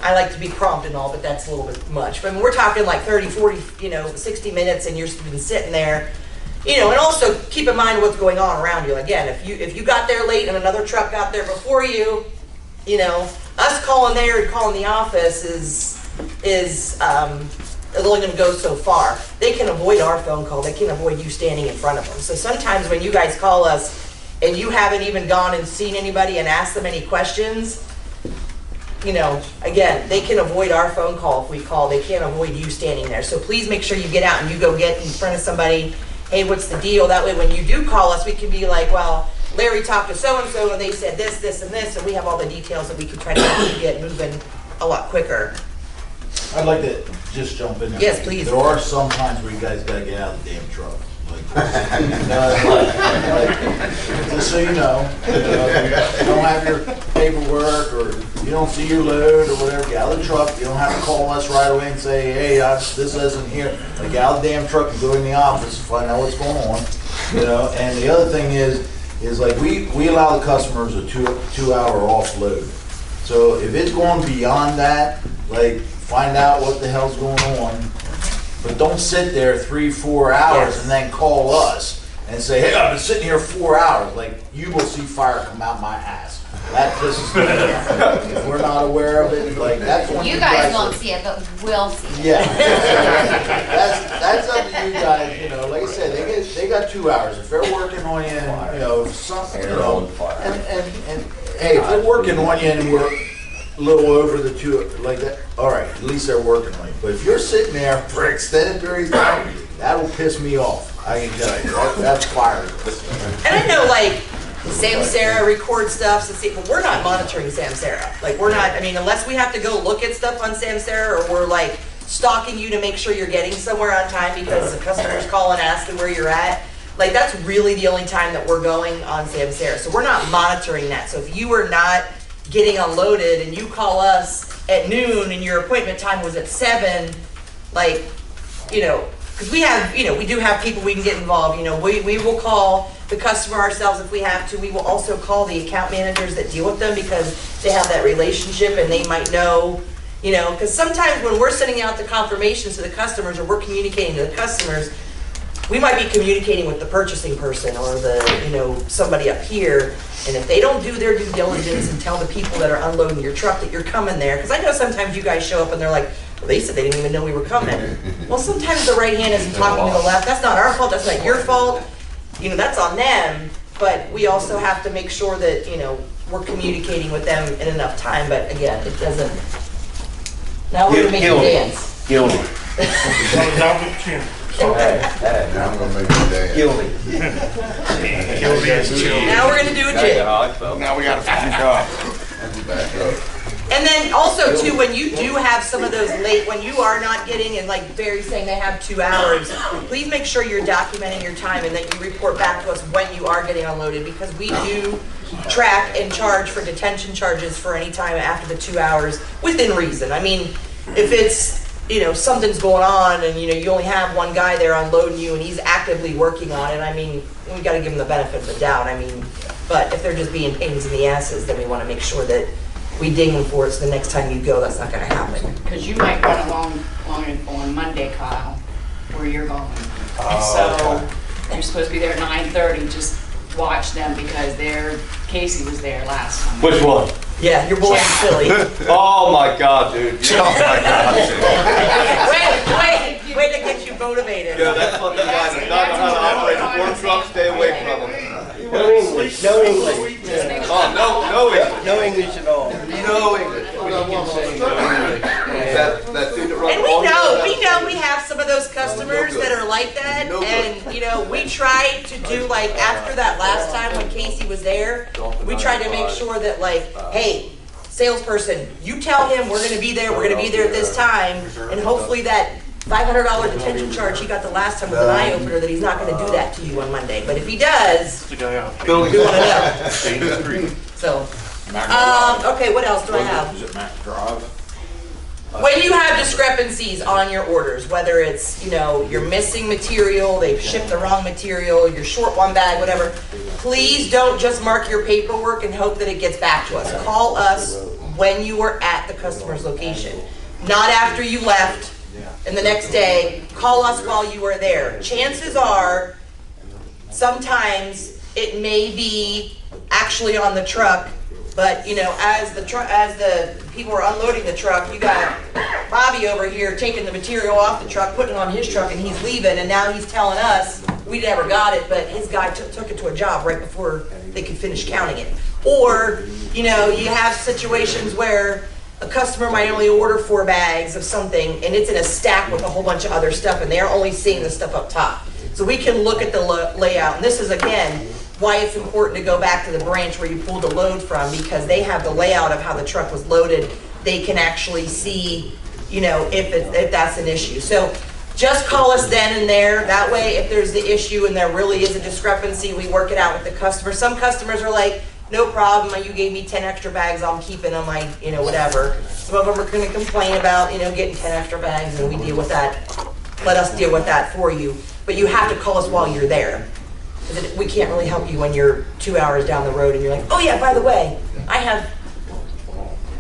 I like to be prompt and all, but that's a little bit much. But I mean, we're talking like 30, 40, you know, 60 minutes, and you've been sitting there, you know. And also keep in mind what's going on around you. Again, if you got there late and another truck got there before you, you know, us calling there and calling the office is only going to go so far. They can avoid our phone call. They can avoid you standing in front of them. So sometimes when you guys call us and you haven't even gone and seen anybody and asked them any questions, you know, again, they can avoid our phone call if we call. They can't avoid you standing there. So please make sure you get out and you go get in front of somebody. Hey, what's the deal? That way when you do call us, we can be like, well, Larry talked to so-and-so and they said this, this, and this, and we have all the details that we can try to help you get moving a lot quicker. I'd like to just jump in there. Yes, please. There are some times where you guys gotta get out of the damn truck. Just so you know, you don't have your paperwork, or you don't see your load or whatever, get out of the truck. You don't have to call us right away and say, hey, this isn't here. Like, get out of the damn truck and go in the office and find out what's going on. You know, and the other thing is, is like, we allow the customers a two-hour offload. So if it's going beyond that, like, find out what the hell's going on, but don't sit there 3-4 hours and then call us and say, hey, I've been sitting here 4 hours. Like, you will see fire come out my ass. That pisses me off. If we're not aware of it, like, that's when You guys won't see it, but we'll see it. Yeah. That's up to you guys, you know, like I said, they got 2 hours. If they're working on you, and, you know, if something, you know, and hey, if they're working on you and we're a little over the 2, like that, all right, at least they're working on you. But if you're sitting there for an extended period of time, that'll piss me off. I can tell you, that's fire. And I know, like, Samsara records stuff, but we're not monitoring Samsara. Like, we're not, I mean, unless we have to go look at stuff on Samsara, or we're like stalking you to make sure you're getting somewhere on time because the customer's calling asking where you're at. Like, that's really the only time that we're going on Samsara. So we're not monitoring that. So if you are not getting unloaded and you call us at noon and your appointment time was at 7, like, you know, because we have, you know, we do have people we can get involved. You know, we will call the customer ourselves if we have to. We will also call the account managers that deal with them because they have that relationship and they might know, you know, because sometimes when we're sending out the confirmations to the customers or we're communicating to the customers, we might be communicating with the purchasing person or the, you know, somebody up here. And if they don't do their due diligence and tell the people that are unloading your truck that you're coming there, because I know sometimes you guys show up and they're like, well, they said they didn't even know we were coming. Well, sometimes the right hand isn't talking to the left. That's not our fault. That's not your fault. You know, that's on them. But we also have to make sure that, you know, we're communicating with them in enough time. But again, it doesn't. Now we're going to make you dance. Guilty. Hey, now I'm gonna make you dance. Guilty. Now we're going to do a jig. Now we gotta finish up. Back up. And then also too, when you do have some of those late, when you are not getting, and like Barry's saying they have 2 hours, please make sure you're documenting your time and that you report back to us when you are getting unloaded, because we do track and charge for detention charges for any time after the 2 hours within reason. I mean, if it's, you know, something's going on and, you know, you only have one guy there unloading you and he's actively working on it, I mean, we got to give him the benefit of the doubt. I mean, but if they're just being pains in the asses, then we want to make sure that we ding them for it, so the next time you go, that's not going to happen. Because you might run along on Monday, Kyle, where you're going. So you're supposed to be there at 9:30. Just watch them because Casey was there last time. Which one? Yeah, your boy in Philly. Oh my God, dude. Oh my God. Wait to get you motivated. Yeah, that fucking guy does not know how to operate a work truck. Stay away from him. No English, no English. Oh, no English. No English at all. No English. That dude that runs And we know we have some of those customers that are like that, and you know, we tried to do, like, after that last time when Casey was there, we tried to make sure that, like, hey, salesperson, you tell him we're going to be there at this time, and hopefully that $500 detention charge he got the last time was an eye opener, that he's not going to do that to you on Monday. But if he does, we want to know. So, okay, what else do I have? Is it Mac Drive? When you have discrepancies on your orders, whether it's, you know, you're missing material, they've shipped the wrong material, you're short one bag, whatever, please don't just mark your paperwork and hope that it gets back to us. Call us when you are at the customer's location, not after you left and the next day. Call us while you are there. Chances are, sometimes it may be actually on the truck, but you know, as the people are unloading the truck, you got Bobby over here taking the material off the truck, putting it on his truck, and he's leaving, and now he's telling us we never got it, but his guy took it to a job right before they could finish counting it. Or, you know, you have situations where a customer might only order 4 bags of something, and it's in a stack with a whole bunch of other stuff, and they're only seeing the stuff up top. So we can look at the layout, and this is, again, why it's important to go back to the branch where you pulled the load from, because they have the layout of how the truck was loaded. They can actually see, you know, if that's an issue. So just call us then and there. That way, if there's the issue and there really is a discrepancy, we work it out with the customer. Some customers are like, no problem, you gave me 10 extra bags, I'm keeping them, you know, whatever. Some of them are going to complain about, you know, getting 10 extra bags, and we deal with that. Let us deal with that for you. But you have to call us while you're there. 'Cause we can't really help you when you're 2 hours down the road and you're like, oh yeah, by the way, I have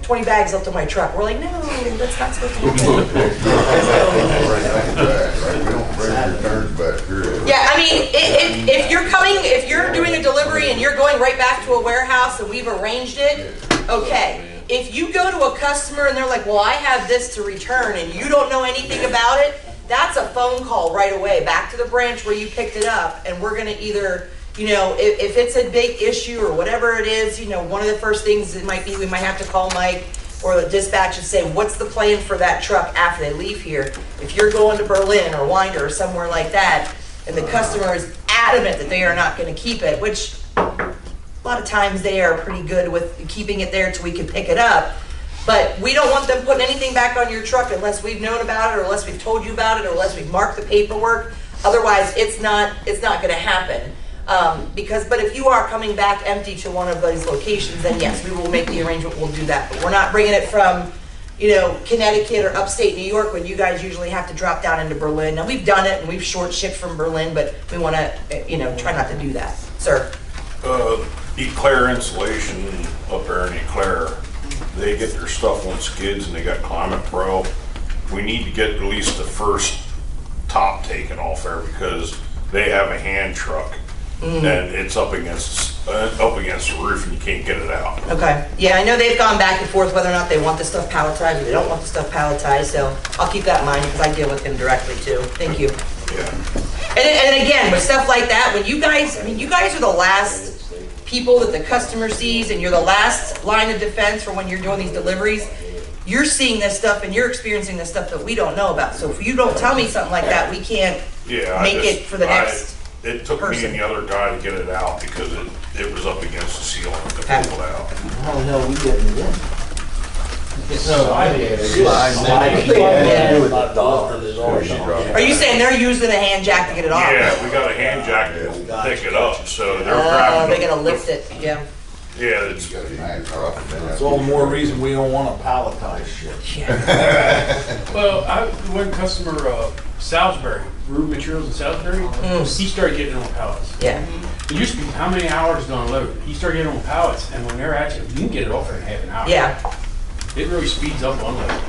20 bags left in my truck. We're like, no, that's not supposed to happen. Yeah, I mean, if you're doing a delivery and you're going right back to a warehouse and we've arranged it, okay. If you go to a customer and they're like, well, I have this to return and you don't know anything about it, that's a phone call right away back to the branch where you picked it up, and we're gonna either, if it's a big issue or whatever it is, one of the first things it might be, we might have to call Mike or the dispatch and say, what's the plan for that truck after they leave here? If you're going to Berlin or Winder or somewhere like that, and the customer is adamant that they are not gonna keep it, which a lot of times they are pretty good with keeping it there till we can pick it up. But we don't want them putting anything back on your truck unless we've known about it, or unless we've told you about it, or unless we've marked the paperwork. Otherwise, it's not going to happen. But if you are coming back empty to one of those locations, then yes, we will make the arrangement. We'll do that. But we're not bringing it from, Connecticut or upstate New York when you guys usually have to drop down into Berlin. Now we've done it and we've short shipped from Berlin, but we want to, try not to do that, sir. Eclair Insulation up there in Eclair, they get their stuff on skids and they got Climate Pro. We need to get at least the first top taken off there because they have a hand truck and it's up against the roof and you can't get it out. Okay. Yeah, I know they've gone back and forth whether or not they want the stuff palletized or they don't want the stuff palletized, so I'll keep that in mind because I deal with them directly too. Thank you. Yeah. And again, with stuff like that, when you guys are the last people that the customer sees, and you're the last line of defense for when you're doing these deliveries. You're seeing this stuff and you're experiencing this stuff that we don't know about. So if you don't tell me something like that, we can't make it for the next It took me and the other guy to get it out because it was up against the ceiling to pull it out. How the hell we getting it in? Are you saying they're using a hand jack to get it off? Yeah, we got a hand jack to pick it up, so they're grabbing. They're gonna lift it, yeah. Yeah, it's all more reason we don't want to palletize shit. Well, one customer, Salisbury, Rube Materials in Salisbury, he started getting on pallets. Yeah. It used to be how many hours to unload? He started getting on pallets, and when they're at you can get it off in half an hour. Yeah. It really speeds up unloading.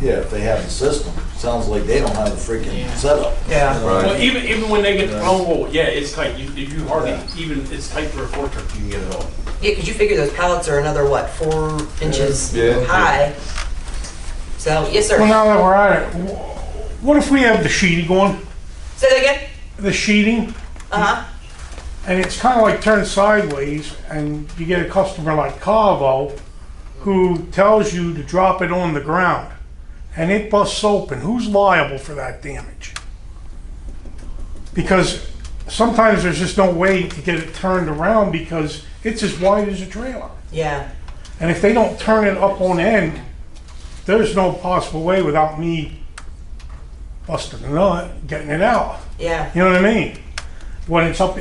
Yeah, if they have the system. Sounds like they don't have the freaking setup. Yeah. Well, even when they get the phone wall, yeah, it's tight. You hardly it's tight for a fork truck. You can get it off. Yeah, because you figure those pallets are another 4 inches high. So yes, sir. Well, now that we're at it, what if we have the sheeting going? Say that again. The sheeting. And it's kind of like turned sideways, and you get a customer like Cavo who tells you to drop it on the ground, and it busts open. Who's liable for that damage? Because sometimes there's just no way to get it turned around because it's as wide as a trailer. Yeah. And if they don't turn it up on end, there's no possible way without me busting a nut, getting it out. Yeah. You know what I mean? When it's up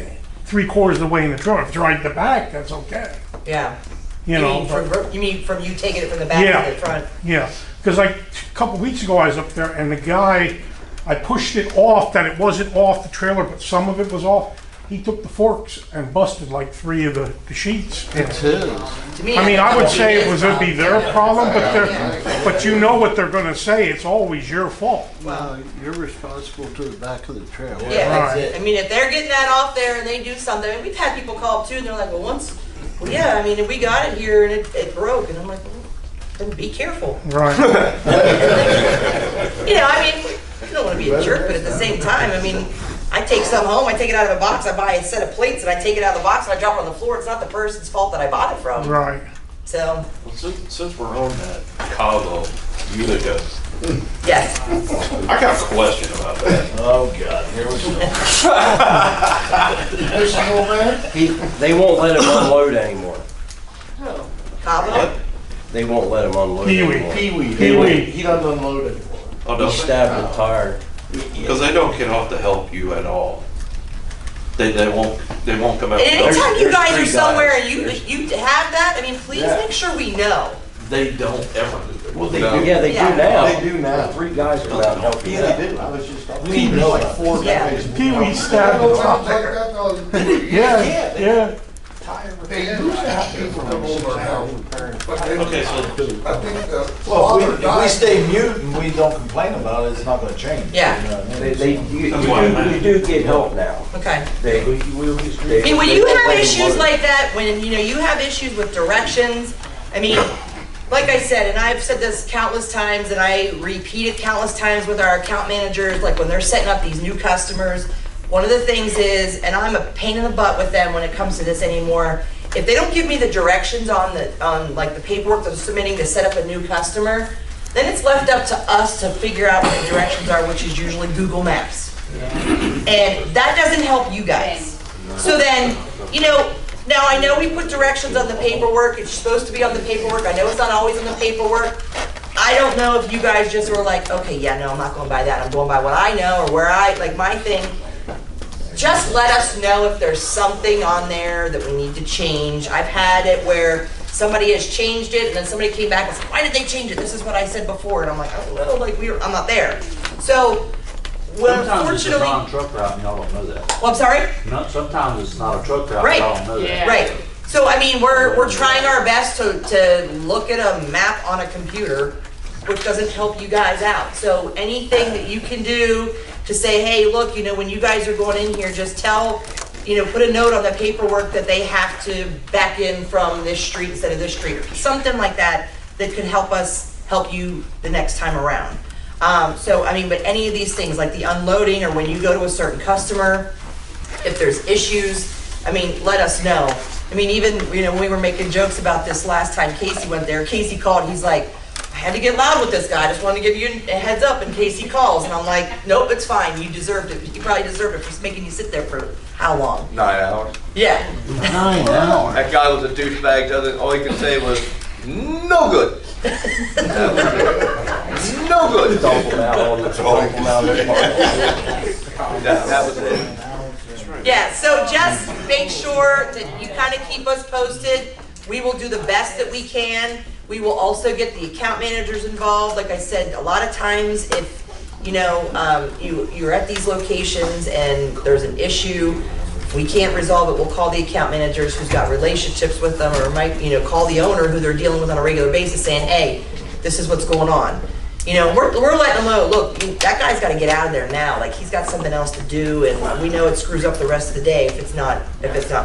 3/4 of the way in the truck, if it's right at the back, that's okay. Yeah. You know, you mean from you taking it from the back to the front? Yeah, because like a couple weeks ago I was up there and the guy, I pushed it off that it wasn't off the trailer, but some of it was off. He took the forks and busted like 3 of the sheets. It's his. I mean, I would say it would be their problem, but you know what they're going to say. It's always your fault. Well, you're responsible to the back of the trailer. Yeah, I mean, if they're getting that off there and they do something, and we've had people call up too, and they're like, well, yeah, I mean, if we got it here and it broke, and I'm like, well, then be careful. Right. You know, I mean, you don't want to be a jerk, but at the same time, I mean, I take some home, I take it out of a box, I buy a set of plates, and I take it out of the box and I drop it on the floor. It's not the person's fault that I bought it from. Right. So. Well, since we're on that, Cabo, Utica. Yes. I got a question about that. Oh God, here we go. They won't let him unload anymore. Oh. Cabo? They won't let him unload anymore. Pee-wee. He doesn't unload it. Oh, no. He's stabbed and tired. Because they don't get off to help you at all. They won't come out. And anytime you guys are somewhere and you have that, I mean, please make sure we know. They don't ever do it. Well, they do. Yeah, they do now. They do now. 3 guys come out and help you. Yeah, they do. I was just, we need to know like 4 guys. Pee-wee stabbed and tired. Yeah, yeah. They used to have people come over and help. Okay, so I think Well, if we stay mute and we don't complain about it, it's not gonna change. Yeah. You know what I mean? You do get help now. Okay. They, I mean, when you have issues like that, when, you know, you have issues with directions, I mean, like I said, and I've said this countless times, and I repeat it countless times with our account managers, like when they're setting up these new customers, one of the things is, and I'm a pain in the butt with them when it comes to this anymore, if they don't give me the directions on like the paperwork that they're submitting to set up a new customer, then it's left up to us to figure out what the directions are, which is usually Google Maps. And that doesn't help you guys. So then, you know, now I know we put directions on the paperwork, it's supposed to be on the paperwork, I know it's not always on the paperwork. I don't know if you guys just were like, okay, yeah, no, I'm not going by that, I'm going by what I know, or where like my thing. Just let us know if there's something on there that we need to change. I've had it where somebody has changed it, and then somebody came back and said, why did they change it? This is what I said before. And I'm like, oh, well, like I'm not there. So, well, Sometimes it's a unfortunately, non-truck route and y'all don't know that. well, I'm sorry? No, sometimes it's not a truck route, Right. y'all don't know that. Right. So, I mean, we're trying our best to look at a map on a computer, which doesn't help you guys out. So anything that you can do to say, hey, look, you know, when you guys are going in here, just tell, you know, put a note on the paperwork that they have to back in from this street instead of this street, or something like that, that could help us help you the next time around. So, I mean, but any of these things, like the unloading, or when you go to a certain customer, if there's issues, I mean, let us know. I mean, even, you know, when we were making jokes about this last time Casey went there, Casey called, he's like, I had to get loud with this guy, I just wanted to give you a heads up in case he calls. And I'm like, nope, it's fine, you deserved it. You probably deserved it for just making you sit there for how long? 9 hours. Yeah. 9 hours. That guy was a douchebag. All he could say was, no good. No good. That was it. Yeah, so just make sure that you kind of keep us posted. We will do the best that we can. We will also get the account managers involved. Like I said, a lot of times if, you know, you're at these locations and there's an issue, we can't resolve it, we'll call the account managers who's got relationships with them, or might, you know, call the owner who they're dealing with on a regular basis saying, hey, this is what's going on. You know, we're letting them know, look, that guy's got to get out of there now. Like, he's got something else to do, and we know it screws up the rest of the day if it's not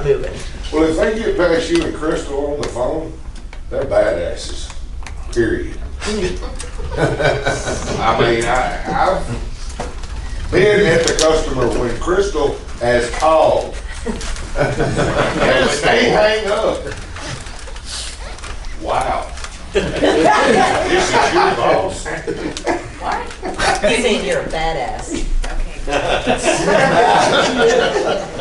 moving. Well, if they get past you and Crystal on the phone, they're badasses, period. I mean, I've been at the customer when Crystal has called. And they hang up. Wow. This is your boss. What? He's saying you're a badass.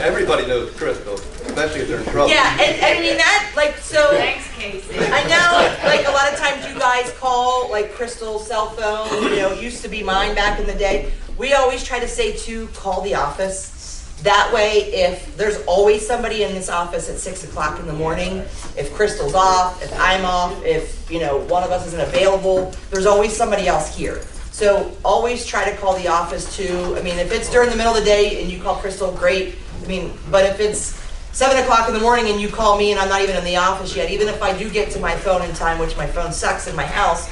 Everybody knows Crystal, especially if they're in trouble. Yeah, and I mean that, like, so. Thanks, Casey. I know, like, a lot of times you guys call, like, Crystal's cell phone, you know, it used to be mine back in the day. We always try to say to call the office. That way, if there's always somebody in this office at 6 o'clock in the morning, if Crystal's off, if I'm off, if, you know, one of us isn't available, there's always somebody else here. So always try to call the office too. I mean, if it's during the middle of the day and you call Crystal, great. I mean, but if it's 7 o'clock in the morning and you call me and I'm not even in the office yet, even if I do get to my phone in time, which my phone sucks in my house,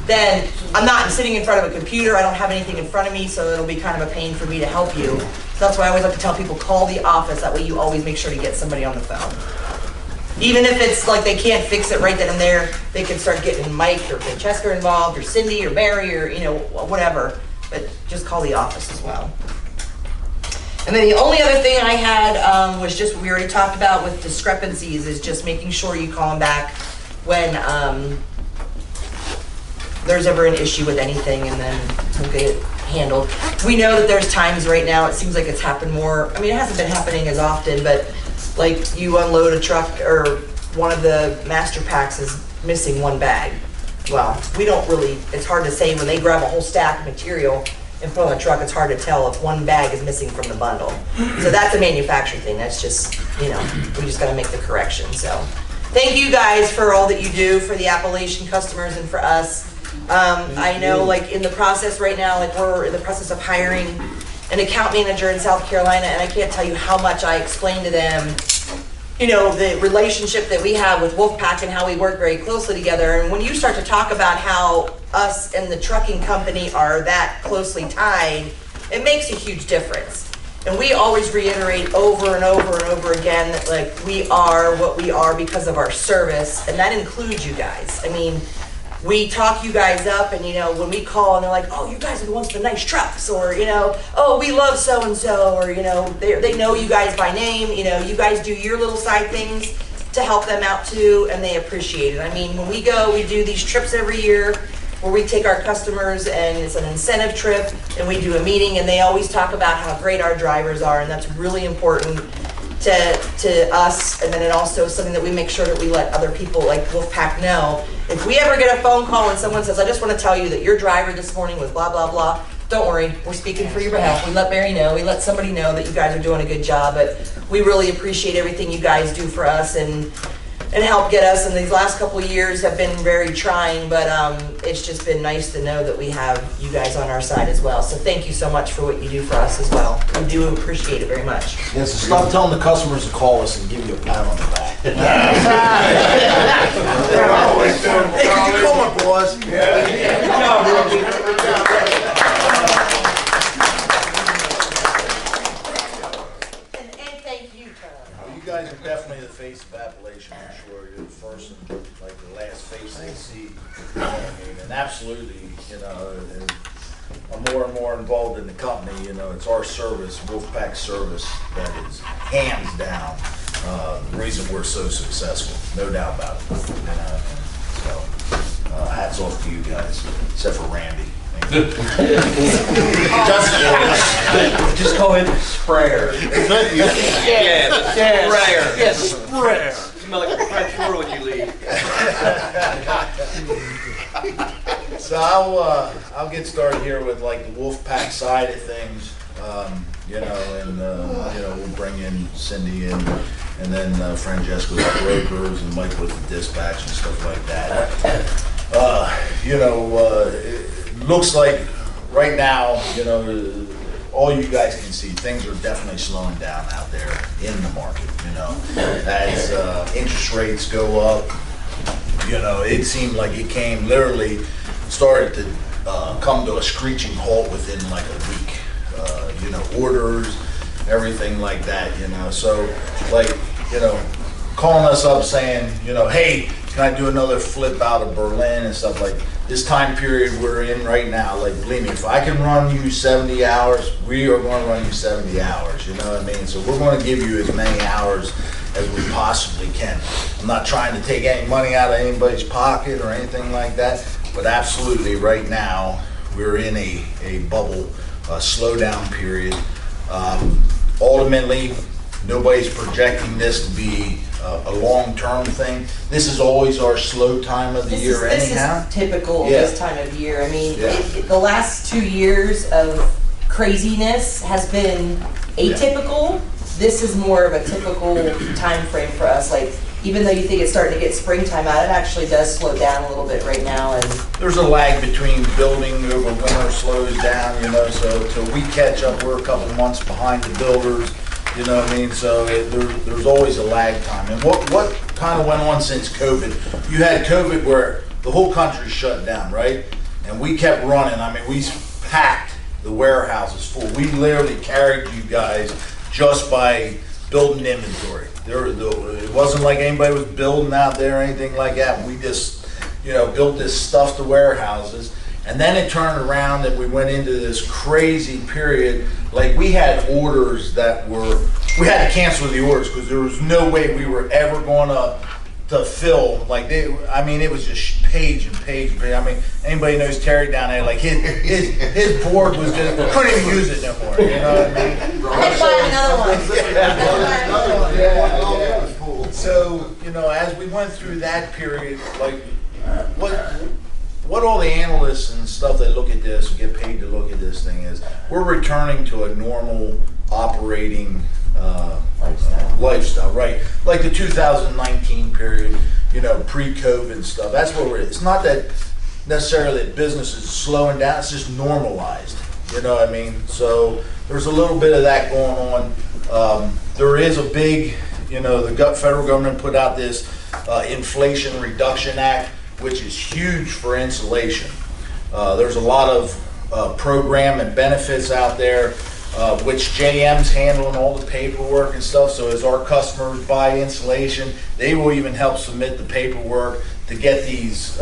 then I'm not sitting in front of a computer, I don't have anything in front of me, so it'll be kind of a pain for me to help you. So that's why I always like to tell people, call the office, that way you always make sure to get somebody on the phone. Even if it's like they can't fix it right then and there, they can start getting Mike or Francesca involved, or Cindy or Barry, or, you know, whatever, but just call the office as well. And then the only other thing I had was just what we already talked about with discrepancies, is just making sure you call them back when there's ever an issue with anything, and then we'll get it handled. We know that there's times right now, it seems like it's happened more, I mean, it hasn't been happening as often, but like you unload a truck or one of the master packs is missing one bag. Well, we don't really, it's hard to say when they grab a whole stack of material and put on the truck, it's hard to tell if one bag is missing from the bundle. So that's a manufacturing thing, that's just, you know, we just gotta make the correction, so. Thank you guys for all that you do for the Appalachian customers and for us. I know, like, in the process right now, like, we're in the process of hiring an account manager in South Carolina, and I can't tell you how much I explain to them, you know, the relationship that we have with Wolfpack and how we work very closely together. And when you start to talk about how us and the trucking company are that closely tied, it makes a huge difference. And we always reiterate over and over and over again that, like, we are what we are because of our service, and that includes you guys. I mean, we talk you guys up, and, you know, when we call and they're like, oh, you guys are the ones with the nice trucks, or, you know, oh, we love so-and-so, or, you know, they know you guys by name. You know, you guys do your little side things to help them out too, and they appreciate it. I mean, when we go, we do these trips every year where we take our customers, and it's an incentive trip, and we do a meeting, and they always talk about how great our drivers are, and that's really important to us. And then it also is something that we make sure that we let other people like Wolfpack know. If we ever get a phone call and someone says, I just want to tell you that your driver this morning was blah, blah, blah, don't worry, we're speaking for your behalf. We let Mary know, we let somebody know that you guys are doing a good job, but we really appreciate everything you guys do for us and help get us. And these last couple of years have been very trying, but it's just been nice to know that we have you guys on our side as well. So thank you so much for what you do for us as well. We do appreciate it very much. Yes, so stop telling the customers to call us and give you a pat on the back. Come on, boys. And thank you, Tom. You guys are definitely the face of Appalachian, I'm sure. You're the first and like the last face they see. You know what I mean? And absolutely, you know, and I'm more and more involved in the company. You know, it's our service, Wolfpack service, that is hands down the reason we're so successful. No doubt about it. You know? So hats off to you guys, except for Randy. Just call it sprayer. Yeah, sprayer. Yeah, sprayer. Smell like a French door when you leave. So I'll get started here with like the Wolfpack side of things, you know, and you know, we'll bring in Cindy and then Francesca with the brokers and Mike with the dispatch and stuff like that. You know, it looks like right now, you know, all you guys can see, things are definitely slowing down out there in the market, you know, as interest rates go up. You know, it seemed like it came literally started to come to a screeching halt within like a week. You know, orders, everything like that, you know. So, like, you know, calling us up saying, you know, hey, can I do another flip out of Berlin and stuff like this time period we're in right now? Like, believe me, if I can run you 70 hours, we are going to run you 70 hours, you know what I mean? So we're going to give you as many hours as we possibly can. I'm not trying to take any money out of anybody's pocket or anything like that, but absolutely right now we're in a bubble, a slowdown period. Ultimately, nobody's projecting this to be a long-term thing. This is always our slow time of the year anyhow. This is typical this time of year. I mean, the last 2 years of craziness has been atypical. This is more of a typical time frame for us. Like, even though you think it's starting to get springtime out, it actually does slow down a little bit right now. And there's a lag between building over winter slows down, you know, so till we catch up, we're a couple months behind the builders, you know what I mean? So there's always a lag time. And what kind of went on since COVID? You had COVID where the whole country shut down, right? And we kept running. I mean, we packed the warehouses full. We literally carried you guys just by building inventory. It wasn't like anybody was building out there or anything like that. We just, you know, built this stuff to warehouses. And then it turned around and we went into this crazy period. Like, we had orders that we had to cancel the orders because there was no way we were ever going to fill. Like, I mean, it was just page and page and page. I mean, anybody knows Terry down there, like his board was just, couldn't even use it no more, you know what I mean? let's buy another one. So, you know, as we went through that period, like, what all the analysts and stuff that look at this, get paid to look at this thing is, we're returning to a normal operating lifestyle, right? Like the 2019 period, you know, pre-COVID stuff. That's what it's not that necessarily that business is slowing down, it's just normalized. You know what I mean? So there's a little bit of that going on. There is a big, you know, the federal government put out this Inflation Reduction Act, which is huge for insulation. There's a lot of program and benefits out there, which JM's handling all the paperwork and stuff. So as our customers buy insulation, they will even help submit the paperwork to get these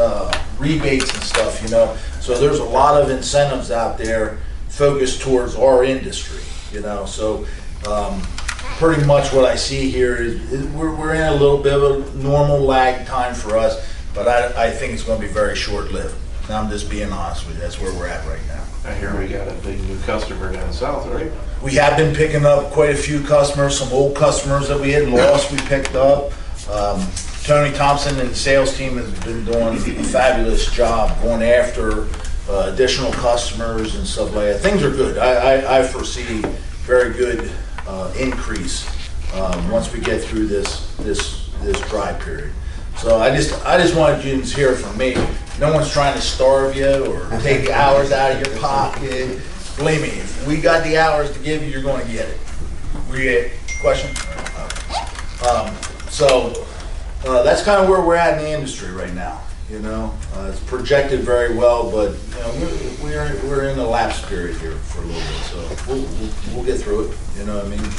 rebates and stuff, you know. So there's a lot of incentives out there focused towards our industry, you know. So pretty much what I see here is we're in a little bit of a normal lag time for us, but I think it's going to be very short-lived. Now I'm just being honest with you. That's where we're at right now. I hear we got a big new customer down south, right? We have been picking up quite a few customers. Some old customers that we had lost, we picked up. Tony Thompson and the sales team has been doing a fabulous job going after additional customers and stuff like that. Things are good. I foresee very good increase once we get through this dry period. So I just wanted you to hear from me. No one's trying to starve you or take hours out of your pocket. Believe me, if we got the hours to give you, you're going to get it. We get question? So that's kind of where we're at in the industry right now. You know, it's projected very well, but you know, we're in a lapse period here for a little bit, so we'll get through it. You know what I mean?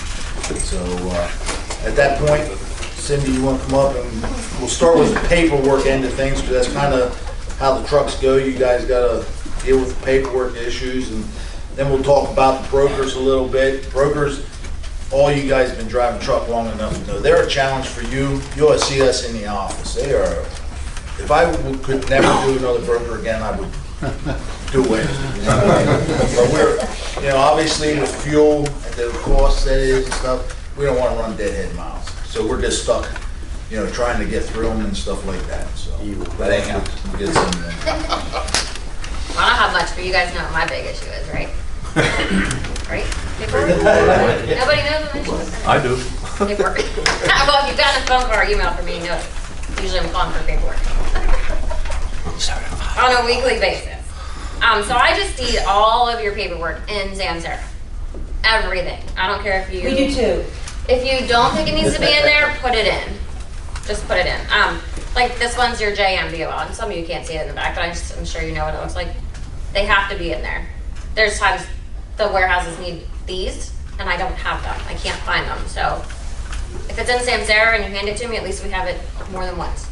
So at that point, Cindy, you want to come up and we'll start with the paperwork end of things, because that's kind of how the trucks go. You guys got to deal with the paperwork issues, and then we'll talk about the brokers a little bit. Brokers, all you guys have been driving truck long enough to know they're a challenge for you. You ought to see us in the office. They are. If I could never do another broker again, I would do away with it. You know what I mean? But we're, you know, obviously with fuel and the cost that it is and stuff, we don't want to run deadhead miles. So we're just stuck, you know, trying to get through them and stuff like that. So that ain't how we get some. I don't have much, but you guys know what my big issue is, right? Right? Paperwork? Nobody knows what my issue is? I do. Paperwork. Well, if you've gotten a phone call or email from me, you know it. Usually I'm calling for paperwork. On a weekly basis. So I just need all of your paperwork in Samsara. Everything. I don't care if you... We do too. If you don't think it needs to be in there, put it in. Just put it in. Like this one's your JMBO, and some of you can't see it in the back, but I'm sure you know what it looks like. They have to be in there. There's times the warehouses need these, and I don't have them. I can't find them. So if it's in Samsara and you hand it to me, at least we have it more than once.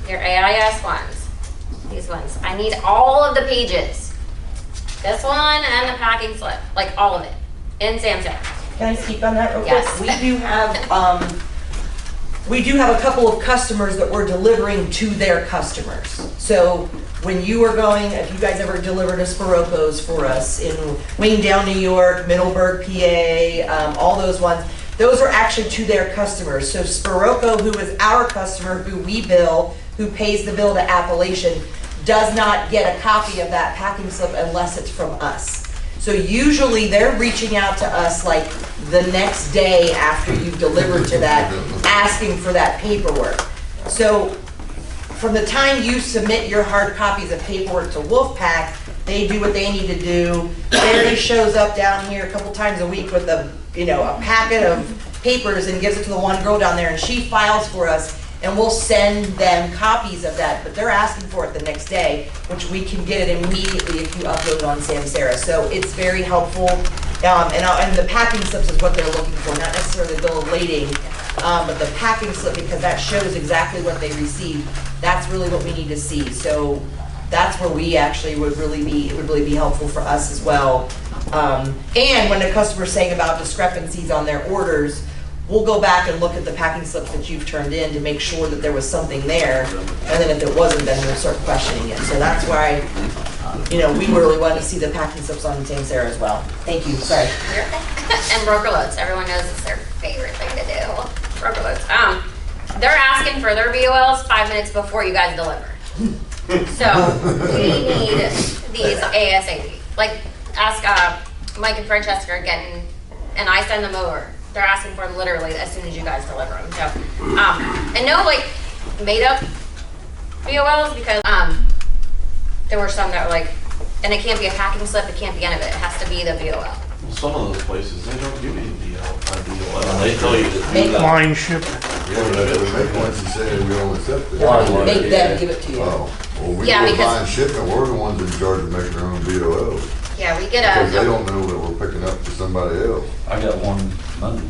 Your AIS ones, these ones. I need all of the pages. This one and the packing slip, like all of it, in Samsara. Can I speak on that real quick? Yes. We do have a couple of customers that we're delivering to their customers. So when you are going, if you guys ever delivered a Spirocco's for us in Waynedown, New York, Middleburg, PA, all those ones, those are actually to their customers. So Spirocco, who is our customer, who we bill, who pays the bill to Appalachian, does not get a copy of that packing slip unless it's from us. So usually they're reaching out to us like the next day after you've delivered to that, asking for that paperwork. So from the time you submit your hard copies of paperwork to Wolfpack, they do what they need to do. Barry shows up down here a couple times a week with a packet of papers and gives it to the one girl down there, and she files for us, and we'll send them copies of that, but they're asking for it the next day, which we can get it immediately if you upload it on Samsara. So it's very helpful, and the packing slips is what they're looking for, not necessarily the bill of lading, but the packing slip, because that shows exactly what they received. That's really what we need to see. So that's where we actually it would really be helpful for us as well. And when the customer's saying about discrepancies on their orders, we'll go back and look at the packing slips that you've turned in to make sure that there was something there, and then if it wasn't, then we'll start questioning it. So that's why, we really want to see the packing slips on the Samsara as well. Thank you, sorry. And broker loads, everyone knows it's their favorite thing to do. Broker loads. They're asking for their BOLs 5 minutes before you guys deliver. So we need these ASAP. Like, ask Mike and Francesca are getting, and I send them over. They're asking for them literally as soon as you guys deliver them. So, and no like made up BOLs, because there were some that were like And it can't be a packing slip, it can't be any of it, it has to be the BOL. Some of those places, they don't give you a they tell you that you got. Line ship. Yeah, but that's what they make once you say we don't accept it. Make them give it to you. Oh, well, we Yeah, go because- buying shipment, we're the ones in charge of making our own BOL. Yeah, we get Because they a, don't know that we're picking up for somebody else. I got one Monday.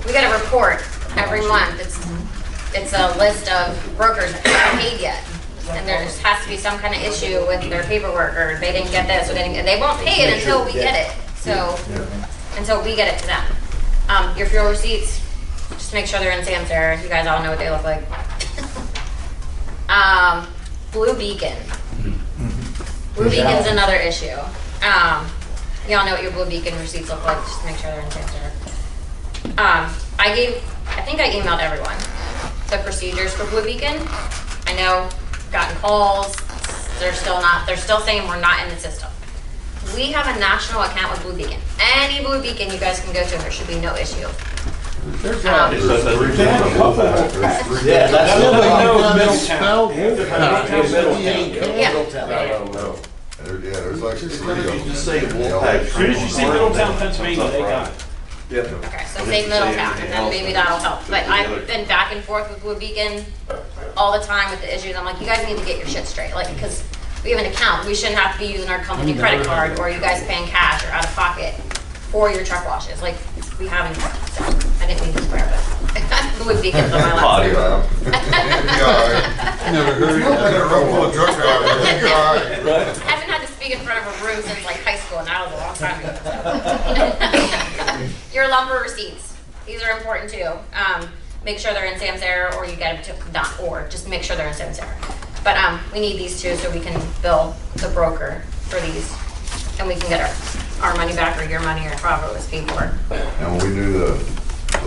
we get a report every month, it's a list of brokers that haven't paid yet. And there just has to be some kind of issue with their paperwork, or they didn't get this, or they won't pay it until we get it, so, until we get it to them. Your fuel receipts, just make sure they're in Samsara, you guys all know what they look like. Blue Beacon. Blue Beacon's another issue. Y'all know what your Blue Beacon receipts look like, just make sure they're in Samsara. I think I emailed everyone the procedures for Blue Beacon. I know, gotten calls, they're still saying we're not in the system. We have a national account with Blue Beacon. Any Blue Beacon you guys can go to, there should be no issue. There's Yeah, that's Middletown. There's like If you just say As soon as you say Middletown, Pennsylvania, they got it. Okay, so say Middletown, and then maybe that'll help. But I've been back and forth with Blue Beacon all the time with the issues. I'm like, you guys need to get your shit straight, like, because we have an account. We shouldn't have to be using our company credit card, or you guys paying cash or out of pocket for your truck washes. Like, we haven't, so I didn't mean to swear, but Blue Beacon's on my last. Never heard I haven't had to speak in front of a room since like high school, and that was a long time ago. Your lumber receipts, these are important too. Make sure they're in Samsara, or you get them to, not or, just make sure they're in Samsara. But we need these too, so we can bill the broker for these, and we can get our money back, or your money, or however it was paid for. And when we do the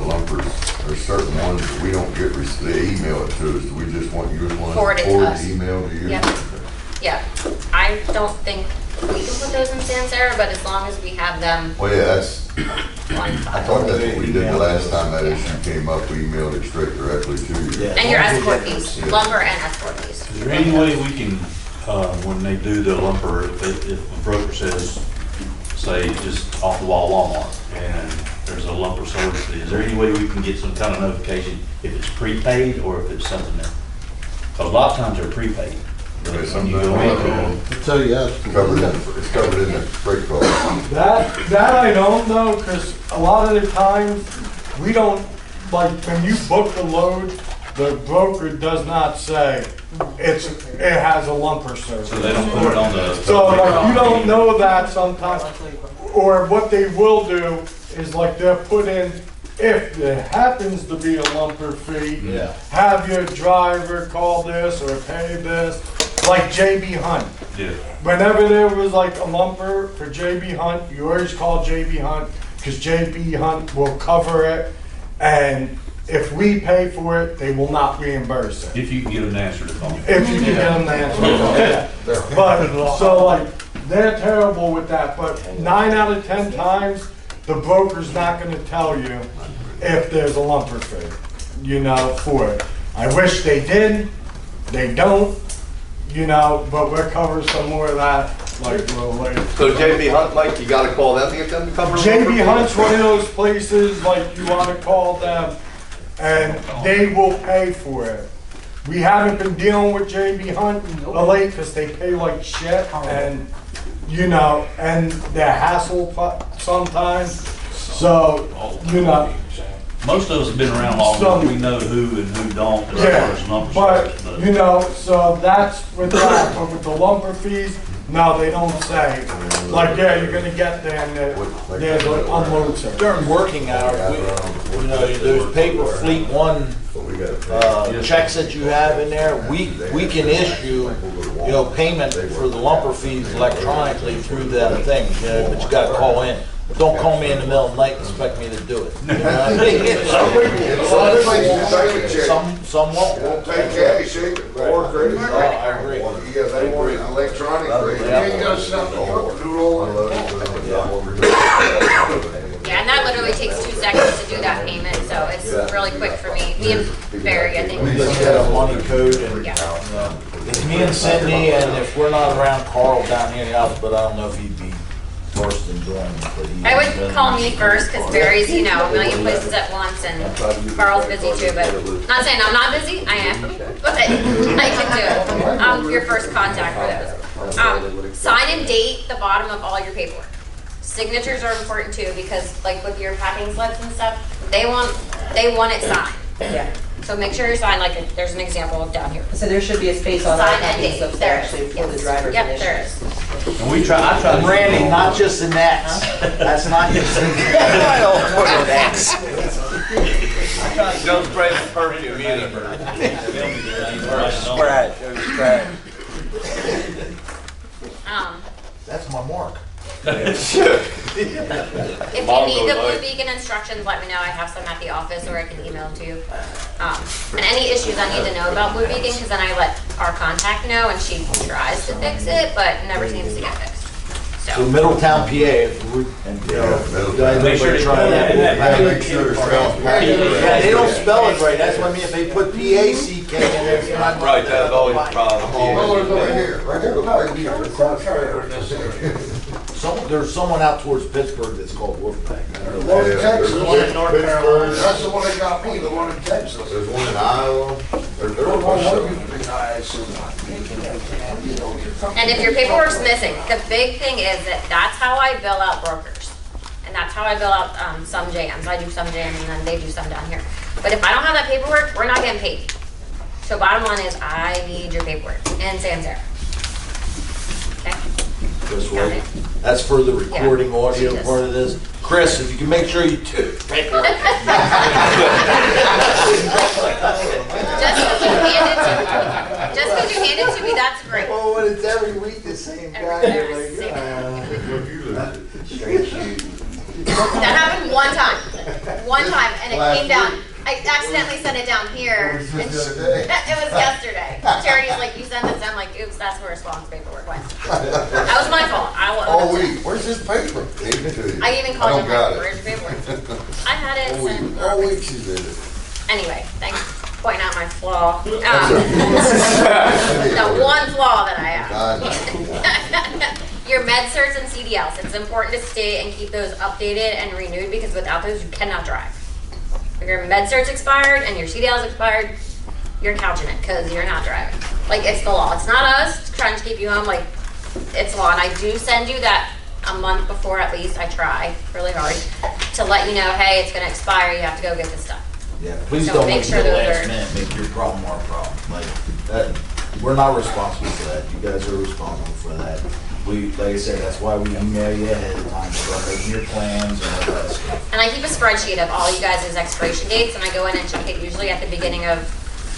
lumpers, there's certain ones that we don't get, they email it to us, we just want, you just want to Forward it to forward us. the email to you? Yep. Yeah, I don't think we can put those in Samsara, but as long as we have them Well, yeah, that's, on I file. thought that's what we did the last time that issue came up, we emailed it straight directly to you. And your escort fees, Yeah. lumber and escort fees. Is there any way we can, when they do the lumper, if a broker says, say, just off the wall Walmart, and there's a lumper service fee, is there any way we can get some kind of notification if it's prepaid or if it's something that, because a lot of times they're prepaid. But when you go in, I tell you, It's covered in the freight cost. That I don't know, because a lot of the times, we don't, like, when you book the load, the broker does not say it has a lumper service. so they don't put it on the. So like, you don't know that sometimes, or what they will do is like they'll put in, if there happens to be a lumper fee, have your driver call this or pay this, like JB Hunt. Yeah. Whenever there was like a lumper for JB Hunt, you always call JB Hunt, because JB Hunt will cover it, and if we pay for it, they will not reimburse it. If you can get them to answer the phone. If you can get them to answer. But, so like, they're terrible with that, but 9 out of 10 times, the broker's not gonna tell you if there's a lumper fee, you know, for it. I wish they did, they don't, you know, but we'll cover some more of that, like, a little later. So JB Hunt, Mike, you gotta call them to get them to cover? JB Hunt's one of those places, like, you wanna call them, and they will pay for it. We haven't been dealing with JB Hunt lately, because they pay like shit, and, you know, and they're hassle sometimes, so, you know. Most of us have been around long enough, we know who and who don't, as far as numbers. But, you know, so that's with that, but with the lumber fees, no, they don't say. Like, yeah, you're gonna get there and there's an unload center. During working hours, you know, there's paper fleet one checks that you have in there. We can issue, you know, payment for the lumper fees electronically through them things, you know, but you gotta call in. Don't call me in the middle of the night and expect me to do it. You know what I mean? Some won't. Won't take cash, or credit card. I agree. Yeah, they want it electronic. Yeah. You ain't got something to do all Yeah, and that literally takes 2 seconds to do that payment, so it's really quick for me. Me and Barry, I think. We just get a money code and, Yeah. me and Cindy, and if we're not around, Carl down here in the office, but I don't know if he'd be first in doing it, but he. I would call me first, because Barry's, you know, a million places at once, and Carl's busy too, but not saying I'm not busy, I am, but I can do it. I'm your first contact for those. Sign and date the bottom of all your paperwork. Signatures are important too, because like with your packing slips and stuff, they want it signed. Yeah. So make sure you're signed, like there's an example down here. So there should be a space on Sign our and packing date. slips There actually is. for the Yes. driver's Yep, initials. there is. And I try to. Randy, not just an X. That's not your signature. I don't put an X. Don't spray the perfume either. Spread. That's my mark. If you need the Blue Beacon instructions, let me know. I have some at the office, or I can email them to you. And any issues I need to know about Blue Beacon, because then I let our contact know, and she tries to fix it, but never seems to get fixed. So Middletown, PA, if we, and, you know, Make sure everybody they try put that. that in. Make sure it's spelled. Yeah, they don't spell it right, that's what I mean, if they put P-A-C-K in there, it's not. Right, that's always a problem. Oh, it's over here, right here. There's someone out towards Pittsburgh that's called Wolfpack. One in Texas, one in Pittsburgh. Pittsburgh. That's the one that got me, the one in Texas. There's one in Iowa. There's And if your paperwork's missing, the big thing is that's how I bill out brokers. And that's how I bill out some jams. I do some jams and then they do some down here. But if I don't have that paperwork, we're not getting paid. So bottom line is I need your paperwork and Sam's there. Okay? This way. That's for the recording audio Yes. part of this. Chris, if you can make sure you do. Just because you hand it to me, that's great. Oh, when it's every week the same guy. That happened one time, and it came down. I accidentally sent it down here. It was and just the other day. It was yesterday. Charity's like, you sent this. I'm like, oops, that's where response paperwork went. That was my fault. I will Oh, own it. wait, where's his paper? Gave it to you. I even called him got like, it. where's your paperwork? I had it sent. All week she did it. Anyway, thanks for pointing out my flaw. The one flaw that I have. Your med certs and CDLs. It's important to stay and keep those updated and renewed, because without those, you cannot drive. If your med cert's expired and your CDL's expired, you're couching it because you're not driving. Like, it's the law. It's not us trying to keep you home. Like, it's law. And I do send you that a month before at least. I try really hard to let you know, hey, it's going to expire. You have to go get this stuff. Yeah, please So don't make wait sure till the those last are- minute, make your problem our problem. Like, that, we're not responsible for that. You guys are responsible for that. We, like I said, that's why we email you ahead of time, start making your plans and all that stuff. And I keep a spreadsheet of all you guys' expiration dates, and I go in and check it usually at the beginning of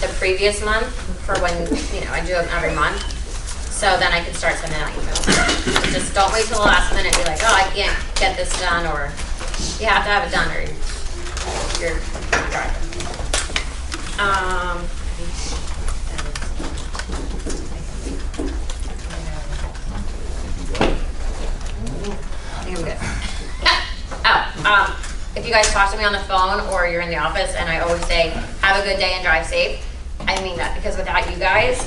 the previous month for when, you know, I do them every month. So then I can start sending out emails. So just don't wait till the last minute and be like, oh, I can't get this done, or you have to have it done, or you're not driving. I think I'm good. If you guys talk to me on the phone or you're in the office and I always say, have a good day and drive safe, I mean that, because without you guys,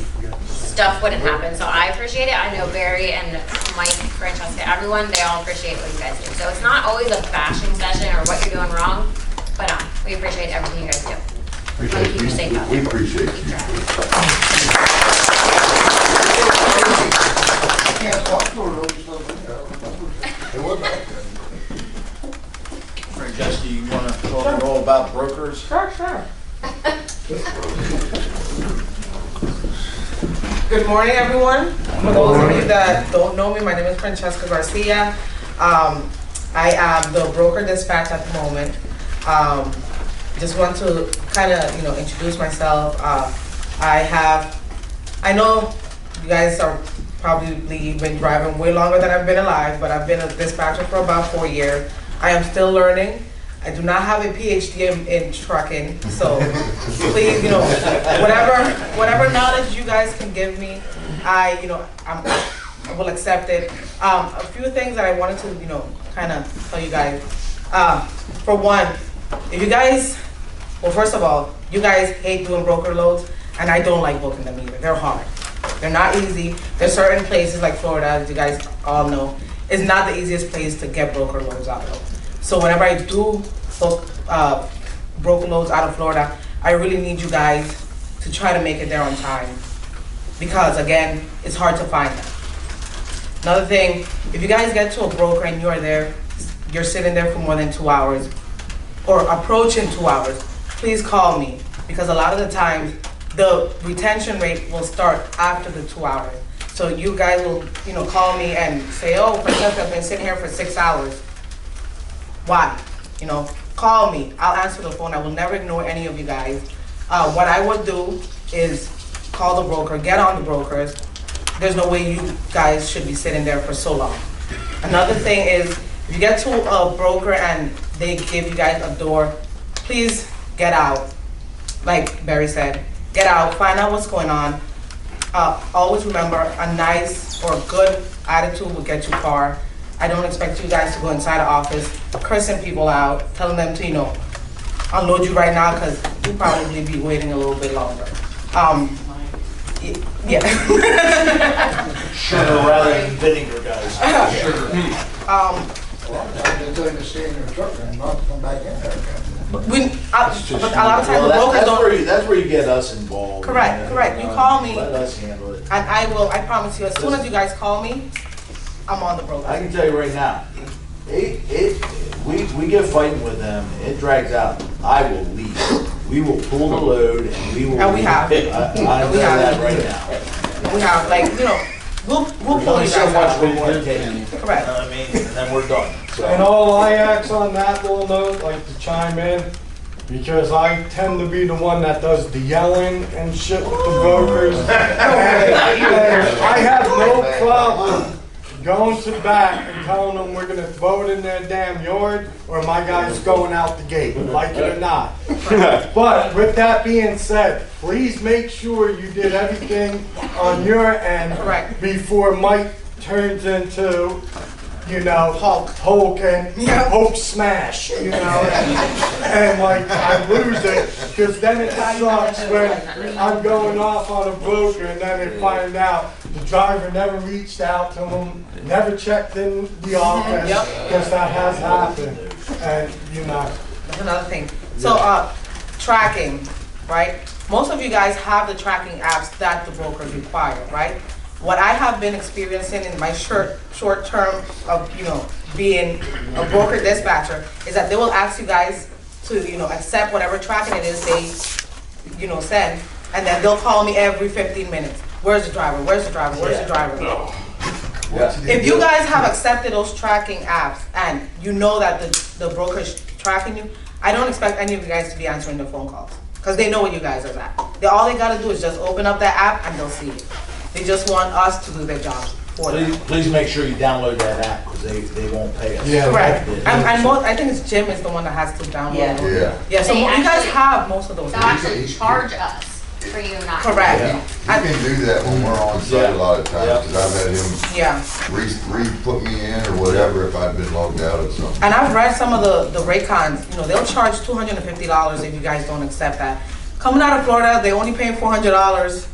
stuff wouldn't happen. So I appreciate it. I know Barry and Mike, Francesca, everyone, they all appreciate what you guys do. So it's not always a bashing session or what you're doing wrong, but we appreciate everything you guys do. Appreciate Keep you safe out We there. appreciate Keep you. driving. Can't talk to her, it wasn't like that. Francesca, you want to talk at all about brokers? Sure. Good morning, everyone. For those of you that don't know me, my name is Francesca Garcia. I am the broker dispatch at the moment. Just want to kind of, introduce myself. I know you guys are probably been driving way longer than I've been alive, but I've been a dispatcher for about 4 years. I am still learning. I do not have a PhD in trucking, so please, whatever knowledge you guys can give me, I will accept it. A few things that I wanted to, kind of tell you guys. For one, if you guys, well, first of all, you guys hate doing broker loads, and I don't like booking them either. They're hard. They're not easy. There's certain places like Florida, as you guys all know, is not the easiest place to get broker loads out of. So whenever I do book broker loads out of Florida, I really need you guys to try to make it there on time. Because again, it's hard to find them. Another thing, if you guys get to a broker and you're sitting there for more than 2 hours, or approaching 2 hours, please call me. Because a lot of the times, the retention rate will start after the 2 hours. So you guys will, call me and say, oh, Francesca, I've been sitting here for 6 hours. Why? Call me. I'll answer the phone. I will never ignore any of you guys. What I would do is call the broker, get on the brokers. There's no way you guys should be sitting there for so long. Another thing is, if you get to a broker and they give you guys a door, please get out. Like Barry said, get out, find out what's going on. Always remember, a nice or good attitude will get you far. I don't expect you guys to go inside the office cursing people out, telling them to, unload you right now because you'll probably be waiting a little bit longer. Yeah. Sugar rather than vinegar, guys. Sugar. A lot of times they tell you to stay in your truck and not to come back in there again. But a lot of times the brokers don't. That's where you get us involved. Correct. You call me. Let us handle it. And I promise you, as soon as you guys call me, I'm on the broker. I can tell you right now, we get fighting with them, it drags out. I will leave. We will pull the load and we will. And we have. I know that right now. We have, we'll pull you guys so much out. we want to take. Correct. You know what I mean? And then we're done. So. And all I ask on that little note, like to chime in, because I tend to be the one that does the yelling and shit with the brokers. And I have no problem going to the back and telling them we're gonna vote in their damn yard or my guy's going out the gate, like it or not. But with that being said, please make sure you did everything on your end before Mike turns into, Hulk and Hulk smash, and I lose it, because then it sucks when I'm going off on a broker and then they find out the driver never reached out to him, never checked in the office, because that has happened, and That's another thing. So, tracking, right? Most of you guys have the tracking apps that the brokers require, right? What I have been experiencing in my short term of being a broker dispatcher is that they will ask you guys to accept whatever tracking it is they send, and then they'll call me every 15 minutes. Where's the driver? Where's the driver? Where's the driver? If you guys have accepted those tracking apps and you know that the broker is tracking you, I don't expect any of you guys to be answering the phone calls because they know what you guys are at. All they gotta do is just open up that app and they'll see it. They just want us to do their jobs for them. Please make sure you download that app because they won't pay us. Yeah. Correct. And I think it's Jim is the one that has to download it. Yeah, so They you guys actually- have most of those. They'll actually charge us for you not. Correct. You can do that when we're on site a lot of times, because I've had him re-put me in or whatever if I've been logged out or something. And I've read some of the Raycons, they'll charge $250 if you guys don't accept that. Coming out of Florida, they only paying $400.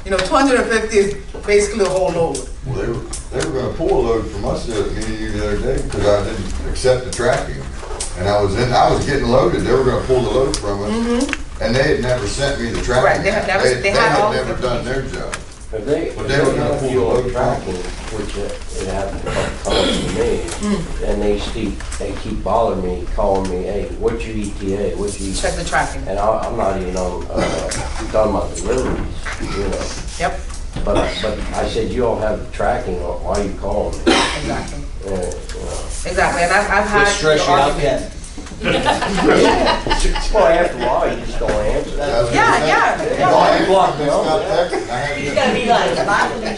$250 is basically a whole load. Well, they were gonna pull a load from us at the meeting the other day because I didn't accept the tracking. And I was getting loaded, they were gonna pull the load from us. And they had never sent me the tracking. Right, they had never done their job. But they were gonna pull the load tracking, which it happened a couple times to me, and they keep bothering me, calling me, hey, what's your ETA, what's your ETA? Check the tracking. And I'm not even on, done my deliveries, Yep. But I said, you don't have the tracking, why are you calling me? Exactly. Exactly, and I've had stress you out arguments. Well, after a while, you just don't answer. Yeah. You gotta be like,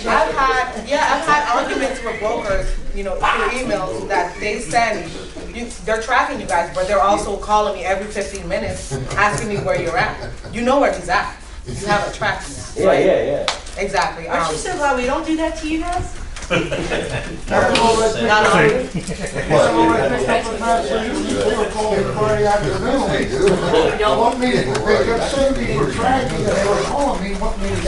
I've had arguments with brokers, through emails that they send. They're tracking you guys, but they're also calling me every 15 minutes, asking me where you're at. You know where he's at. You have a tracking app. Right? Yeah. Exactly. Aren't you so glad we don't do that to you guys? What meeting? They kept saying they were tracking, they were calling me, what meeting?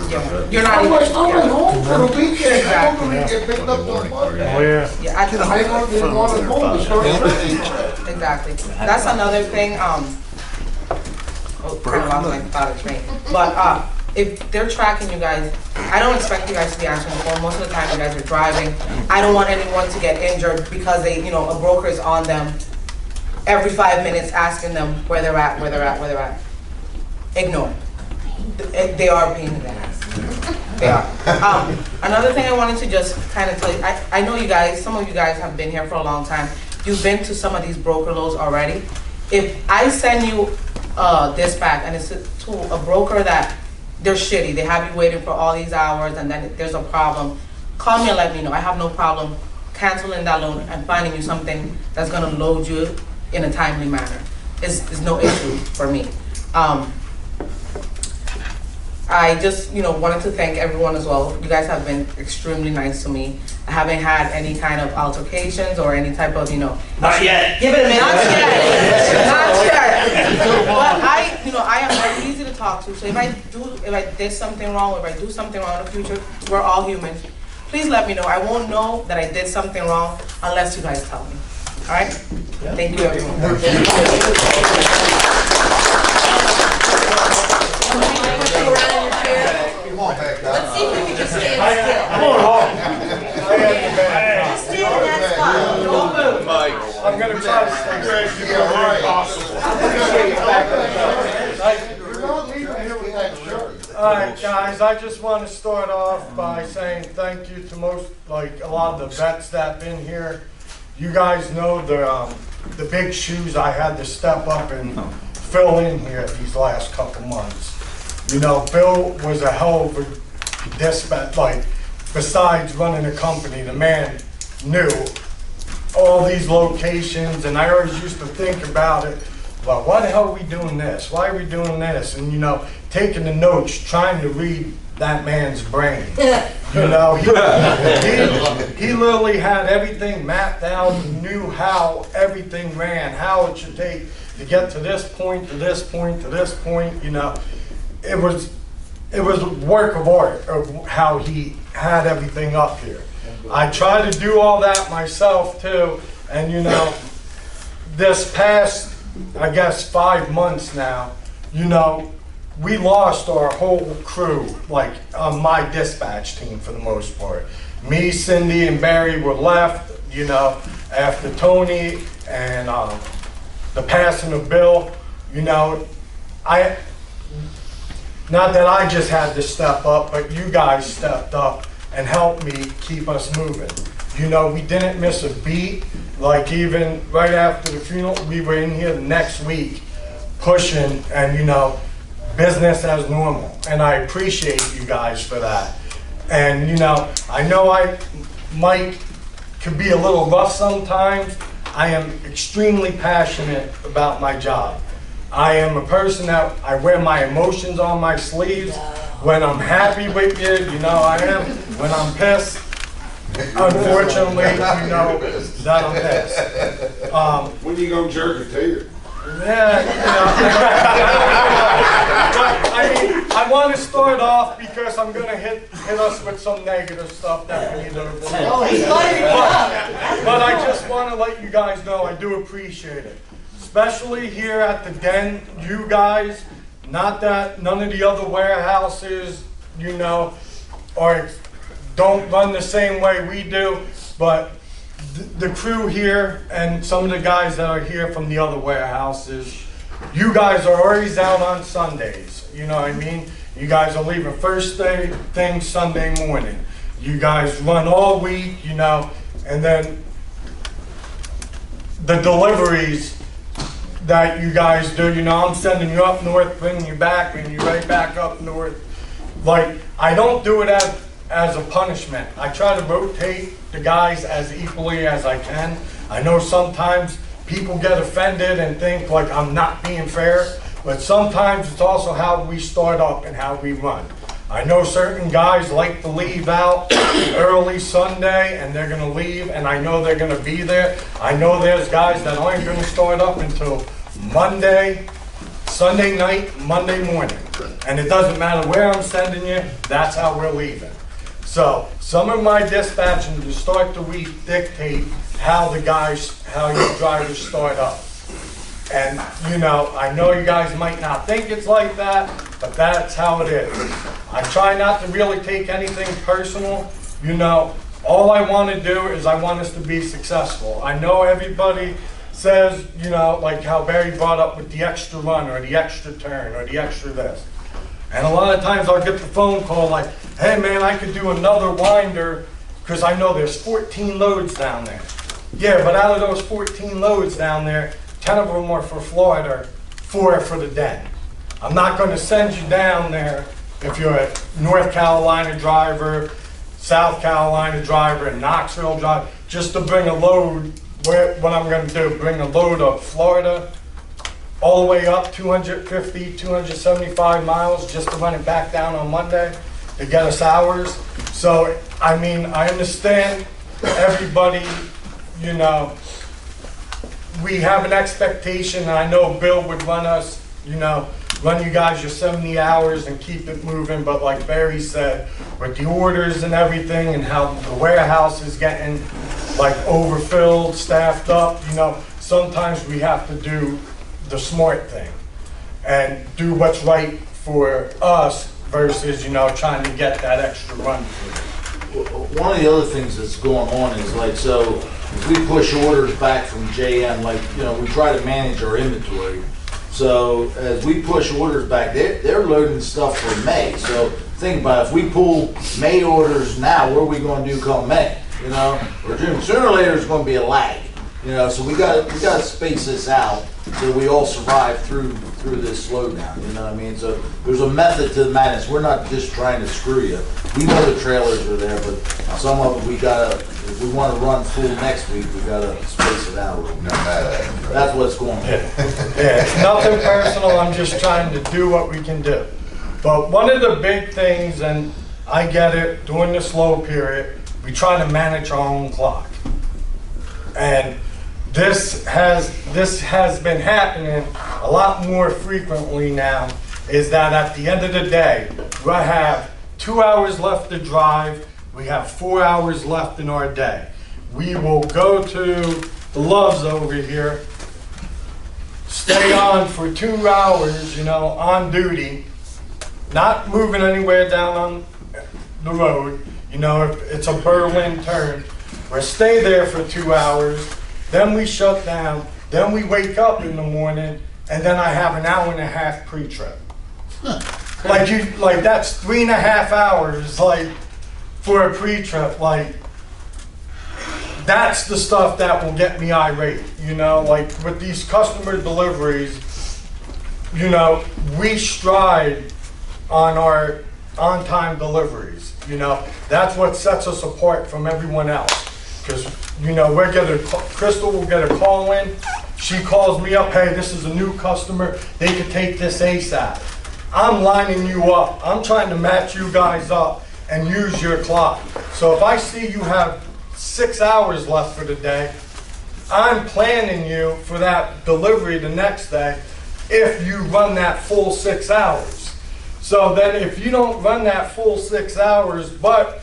Yeah, you're not I'm even. like, I'm at home for the weekend, I'm Exactly. gonna get picked up on Monday. Oh, yeah. Yeah, I Didn't want to go to start training. exactly. That's another thing, kind of lost my thought of train. But, if they're tracking you guys, I don't expect you guys to be answering the phone. Most of the time you guys are driving. I don't want anyone to get injured because a broker is on them every 5 minutes asking them where they're at. Ignore. They are a pain in the ass. They are. Another thing I wanted to just kind of tell you, I know you guys, some of you guys have been here for a long time. You've been to some of these broker loads already. If I send you dispatch and it's to a broker that they're shitty, they have you waiting for all these hours and then there's a problem, call me and let me know. I have no problem canceling that load and finding you something that's gonna load you in a timely manner. It's no issue for me. I just, wanted to thank everyone as well. You guys have been extremely nice to me. I haven't had any kind of altercations or any type of, Not yet. Give it a minute. Not yet. Not yet. But I am very easy to talk to. So if I did something wrong, or if I do something wrong in the future, we're all humans. Please let me know. I won't know that I did something wrong unless you guys tell me. All right? Thank you, everyone. Let's see if we can just stand still. Just stand in that spot. Don't move. I'm gonna try to stay You're not leaving here with that shirt. Alright guys, I just want to start off by saying thank you to a lot of the vets that have been here. You guys know the big shoes I had to step up and fill in here these last couple months. Bill was a hell of a dispatch, besides running a company, the man knew all these locations, and I always used to think about it, well, why the hell are we doing this? Why are we doing this? And taking the notes, trying to read that man's brain. He literally had everything mapped out, knew how everything ran, how it should take to get to this point, to this point, to this point, It was a work of art of how he had everything up here. I try to do all that myself too, and this past, I guess, 5 months now, we lost our whole crew, on my dispatch team for the most part. Me, Cindy, and Barry were left, after Tony and the passing of Bill. Not that I just had to step up, but you guys stepped up and helped me keep us moving. We didn't miss a beat. Even right after the funeral, we were in here the next week pushing and, business as normal. And I appreciate you guys for that. And, I know I could be a little rough sometimes. I am extremely passionate about my job. I am a person that I wear my emotions on my sleeves. When I'm happy with you, I am. When I'm pissed, unfortunately, that I'm pissed. When you gonna jerk a tater? Yeah, I want to start off because I'm gonna hit us with some negative stuff that we need to avoid. But I just want to let you guys know I do appreciate it. Especially here at the den, you guys, not that none of the other warehouses, don't run the same way we do, but the crew here and some of the guys that are here from the other warehouses, you guys are always out on Sundays, you know what I mean? You guys are leaving first thing Sunday morning. You guys run all week, and then the deliveries that you guys do, I'm sending you up north, bringing you back, bringing you right back up north. I don't do it as a punishment. I try to rotate the guys as equally as I can. I know sometimes people get offended and think I'm not being fair, but sometimes it's also how we start up and how we run. I know certain guys like to leave out early Sunday and they're gonna leave, and I know they're gonna be there. I know there's guys that aren't gonna start up until Monday, Sunday night, Monday morning. And it doesn't matter where I'm sending you, that's how we're leaving. So some of my dispatching to start the week dictate how your drivers start up. And, you know, I know you guys might not think it's like that, but that's how it is. I try not to really take anything personal. You know, all I want to do is I want us to be successful. I know everybody says, you know, like how Barry brought up with the extra run or the extra turn or the extra this. And a lot of times I'll get the phone call like, hey man, I could do another winder because I know there's 14 loads down there. Yeah, but out of those 14 loads down there, 10 of them are for Florida, 4 are for the den. I'm not going to send you down there if you're a North Carolina driver, South Carolina driver, and Knoxville driver, just to bring a load. What I'm going to do, bring a load of Florida all the way up 250, 275 miles just to run it back down on Monday to get us hours. So, I mean, I understand everybody, you know, we have an expectation, and I know Bill would run us, you know, run you guys your 70 hours and keep it moving, but like Barry said, with the orders and everything and how the warehouse is getting like overfilled, staffed up, you know, sometimes we have to do the smart thing and do what's right for us versus, you know, trying to get that extra run through. One of the other things that's going on is like, so if we push orders back from JM, like, you know, we try to manage our inventory. So as we push orders back, they're loading stuff for May. So think about it, if we pull May orders now, what are we going to do come May? You know, or June. Sooner or later, it's going to be a lag. You know, so we got to space this out so we all survive through this slowdown. You know what I mean? So there's a method to the madness. We're not just trying to screw you. We know the trailers are there, but some of them we gotta. If we want to run full next week, we gotta space it out a little bit. That's what's going on. Yeah, it's nothing personal. I'm just trying to do what we can do. But one of the big things, and I get it, during the slow period, we try to manage our own clock. And this has been happening a lot more frequently now, is that at the end of the day, we have 2 hours left to drive, we have 4 hours left in our day. We will go to the Loves over here, stay on for 2 hours, you know, on duty, not moving anywhere down on the road. You know, if it's a Berlin turn, we'll stay there for 2 hours, then we shut down, then we wake up in the morning, and then I have an hour and a half pre-trip. Like that's 3.5 hours, like, for a pre-trip. Like, that's the stuff that will get me irate, you know, like with these customer deliveries, you know, we stride on our on-time deliveries, you know, that's what sets us apart from everyone else. Because, you know, Crystal will get a call in, she calls me up, hey, this is a new customer, they could take this ASAP. I'm lining you up, I'm trying to match you guys up and use your clock. So if I see you have 6 hours left for the day, I'm planning you for that delivery the next day if you run that full 6 hours. So then if you don't run that full 6 hours, but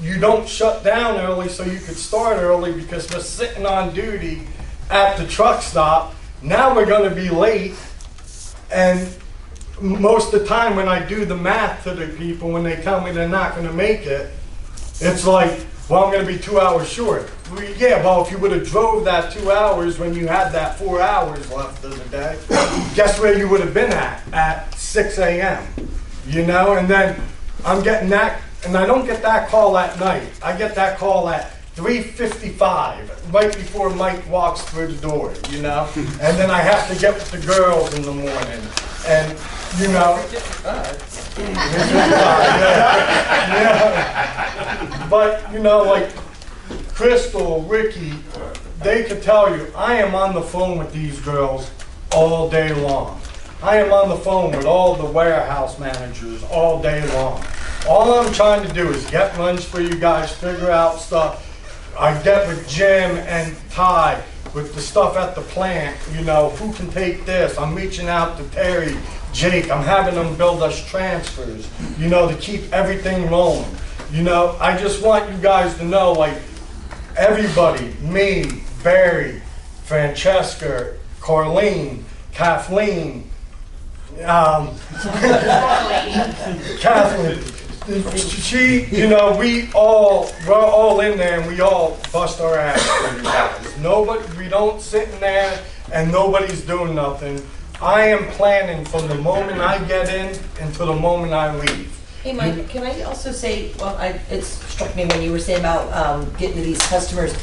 you don't shut down early so you could start early because we're sitting on duty at the truck stop, now we're going to be late. And most of the time when I do the math to the people, when they tell me they're not going to make it, it's like, well, I'm going to be 2 hours short. Well, yeah, well, if you would have drove that 2 hours when you had that 4 hours left of the day, guess where you would have been at 6 a.m., you know? And then I'm getting that, and I don't get that call at night. I get that call at 3:55, right before Mike walks through the door, you know? And then I have to get with the girls in the morning. And, you know, yeah. But, you know, like Crystal, Ricky, they could tell you, I am on the phone with these girls all day long. I am on the phone with all the warehouse managers all day long. All I'm trying to do is get runs for you guys, figure out stuff. I get with Jim and Ty. with the stuff at the plant, you know, who can take this? I'm reaching out to Terry, Jake, I'm having them build us transfers, you know, to keep everything rolling. You know, I just want you guys to know, like, everybody, me, Barry, Francesca, Carlene, Kathleen, Kathleen, she, you know, we're all in there and we all bust our ass for you guys. Nobody, we don't sit in there and nobody's doing nothing. I am planning from the moment I get in until the moment I leave. Hey Mike, can I also say, well, it struck me when you were saying about getting to these customers.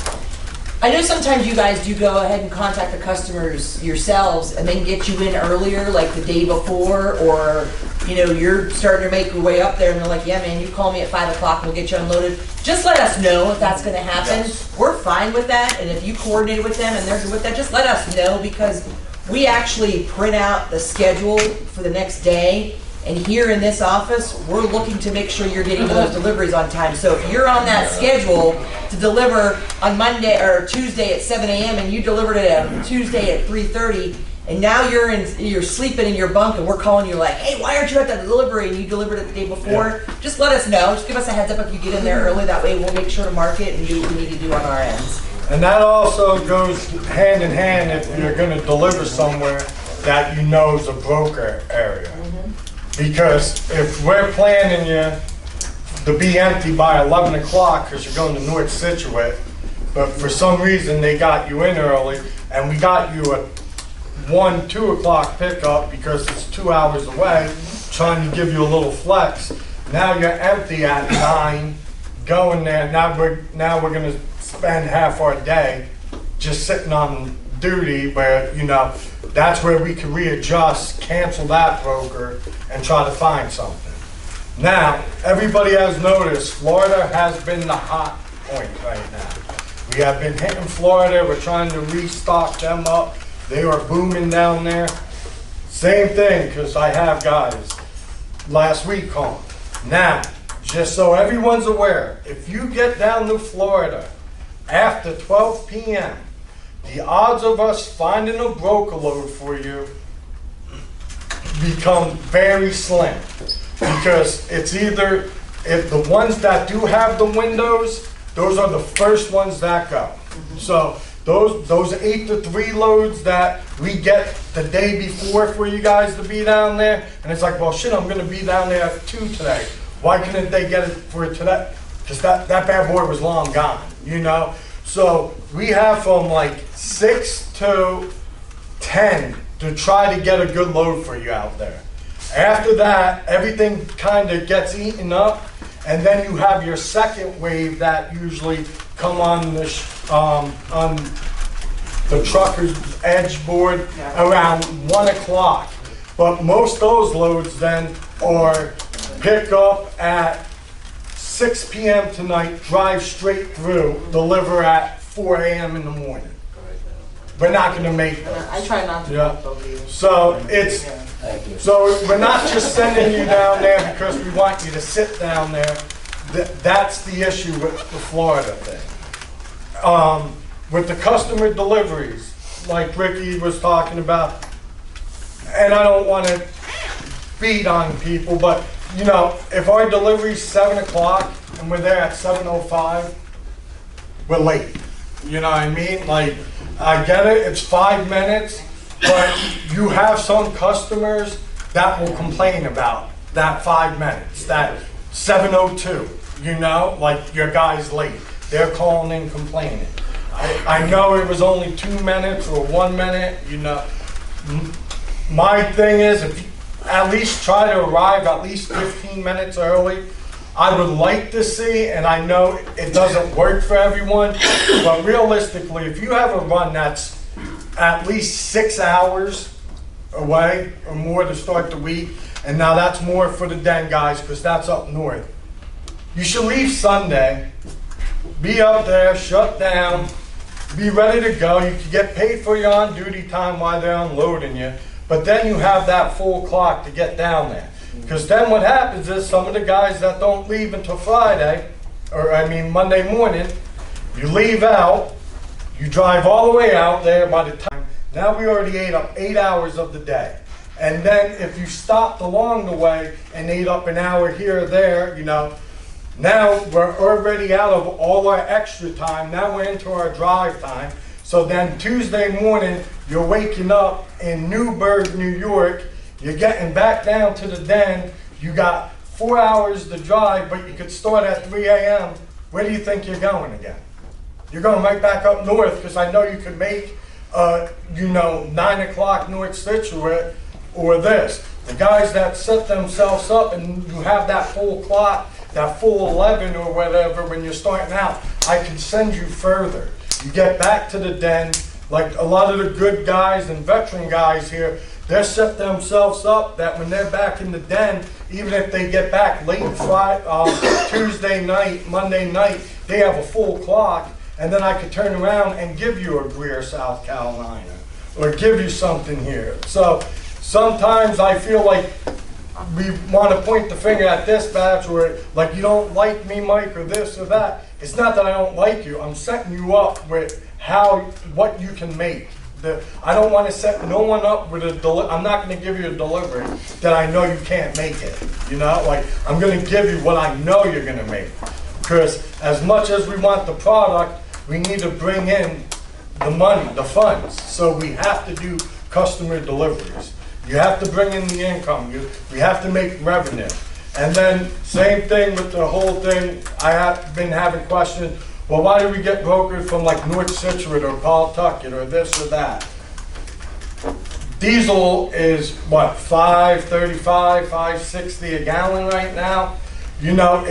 I know sometimes you guys do go ahead and contact the customers yourselves and then get you in earlier, like the day before, or you know, you're starting to make your way up there and they're like, yeah man, you call me at 5 o'clock and we'll get you unloaded. Just let us know if that's gonna happen. Yes. We're fine with that, and if you coordinate with them and they're good with that, just let us know, because we actually print out the schedule for the next day. And here in this office, we're looking to make sure you're getting to those deliveries on time. So if you're on that schedule to deliver on Monday or Tuesday at 7 a.m. and you delivered it on Tuesday at 3:30, and now you're sleeping in your bunk and we're calling you like, hey, why aren't you at the delivery, and you delivered it the day before, just let us know. Just give us a heads up if you get in there early. That way we'll make sure to mark it and do what we need to do on our ends. And that also goes hand in hand if you're going to deliver somewhere that you know is a broker area. Because if we're planning you to be empty by 11 o'clock because you're going to North Situate, but for some reason they got you in early and we got you a 1, 2 o'clock pickup because it's 2 hours away, trying to give you a little flex. Now you're empty at 9, going there. Now we're going to spend half our day just sitting on duty, where, you know, that's where we can readjust, cancel that broker, and try to find something. Now, everybody has noticed Florida has been the hot point right now. We have been hitting Florida. We're trying to restock them up. They are booming down there. Same thing, because I have guys last week home. Now, just so everyone's aware, if you get down to Florida after 12 p.m., the odds of us finding a broker load for you become very slim, because it's either, if the ones that do have the windows, those are the first ones that go. So those 8 to 3 loads that we get the day before for you guys to be down there, and it's like, well shit, I'm gonna be down there at 2 today. Why couldn't they get it for today? Because that bad boy was long gone, you know? So we have from like 6 to 10 to try to get a good load for you out there. After that, everything kind of gets eaten up, and then you have your second wave that usually come on the trucker's edge board around 1 o'clock. But most of those loads then are pick up at 6 p.m. tonight, drive straight through, deliver at 4 a.m. in the morning. We're not going to make those. I try not to make those either. So it's, so we're not just sending you down there because we want you to sit down there. That's the issue with the Florida thing. With the customer deliveries, like Ricky was talking about, and I don't want to beat on people, but you know, if our delivery's 7 o'clock and we're there at 7:05, we're late. You know what I mean? Like, I get it, it's 5 minutes, but you have some customers that will complain about that 5 minutes, that 7:02, you know, like your guy's late. They're calling in complaining. I know it was only 2 minutes or 1 minute, you know. My thing is, if you at least try to arrive at least 15 minutes early. I would like to see, and I know it doesn't work for everyone, but realistically, if you have a run that's at least 6 hours away or more to start the week, and now that's more for the den guys because that's up north. You should leave Sunday, be up there, shut down, be ready to go. You can get paid for your on-duty time while they're unloading you. But then you have that full clock to get down there. Because then what happens is some of the guys that don't leave until Friday, or I mean Monday morning, you leave out, You drive all the way out there by the time, now we already ate up 8 hours of the day. And then if you stopped along the way and ate up an hour here or there, you know, now we're already out of all our extra time. Now we're into our drive time. So then Tuesday morning, you're waking up in Newburgh, New York. You're getting back down to the den. You got 4 hours to drive, but you could start at 3 a.m. Where do you think you're going again? You're going right back up north, because I know you could make, you know, 9 o'clock North Situate or this. The guys that set themselves up and you have that full clock, that full 11 or whatever when you're starting out, I can send you further. You get back to the den, like a lot of the good guys and veteran guys here, they're set themselves up that when they're back in the den, even if they get back late Tuesday night, Monday night, they have a full clock, and then I could turn around and give you a Greer, South Carolina, or give you something here. So sometimes I feel like we want to point the finger at dispatch, or like, you don't like me, Mike, or this or that. It's not that I don't like you. I'm setting you up with what you can make. I don't want to set no one up with I'm not going to give you a delivery that I know you can't make it. You know, like, I'm going to give you what I know you're going to make. Because as much as we want the product, we need to bring in the money, the funds. So we have to do customer deliveries. You have to bring in the income. We have to make revenue. And then same thing with the whole thing. I have been having questions. Well, why do we get brokered from like North Situate or Pawtucket or this or that? Diesel is what, $5.35, $5.60 a gallon right now? You know,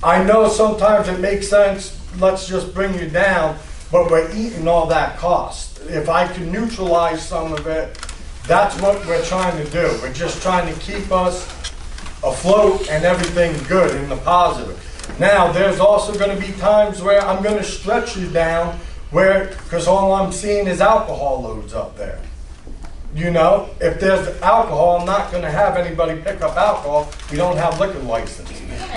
I know sometimes it makes sense, let's just bring you down, but we're eating all that cost. If I can neutralize some of it, that's what we're trying to do. We're just trying to keep us afloat and everything good in the positive. Now, there's also going to be times where I'm going to stretch you down, because all I'm seeing is alcohol loads up there. You know, if there's alcohol, I'm not going to have anybody pick up alcohol. We don't have liquor license.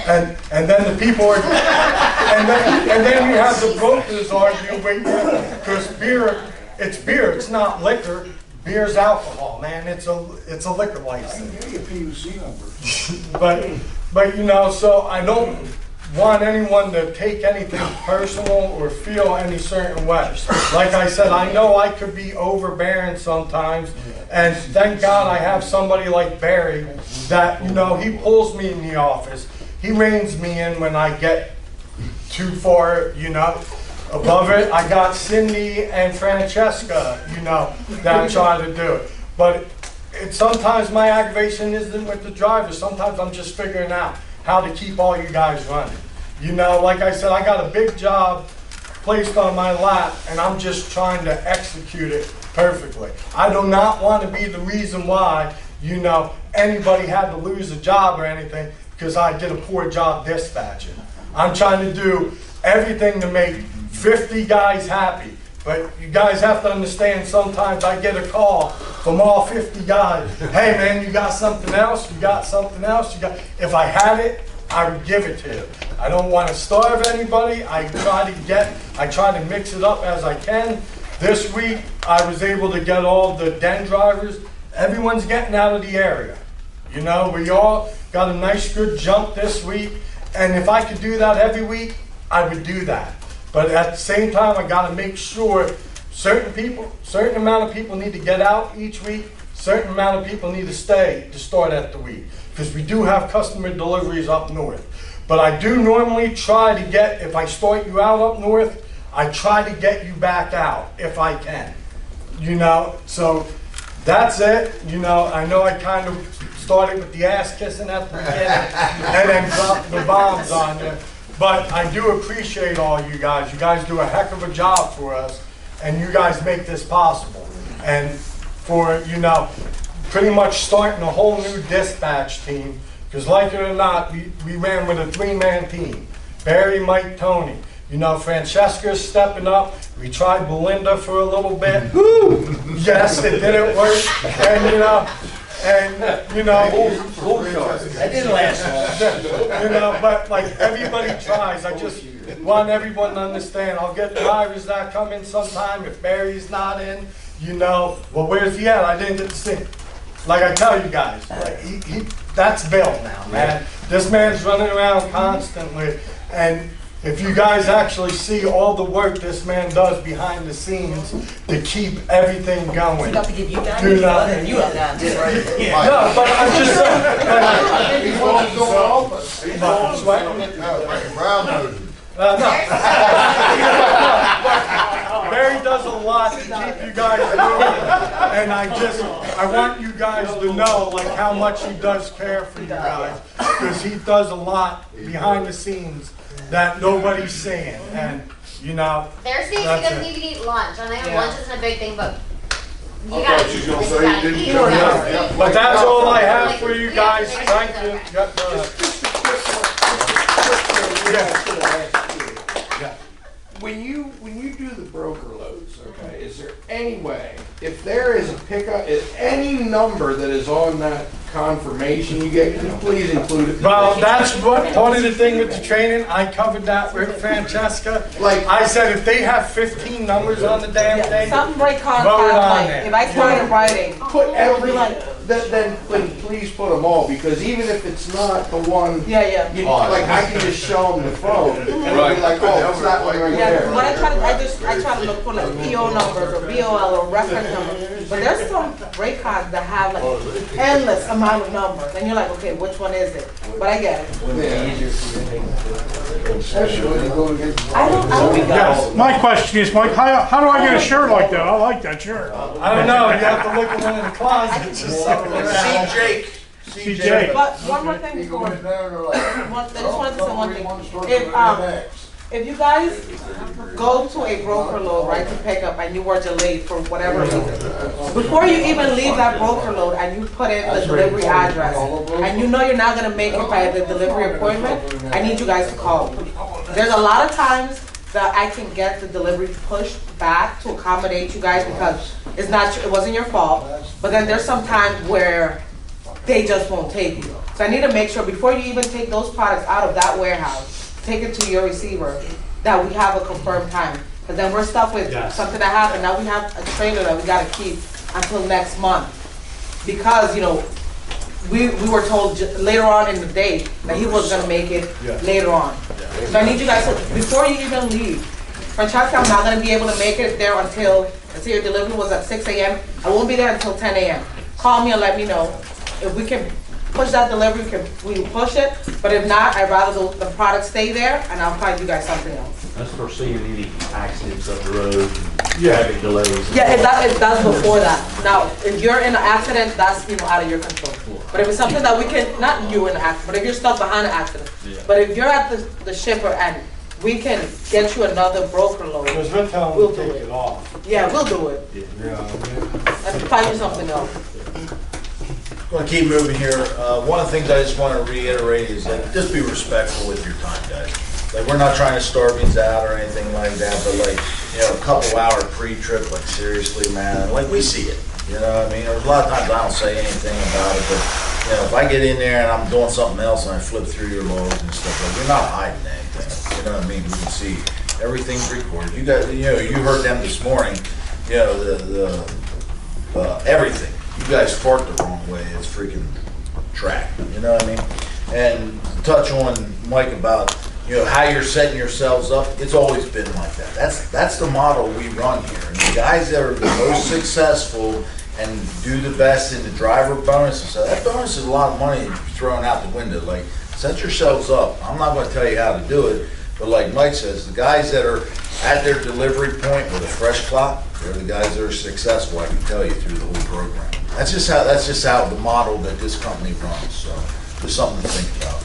And then the people are, and then you have the brokers arguing, because beer, it's not liquor. Beer's alcohol, man. It's a liquor license. I can give you a PUC number. But you know, so I don't want anyone to take anything personal or feel any certain way. Like I said, I know I could be overbearing sometimes, and thank God I have somebody like Barry that, you know, he pulls me in the office. He reins me in when I get too far, you know, above it. I got Cindy and Francesca, you know, that try to do it. But sometimes my aggravation isn't with the driver. Sometimes I'm just figuring out how to keep all you guys running. You know, like I said, I got a big job placed on my lap, and I'm just trying to execute it perfectly. I do not want to be the reason why, you know, anybody had to lose a job or anything because I did a poor job dispatching. I'm trying to do everything to make 50 guys happy. But you guys have to understand, sometimes I get a call from all 50 guys. Hey man, you got something else? You got something else? If I had it, I would give it to you. I don't want to starve anybody. I try to mix it up as I can. This week, I was able to get all the den drivers. Everyone's getting out of the area. You know, we all got a nice good jump this week. And if I could do that every week, I would do that. But at the same time, I got to make sure certain amount of people need to get out each week, certain amount of people need to stay to start at the week. Because we do have customer deliveries up north. But I do normally try to get, if I start you out up north, I try to get you back out if I can. You know, so that's it. You know, I know I kind of started with the ass kissing at the beginning and then dropped the bombs on you. But I do appreciate all you guys. You guys do a heck of a job for us, and you guys make this possible. And for, you know, pretty much starting a whole new dispatch team, because like it or not, we ran with a 3-man team. Barry, Mike, Tony. You know, Francesca's stepping up. We tried Belinda for a little bit. Yes, it didn't work. And you know, And, you know, That didn't last long. you know, but like everybody tries. I just want everyone to understand. I'll get drivers that come in sometime. If Barry's not in, you know, well, where's he at? I didn't get to see him. Like I tell you guys, like that's Bill now, man. This man's running around constantly, and if you guys actually see all the work this man does behind the scenes to keep everything going. Enough to give you guys, Do not- and you have that. No, but I'm just saying. He wants to go in office. He's But- going Like brown noses. No. Barry does a lot to keep you guys moving, and I want you guys to know like how much he does care for you guys, because he does a lot behind the scenes that nobody's seeing, and you know. There's things that's because it. you can eat lunch. I know Yeah. lunch isn't a big thing, but you I gotta thought you eat. was gonna You say you gotta didn't eat. come Yeah. out. But that's all I have Like, for you we have guys. to make Thank sure you. that- When you do the broker loads, okay, is there any way, if there is a pickup, if any number that is on that confirmation you get, can you please include it? Well, that's what, part of the thing with the training, I covered that with Francesca. Like- I said, if they have 15 numbers on the damn thing, Some break vote contract, on like, there. if I start in writing, Put every, then please put them all, because even if it's not the one, yeah. you, like, I can just show them the phone, and they'll be like, oh, it's that one right Yeah, there. when I try to look for like PO numbers or BOL or reference numbers, but there's some rate cards that have like endless amount of numbers, and you're like, okay, which one is it? But I get it. Especially when you go against. I don't Yes. My question is, Mike, how do I get a shirt like that? I like that shirt. I don't know, you have to look in one of the closets or something. See Jake. CJ. But one more thing before, I just wanted to say one thing. If you guys go to a broker load, right, to pick up, and you were delayed for whatever reason, before you even leave that broker load and you put in the delivery address, and you know you're not gonna make it by the delivery appointment, I need you guys to call. There's a lot of times that I can get the delivery pushed back to accommodate you guys because it wasn't your fault, but then there's some times where they just won't take you. So I need to make sure before you even take those products out of that warehouse, take it to your receiver, that we have a confirmed time. Because then we're stuck with something that happened. Now we have a trailer that we gotta keep until next month. Because, you know, we were told later on in the day that he was gonna make it later on. So I need you guys, before you even leave, Francesca, I'm not gonna be able to make it there until, let's say your delivery was at 6 a.m. I won't be there until 10 a.m. Call me and let me know. If we can push that delivery, we can push it, but if not, I'd rather the product stay there, and I'll find you guys something else. That's foreseeing any accidents up the road, and traffic delays. Yeah, it does before that. Now, if you're in an accident, that's, you know, out of your control. But if it's something that we can, not you in an accident, but if you're stuck behind an accident, but if you're at the shipper and we can get you another broker load, Because we're telling we'll them do to take it. it off. Yeah, we'll do it. And find you something else. Going to keep moving here. One of the things I just want to reiterate is like, just be respectful with your time, guys. Like, we're not trying to starve you out or anything like that, but like, you know, a couple hour pre-trip, like seriously, man, like we see it. You know what I mean? There's a lot of times I don't say anything about it, but you know, if I get in there and I'm doing something else and I flip through your loads and stuff, like, you're not hiding anything. You know what I mean? We can see everything's recorded. You got, you know, you heard them this morning. You know, everything. You guys fart the wrong way, it's freaking tracked, you know what I mean? And to touch on Mike about, you know, how you're setting yourselves up, it's always been like that. That's the model we run here. And the guys that are the most successful and do the best in the driver bonus, so that bonus is a lot of money thrown out the window. Like, set yourselves up. I'm not going to tell you how to do it, but like Mike says, the guys that are at their delivery point with a fresh clock, they're the guys that are successful, I can tell you, through the whole program. That's just how the model that this company runs. So there's something to think about,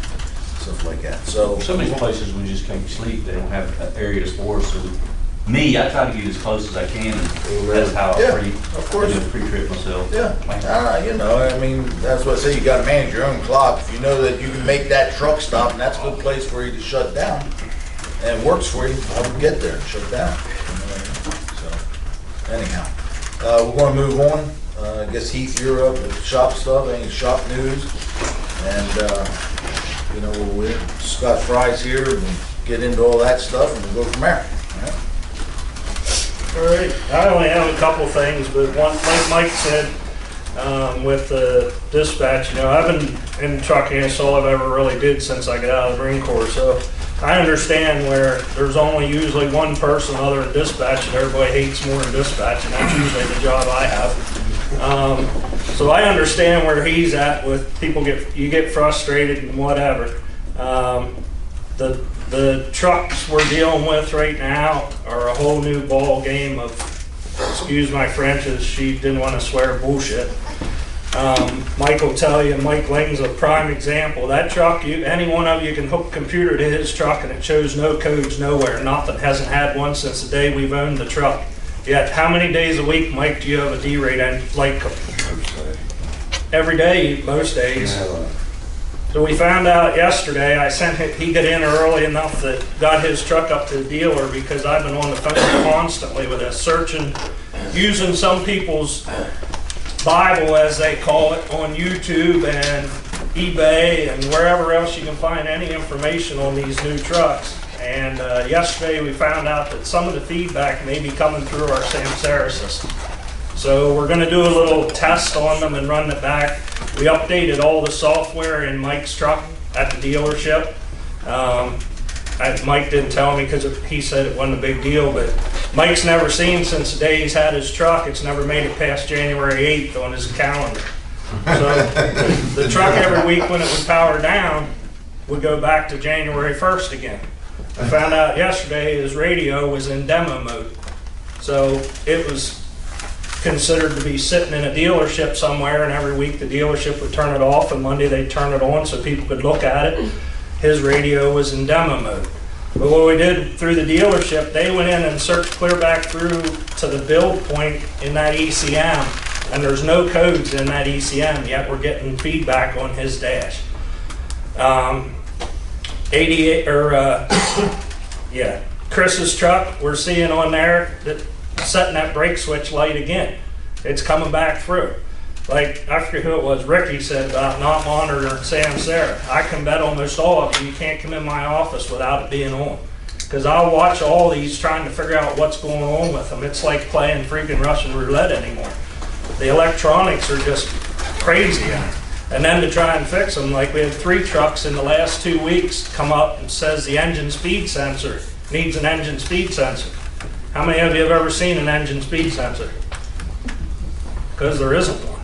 stuff like that. So Some of these places we just can't sleep. They don't have an area to store. So me, I try to get as close as I can, and that's how I pre-trip myself. Yeah, you know, I mean, that's what I say. You got to manage your own clock. If you know that you can make that truck stop, and that's a good place for you to shut down, and it works for you, I would get there and shut down. So anyhow, we're going to move on. I guess Heath, you're up with shop stuff, any shop news? And, you know, Scott Fry's here and get into all that stuff and we'll go from there. All right, I only have a couple things, but one, like Mike said, with the dispatch, you know, I've been in trucking, it's all I've ever really did since I got out of the Marine Corps, so I understand where there's only usually one person other than dispatch and everybody hates more than dispatch, and that's usually the job I have. So I understand where he's at with people you get frustrated and whatever. The trucks we're dealing with right now are a whole new ball game of, excuse my French, as she didn't want to swear, bullshit. Mike will tell you, Mike Lang's a prime example. That truck, any one of you can hook a computer to his truck and it shows no codes nowhere. Nothing, hasn't had one since the day we've owned the truck. Yet, how many days a week, Mike, do you have a D-rate and light code? Every day, most days. So we found out yesterday, he got in early enough that got his truck up to the dealer because I've been on the phone constantly with us, searching, using some people's Bible, as they call it, on YouTube and eBay and wherever else you can find any information on these new trucks. And yesterday we found out that some of the feedback may be coming through our Samsara system. So we're going to do a little test on them and run it back. We updated all the software in Mike's truck at the dealership. Mike didn't tell me because he said it wasn't a big deal, but Mike's never seen since the day he's had his truck, it's never made it past January 8th on his calendar. So the truck every week when it was powered down would go back to January 1st again. I found out yesterday his radio was in demo mode. So it was considered to be sitting in a dealership somewhere, and every week the dealership would turn it off and Monday they'd turn it on so people could look at it. His radio was in demo mode. But what we did through the dealership, they went in and searched clear back through to the build point in that ECM, and there's no codes in that ECM, yet we're getting feedback on his dash. 88, yeah, Chris's truck, we're seeing on there that setting that brake switch light again. It's coming back through. Like, I forget who it was, Ricky said about not monitoring Samsara. I can bet almost all of you can't come in my office without it being on. Because I'll watch all these trying to figure out what's going on with them. It's like playing freaking Russian roulette anymore. The electronics are just crazy. And then to try and fix them, like we had 3 trucks in the last 2 weeks come up and says the engine speed sensor needs an engine speed sensor. How many of you have ever seen an engine speed sensor? Because there isn't one.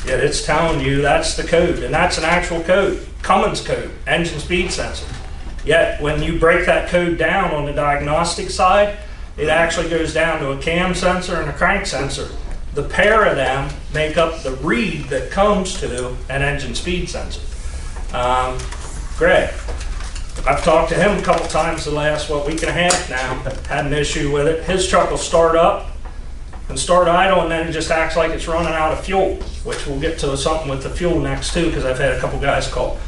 Yet it's telling you that's the code, and that's an actual code, Cummins code, engine speed sensor. Yet when you break that code down on the diagnostic side, it actually goes down to a cam sensor and a crank sensor. The pair of them make up the read that comes to an engine speed sensor. Greg, I've talked to him a couple times the last, week and a half now, had an issue with it. His truck will start up and start idle, and then it just acts like it's running out of fuel, which we'll get to something with the fuel next too, because I've had a couple guys call.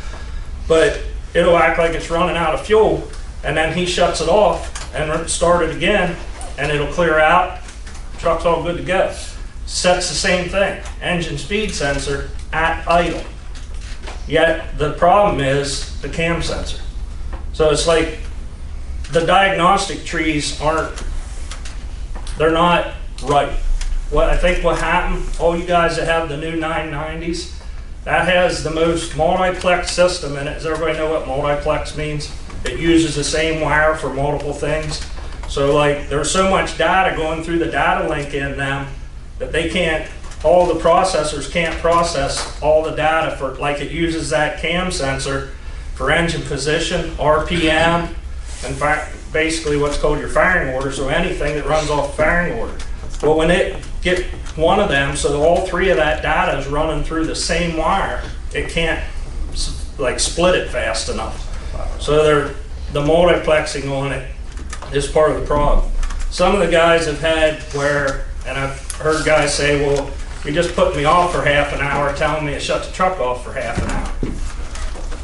But it'll act like it's running out of fuel, and then he shuts it off and start it again, and it'll clear out, truck's all good to go. Sets the same thing, engine speed sensor at idle. Yet the problem is the cam sensor. So it's like the diagnostic trees they're not right. I think what happened, all you guys that have the new 990s, that has the most multiplex system in it. Does everybody know what multiplex means? It uses the same wire for multiple things. So like there's so much data going through the data link in them that they can't, all the processors can't process all the data for, like it uses that cam sensor for engine position, RPM, and basically what's called your firing order, so anything that runs off firing order. Well, when it get one of them, so all 3 of that data is running through the same wire, it can't like split it fast enough. So the multiplexing on it is part of the problem. Some of the guys have had where, and I've heard guys say, well, you just put me off for half an hour telling me to shut the truck off for half an hour.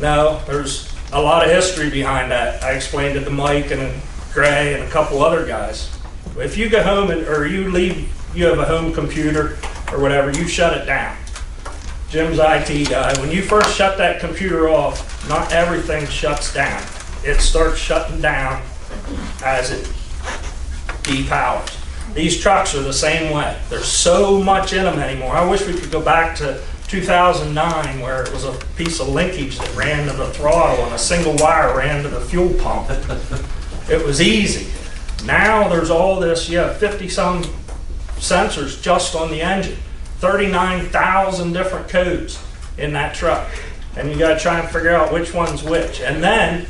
No, there's a lot of history behind that. I explained it to Mike and Gray and a couple other guys. If you go home or you leave, you have a home computer or whatever, you shut it down. Jim's IT guy, when you first shut that computer off, not everything shuts down. It starts shutting down as it depowers. These trucks are the same way. There's so much in them anymore. I wish we could go back to 2009 where it was a piece of linkage that ran to the throttle and a single wire ran to the fuel pump. It was easy. Now there's all this, 50 some sensors just on the engine. 39,000 different codes in that truck. And you gotta try and figure out which one's which. And then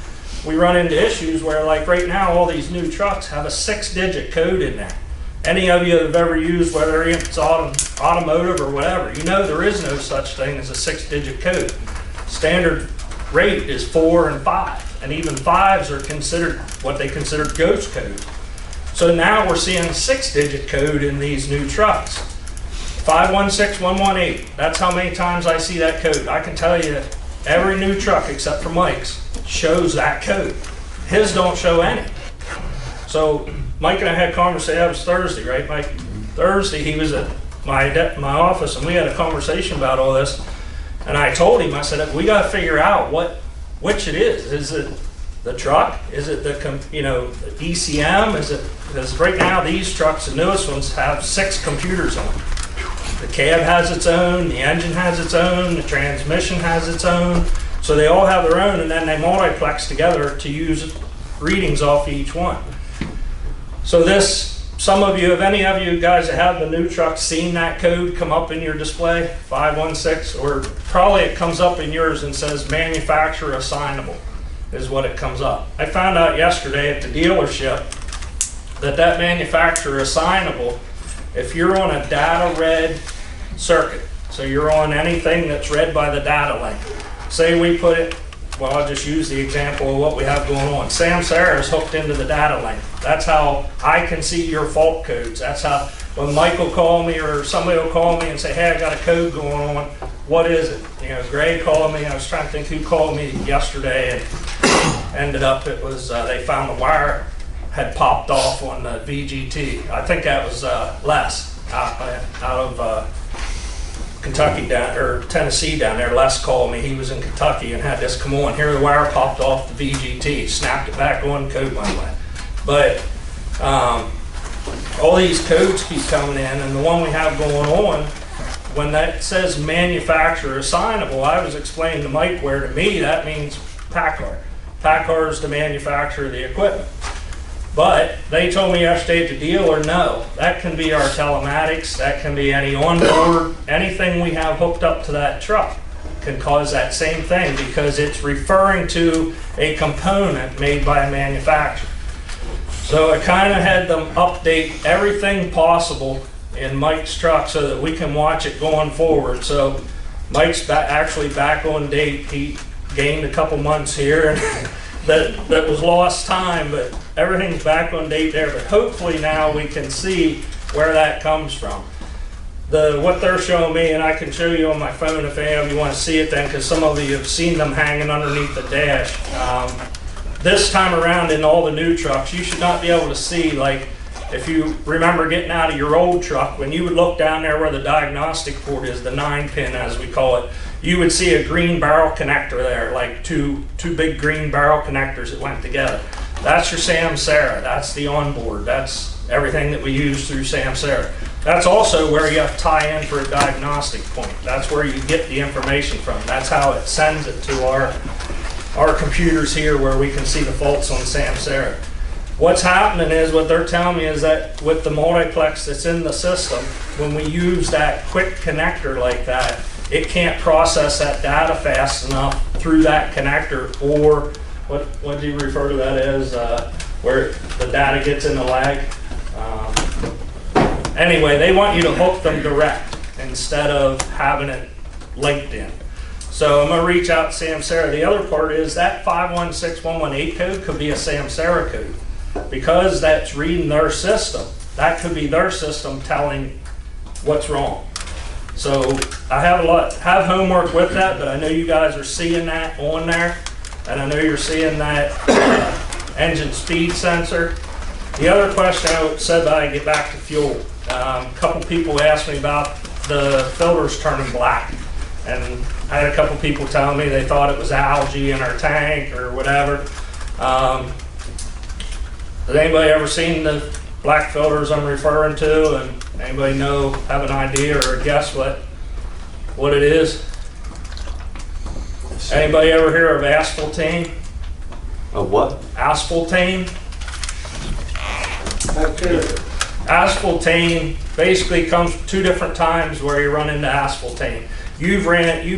we run into issues where, like right now, all these new trucks have a 6-digit code in there. Any of you that have ever used, whether it's automotive or whatever, you know there is no such thing as a 6-digit code. Standard rate is 4 and 5, and even 5s are considered what they consider ghost codes. So now we're seeing a 6-digit code in these new trucks. 516118, that's how many times I see that code. I can tell you every new truck except for Mike's shows that code. His don't show any. So Mike and I had a conversation, that was Thursday, right, Mike? Thursday he was at my office and we had a conversation about all this. And I told him, I said, we got to figure out which it is. Is it the truck? Is it the the ECM? Is it, because right now these trucks, the newest ones, have 6 computers on them. The cab has its own, the engine has its own, the transmission has its own. So they all have their own, and then they multiplex together to use readings off each one. So this, some of you, if any of you guys that have the new truck seen that code come up in your display, 516, or probably it comes up in yours and says manufacturer assignable is what it comes up. I found out yesterday at the dealership that manufacturer assignable, if you're on a data read circuit, so you're on anything that's read by the data link. Say we put it, well, I'll just use the example of what we have going on. Samsara is hooked into the data link. That's how I can see your fault codes. That's how, when Mike will call me or somebody will call me and say, hey, I got a code going on, what is it? Gray called me, I was trying to think who called me yesterday, and ended up it was, they found the wire had popped off on the VGT. I think that was Les out of Kentucky or Tennessee down there. Les called me. He was in Kentucky and had this come on. Here the wire popped off the VGT. Snapped it back on. Code went away. But all these codes keep coming in, and the one we have going on, when that says manufacturer assignable, I was explaining to Mike where to me that means Packard. Packard is the manufacturer of the equipment. But they told me yesterday at the dealer, no, that can be our telematics, that can be any onboard, anything we have hooked up to that truck can cause that same thing because it's referring to a component made by a manufacturer. So I kind of had them update everything possible in Mike's truck so that we can watch it going forward. So Mike's actually back on date. He gained a couple months here and that was lost time, but everything's back on date there. But hopefully now we can see where that comes from. What they're showing me, and I can show you on my phone if any of you want to see it then, because some of you have seen them hanging underneath the dash. This time around in all the new trucks, you should not be able to see, like, if you remember getting out of your old truck, when you would look down there where the diagnostic port is, the 9-pin as we call it, you would see a green barrel connector there, like two big green barrel connectors that went together. That's your Samsara, that's the onboard, that's everything that we use through Samsara. That's also where you have to tie in for a diagnostic point. That's where you get the information from. That's how it sends it to our computers here where we can see the faults on Samsara. What's happening is, what they're telling me is that with the multiplex that's in the system, when we use that quick connector like that, it can't process that data fast enough through that connector, or what do you refer to that as, where the data gets in the lag? Anyway, they want you to hook them direct instead of having it linked in. So I'm going to reach out to Samsara. The other part is that 516118 code could be a Samsara code. Because that's reading their system, that could be their system telling what's wrong. So I have homework with that, but I know you guys are seeing that on there, and I know you're seeing that engine speed sensor. The other question I said that I get back to fuel. A couple people asked me about the filters turning black. And I had a couple people telling me they thought it was algae in our tank or whatever. Has anybody ever seen the black filters I'm referring to? And anybody have an idea or a guess what it is? Anybody ever hear of asphaltene? Of what? Asphaltene. Asphaltene basically comes two different times where you run into asphaltene. You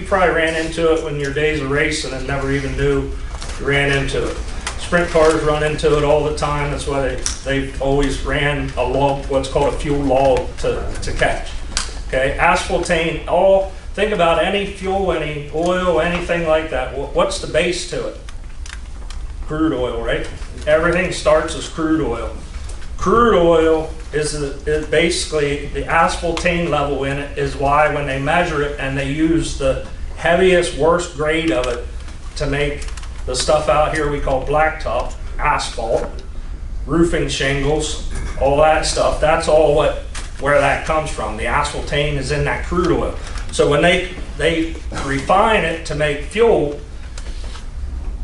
probably ran into it when your days of racing and never even knew you ran into it. Sprint cars run into it all the time. That's why they've always ran a log, what's called a fuel log to catch. Okay, asphaltene, think about any fuel, any oil, anything like that. What's the base to it? Crude oil, right? Everything starts as crude oil. Crude oil is basically the asphaltene level in it is why when they measure it and they use the heaviest, worst grade of it to make the stuff out here we call blacktop, asphalt, roofing shingles, all that stuff, that's all where that comes from. The asphaltene is in that crude oil. So when they refine it to make fuel,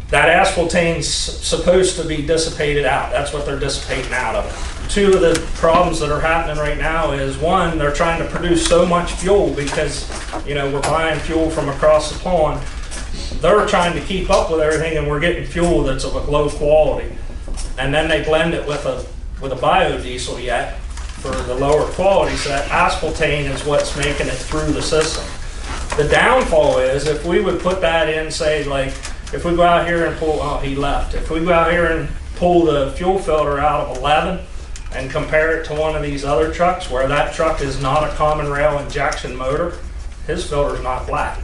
that asphaltene's supposed to be dissipated out. That's what they're dissipating out of it. Two of the problems that are happening right now is, one, they're trying to produce so much fuel because, we're buying fuel from across the pond. They're trying to keep up with everything, and we're getting fuel that's of a low quality. And then they blend it with a biodiesel yet for the lower quality, so that asphaltene is what's making it through the system. The downfall is if we would put that in, say, like, if we go out here and pull, he left. If we go out here and pull the fuel filter out of 11 and compare it to one of these other trucks where that truck is not a common rail injection motor, his filter's not black.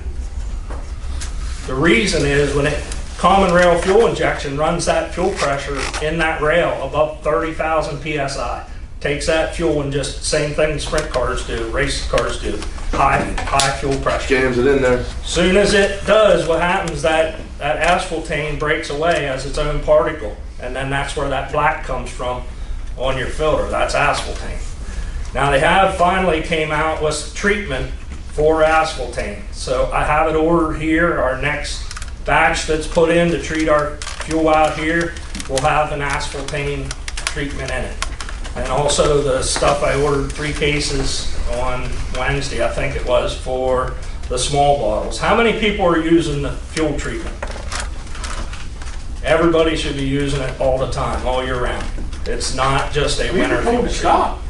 The reason is when common rail fuel injection runs that fuel pressure in that rail above 30,000 PSI. Takes that fuel and just same thing sprint cars do, race cars do, high fuel pressure. Jams it in there. Soon as it does, what happens that asphaltene breaks away as its own particle, and then that's where that black comes from on your filter. That's asphaltene. Now they have finally came out with treatment for asphaltene. So I have it ordered here. Our next batch that's put in to treat our fuel out here will have an asphaltene treatment in it. And also the stuff I ordered 3 cases on Wednesday, I think it was, for the small bottles. How many people are using the fuel treatment? Everybody should be using it all the time, all year round. It's not just a winter fuel treatment. Stop.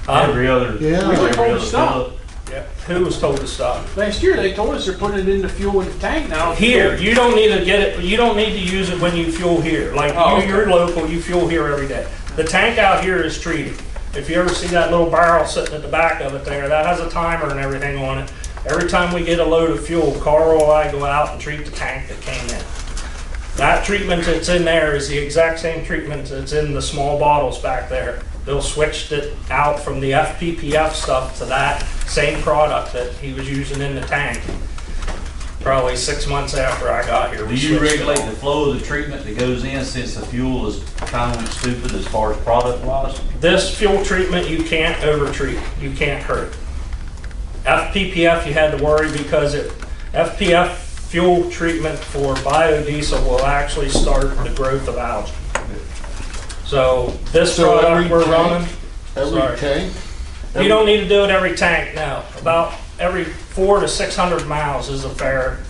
Every other. Yeah. We were told to stop. Yeah. Who was told to stop? Last year they told us they're putting it in the fuel in the tank now. Here, you don't need to get it. You don't need to use it when you fuel here. Like you're local, you fuel here every day. The tank out here is treated. If you ever see that little barrel sitting at the back of it there, that has a timer and everything on it. Every time we get a load of fuel, Carl or I go out and treat the tank that came in. That treatment that's in there is the exact same treatment that's in the small bottles back there. They'll switch it out from the FPPF stuff to that same product that he was using in the tank. Probably 6 months after I got here. Do you regulate the flow of the treatment that goes in since the fuel is kind of stupid as far as product wise? This fuel treatment you can't over-treat. You can't hurt. FPPF you had to worry because FPF fuel treatment for biodiesel will actually start the growth of algae. So this product we're running, every tank? You don't need to do it every tank now. About every 400 to 600 miles is a fair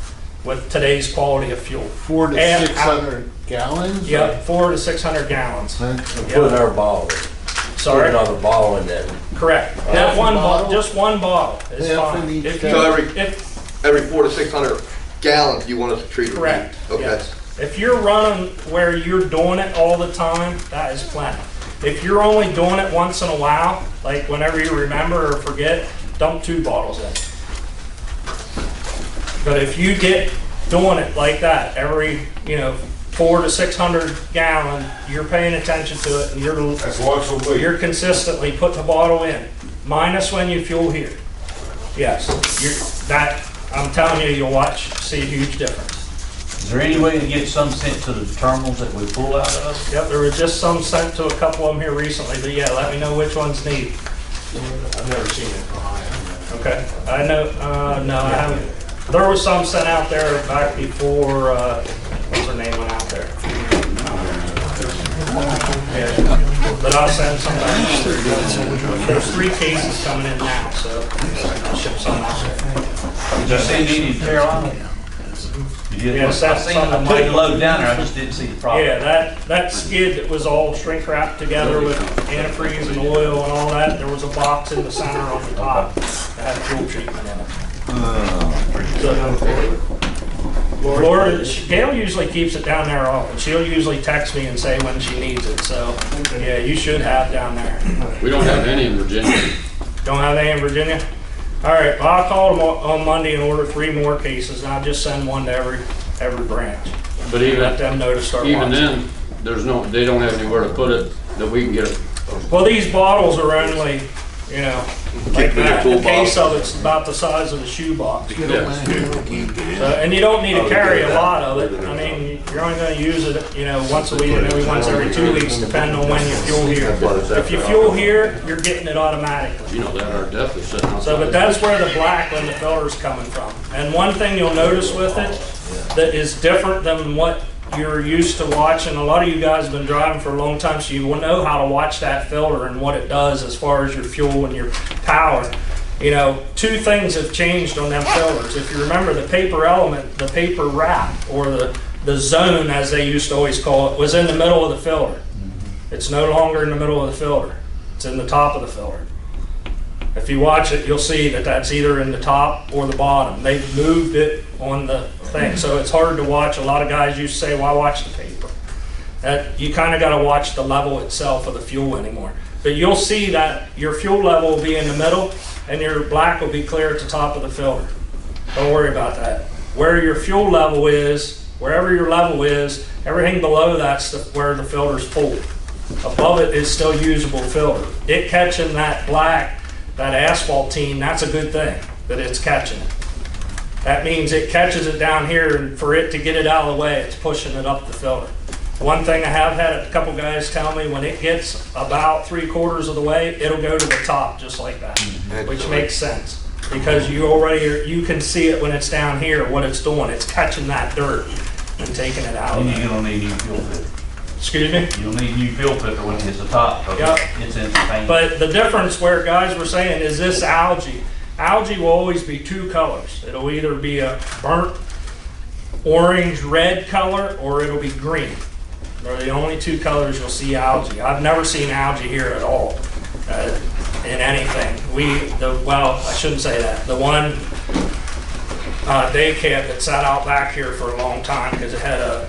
with today's quality of fuel. 400 to 600 gallons? Yep, 400 to 600 gallons. Put another bottle in. Sorry? Put another bottle in there. Correct. That one bottle, just one bottle is fine. If you, So every 400 to 600 gallons you want us to treat it? Correct. Okay. Yes. If you're running where you're doing it all the time, that is plenty. If you're only doing it once in a while, like whenever you remember or forget, dump 2 bottles in. But if you get doing it like that, every 400 to 600 gallon, you're paying attention to it, and you're consistently putting the bottle in, minus when you fuel here. Yes, I'm telling you, you'll see a huge difference. Is there any way to get some sent to the terminals that we pull out of? Yep, there was just some sent to a couple of them here recently, but yeah, let me know which ones need. I've never seen it. Okay, I know, no, I haven't. There was some sent out there back before, what's her name went out there? Yeah, but I'll send some back. There's 3 cases coming in now, so I'll ship some out there. Did you see any in Carolina? Yes, I seen them mighty low down there, I just didn't see the problem. Yeah, that skid that was all shrink wrapped together with antifreeze and oil and all that, there was a box in the center on the top that had fuel treatment in it. Florida, Gail usually keeps it down there often. She'll usually text me and say when she needs it, so yeah, you should have down there. We don't have any in Virginia. Don't have any in Virginia? All right, well, I'll call them on Monday and order 3 more cases, and I'll just send one to every branch. But even let them know to start even watching. then, they don't have anywhere to put it that we can get it. Well, these bottles are only, you know, like that. The case of it's about the size of the shoebox. So, and you don't need to carry a lot of it. I mean, you're only going to use it, you know, once a week, maybe once every 2 weeks, depending on when you fuel here. If you fuel here, you're getting it automatically. You know that our depth is sitting outside. So, but that's where the black on the filter's coming from. And one thing you'll notice with it that is different than what you're used to watching. A lot of you guys have been driving for a long time, so you will know how to watch that filter and what it does as far as your fuel and your power. You know, 2 things have changed on them filters. If you remember, the paper element, the paper wrap, or the zone, as they used to always call it, was in the middle of the filter. It's no longer in the middle of the filter. It's in the top of the filter. If you watch it, you'll see that that's either in the top or the bottom. They've moved it on the thing, so it's hard to watch. A lot of guys used to say, "Why watch the paper?" That you kind of got to watch the level itself of the fuel anymore. But you'll see that your fuel level will be in the middle, and your black will be clear at the top of the filter. Don't worry about that. Where your fuel level is, wherever your level is, everything below that's where the filter's full. Above it is still usable filter. It catching that black, that asphaltene, that's a good thing that it's catching it. That means it catches it down here, and for it to get it out of the way, it's pushing it up the filter. One thing I have had a couple guys tell me, when it gets about 3/4 of the way, it'll go to the top just like that, which makes sense because you can see it when it's down here, what it's doing. It's catching that dirt and taking it out. And you don't need new fuel filter. Excuse me? You'll need new fuel filter when it hits the top. Yep. It's in the paint. But the difference where guys were saying is this algae. Algae will always be 2 colors. It'll either be a burnt orange red color or it'll be green. They're the only 2 colors you'll see algae. I've never seen algae here at all in anything. Well, I shouldn't say that. The one day cab that sat out back here for a long time because it had a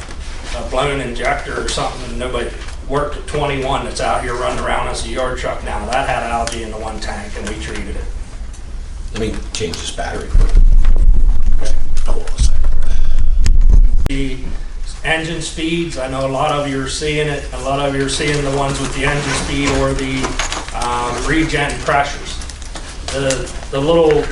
blown injector or something, and nobody worked at 21 that's out here running around as a yard truck now. That had algae in the one tank, and we treated it. Let me change this battery. The engine speeds, I know a lot of you are seeing it. A lot of you are seeing the ones with the engine speed or the regen pressures. The little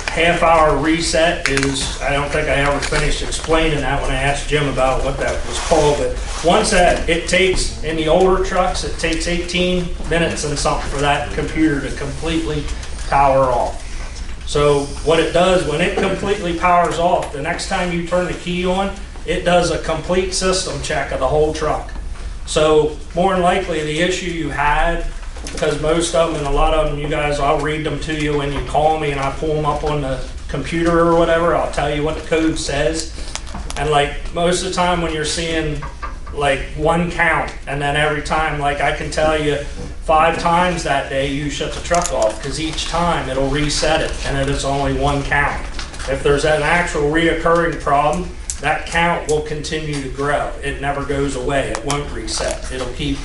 half-hour reset is, I don't think I ever finished explaining that when I asked Jim about what that was called, but once that, it takes, in the older trucks, it takes 18 minutes and something for that computer to completely power off. So what it does, when it completely powers off, the next time you turn the key on, it does a complete system check of the whole truck. So more than likely the issue you had, because most of them and a lot of them, you guys, I'll read them to you when you call me and I pull them up on the computer or whatever, I'll tell you what the code says. And like most of the time when you're seeing like 1 count, and then every time, like I can tell you 5 times that day you shut the truck off, because each time it'll reset it and it is only 1 count. If there's an actual reoccurring problem, that count will continue to grow. It never goes away. It won't reset. It'll keep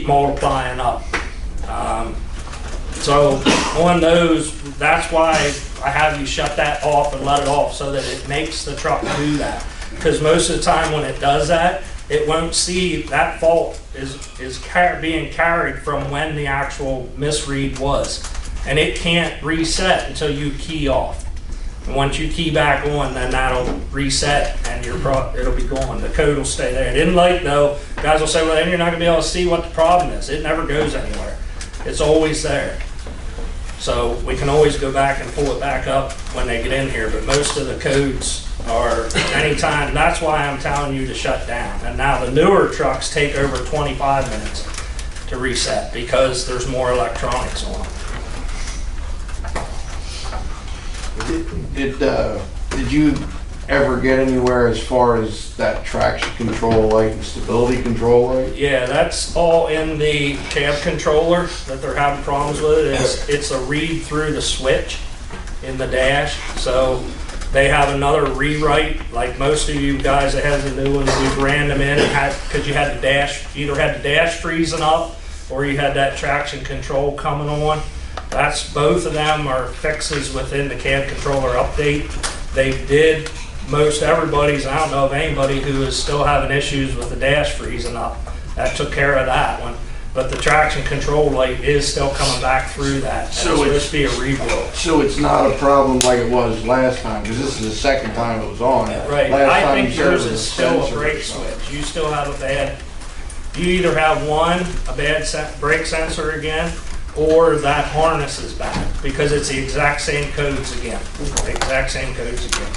multiplying up. So on those, that's why I have you shut that off and let it off, so that it makes the truck do that. Because most of the time when it does that, it won't see that fault is being carried from when the actual misread was. And it can't reset until you key off. And once you key back on, then that'll reset and it'll be gone. The code will stay there. In light though, guys will say, well, then you're not gonna be able to see what the problem is. It never goes anywhere. It's always there. So we can always go back and pull it back up when they get in here, but most of the codes are anytime. That's why I'm telling you to shut down. And now the newer trucks take over 25 minutes to reset because there's more electronics on them. Did you ever get anywhere as far as that traction control light and stability control light? Yeah, that's all in the cab controller that they're having problems with. It's a read through the switch in the dash. So they have another rewrite, like most of you guys that has the new ones, we ran them in because you had the dash, either had the dash freezing up or you had that traction control coming on. That's both of them are fixes within the cab controller update. They did most everybody's. I don't know of anybody who is still having issues with the dash freezing up. That took care of that one. But the traction control light is still coming back through that. So it's supposed to be a rebuild. So it's not a problem like it was last time, because this is the second time it was on. Right. Last I time think you said it yours was is a still a sensor brake or something. switch. You still have a bad. You either have one, a bad brake sensor again, or that harness is bad, because it's the exact same codes again. The exact same codes again.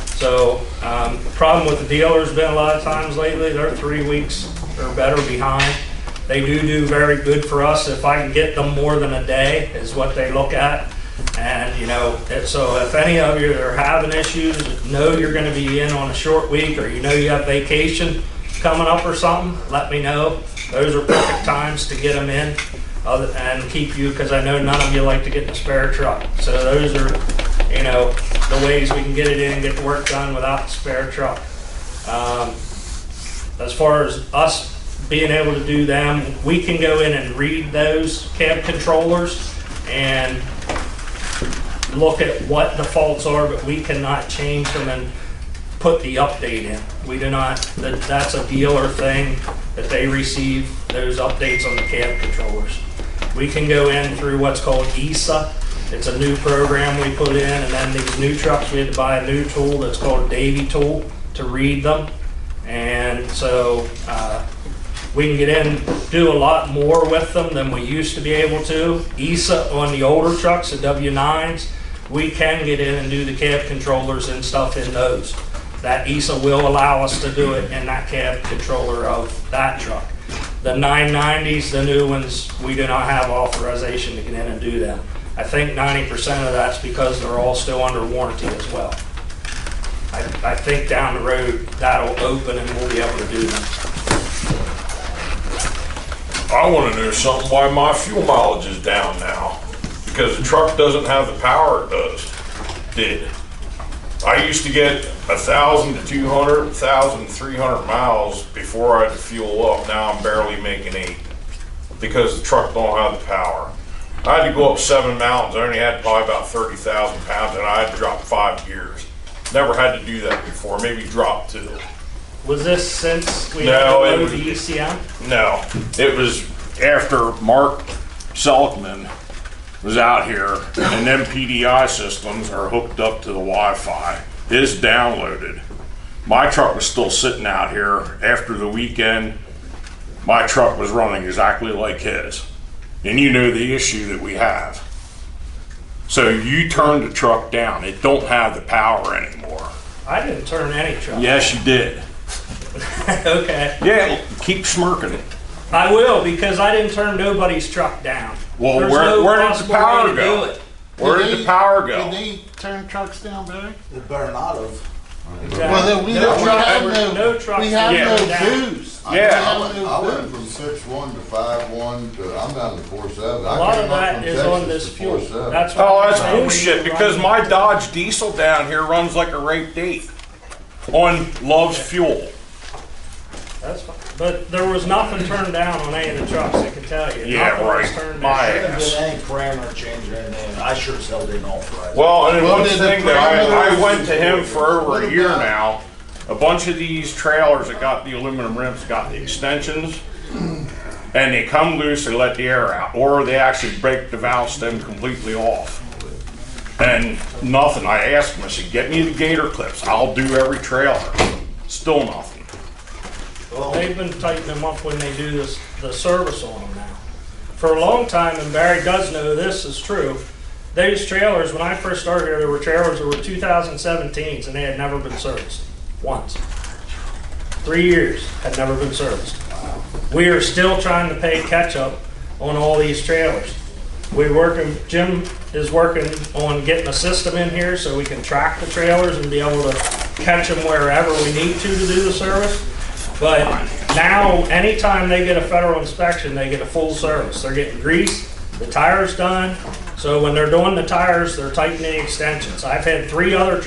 So the problem with the dealers been a lot of times lately, they're 3 weeks or better behind. They do very good for us. If I can get them more than a day is what they look at. And you know, so if any of you are having issues, know you're gonna be in on a short week, or you know you have vacation coming up or something, let me know. Those are perfect times to get them in and keep you, because I know none of you like to get in a spare truck. So those are, you know, the ways we can get it in and get the work done without the spare truck. As far as us being able to do them, we can go in and read those cab controllers and look at what the faults are, but we cannot change them and put the update in. We do not, that's a dealer thing that they receive, those updates on the cab controllers. We can go in through what's called ESA. It's a new program we put in, and then these new trucks, we had to buy a new tool that's called a Davy tool to read them. And so we can get in, do a lot more with them than we used to be able to. ESA on the older trucks, the W9s, we can get in and do the cab controllers and stuff in those. That ESA will allow us to do it in that cab controller of that truck. The 990s, the new ones, we do not have authorization to get in and do them. I think 90% of that's because they're all still under warranty as well. I think down the road that'll open and we'll be able to do them. I want to know something why my fuel mileage is down now. Because the truck doesn't have the power it did. I used to get 1,000 to 200, 1,300 miles before I had to fuel up. Now I'm barely making 8 because the truck don't have the power. I had to go up 7 mountains. I only had probably about 30,000 pounds, and I had to drop 5 gears. Never had to do that before. Maybe drop 2. Was this since we had to load the ECM? No, it was after Mark Seligman was out here, and them PDI systems are hooked up to the Wi-Fi. It's downloaded. My truck was still sitting out here after the weekend. My truck was running exactly like his. And you know the issue that we have. So you turned the truck down. It don't have the power anymore. I didn't turn any truck. Yes, you did. Okay. Yeah, keep smirking. I will, because I didn't turn nobody's truck down. Well, There's where no did the possible power way to go? do it. Where did the power go? Can they turn trucks down, Barry? It better not have. Well, then we have no boost. I went from 6.1 to 5.1 to, I'm down to 4.7. A lot of that is on this fuel. That's why Oh, that's bullshit, because my Dodge diesel down here runs like a raped ape on Love's fuel. That's fine. But there was nothing turned down on any of the trucks, I can tell you. Yeah, Nothing was right. turned My down. ass. Any parameter change or anything, I sure as hell didn't authorize it. Well, and one thing that I went to him for over a year now, a bunch of these trailers that got the aluminum rims got the extensions, and they come loose and let the air out, or they actually break the valve stem completely off. And nothing. I asked him, I said, get me the gator clips. I'll do every trailer. Still nothing. They've been tightening them up when they do this, the service on them now. For a long time, and Barry does know this is true, those trailers, when I first started here, there were trailers that were 2017s and they had never been serviced. Once. 3 years had never been serviced. We are still trying to pay catch up on all these trailers. Jim is working on getting a system in here so we can track the trailers and be able to catch them wherever we need to do the service. But now, anytime they get a federal inspection, they get a full service. They're getting grease, the tires done. So when they're doing the tires, they're tightening extensions. I've had 3 other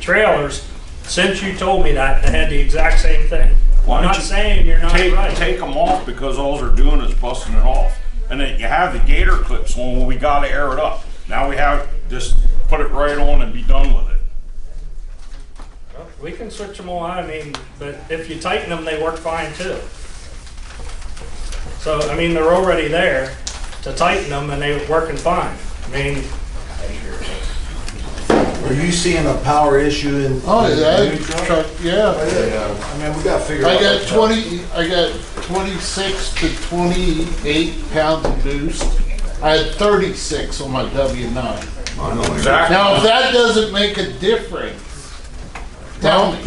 trailers, since you told me that had the exact same thing. I'm not saying you're not right. Take them off, because all they're doing is busting it off. And then you have the gator clips on when we gotta air it up. Now we have, just put it right on and be done with it. We can switch them all out, but if you tighten them, they work fine too. So, they're already there to tighten them and they're working fine. Are you seeing a power issue in? Oh, the yeah, new truck, yeah. We gotta figure out. I got 26 to 28 pounds of boost. I had 36 on my W9. Exactly. Now, if that doesn't make a difference, tell me.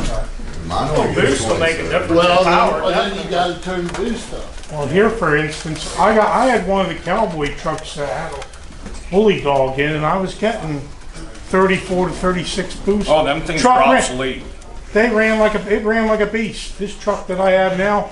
Boost will make a difference. Well, then you gotta turn the boost up. Well, here, for instance, I had one of the cowboy trucks that had a bully dog in, and I was getting 34 to 36 boost. Oh, them things are obsolete. It ran like a beast. This truck that I have now,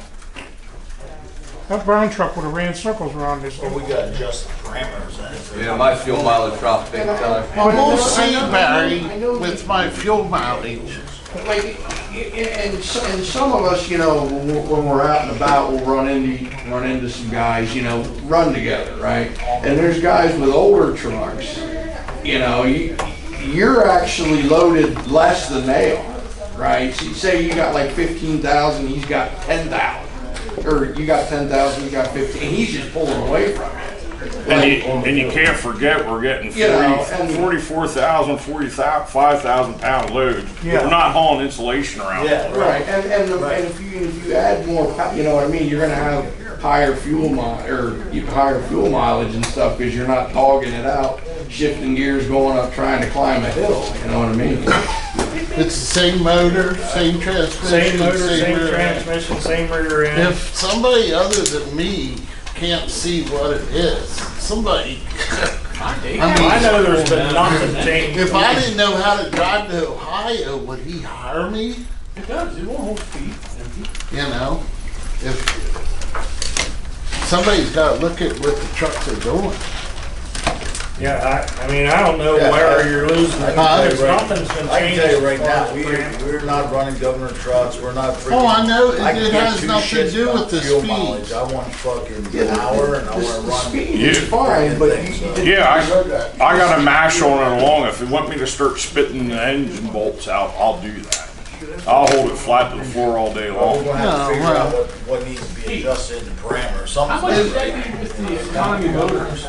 that brown truck would have ran circles around this. Well, we gotta adjust the parameters in it. Yeah, my fuel mileage dropped big time. Well, we'll see, Barry, with my fuel mileage. Like, and some of us, when we're out and about, we'll run into some guys, run together, right? And there's guys with older trucks, you're actually loaded less than they are, right? So you say you got like 15,000, he's got 10,000. Or you got 10,000, you got 15, and he's just pulling away from it. And you can't forget we're getting 44,000, 45,000 pound loads. Yeah. We're not hauling insulation around. Yeah, right. And if you add more, you're gonna have higher fuel mileage and stuff, because you're not dogging it out, shifting gears, going up, trying to climb a hill. You know what I mean? It's the same motor, same transmission. Same motor, same rear transmission, same rear end. If somebody other than me can't see what it is, somebody. I know there's been nothing changed. If I didn't know how to drive to Ohio, would he hire me? It does, it won't hold speed. If somebody's got to look at what the trucks are doing. Yeah, I don't know where you're losing it. Nothing's been I can changed. tell you right now, we're not running governor trucks, we're not freaking. Oh, I know, I can it give has two nothing to shits do about with the fuel speed. mileage. I want fucking power and I want to run. Speed is fine, but I got a mash on it along. If you want me to start spitting the engine bolts out, I'll do that. I'll hold it flat to the floor all day long. We're gonna have to figure out what needs to be adjusted, the parameters, How much something. is that with the economy motors?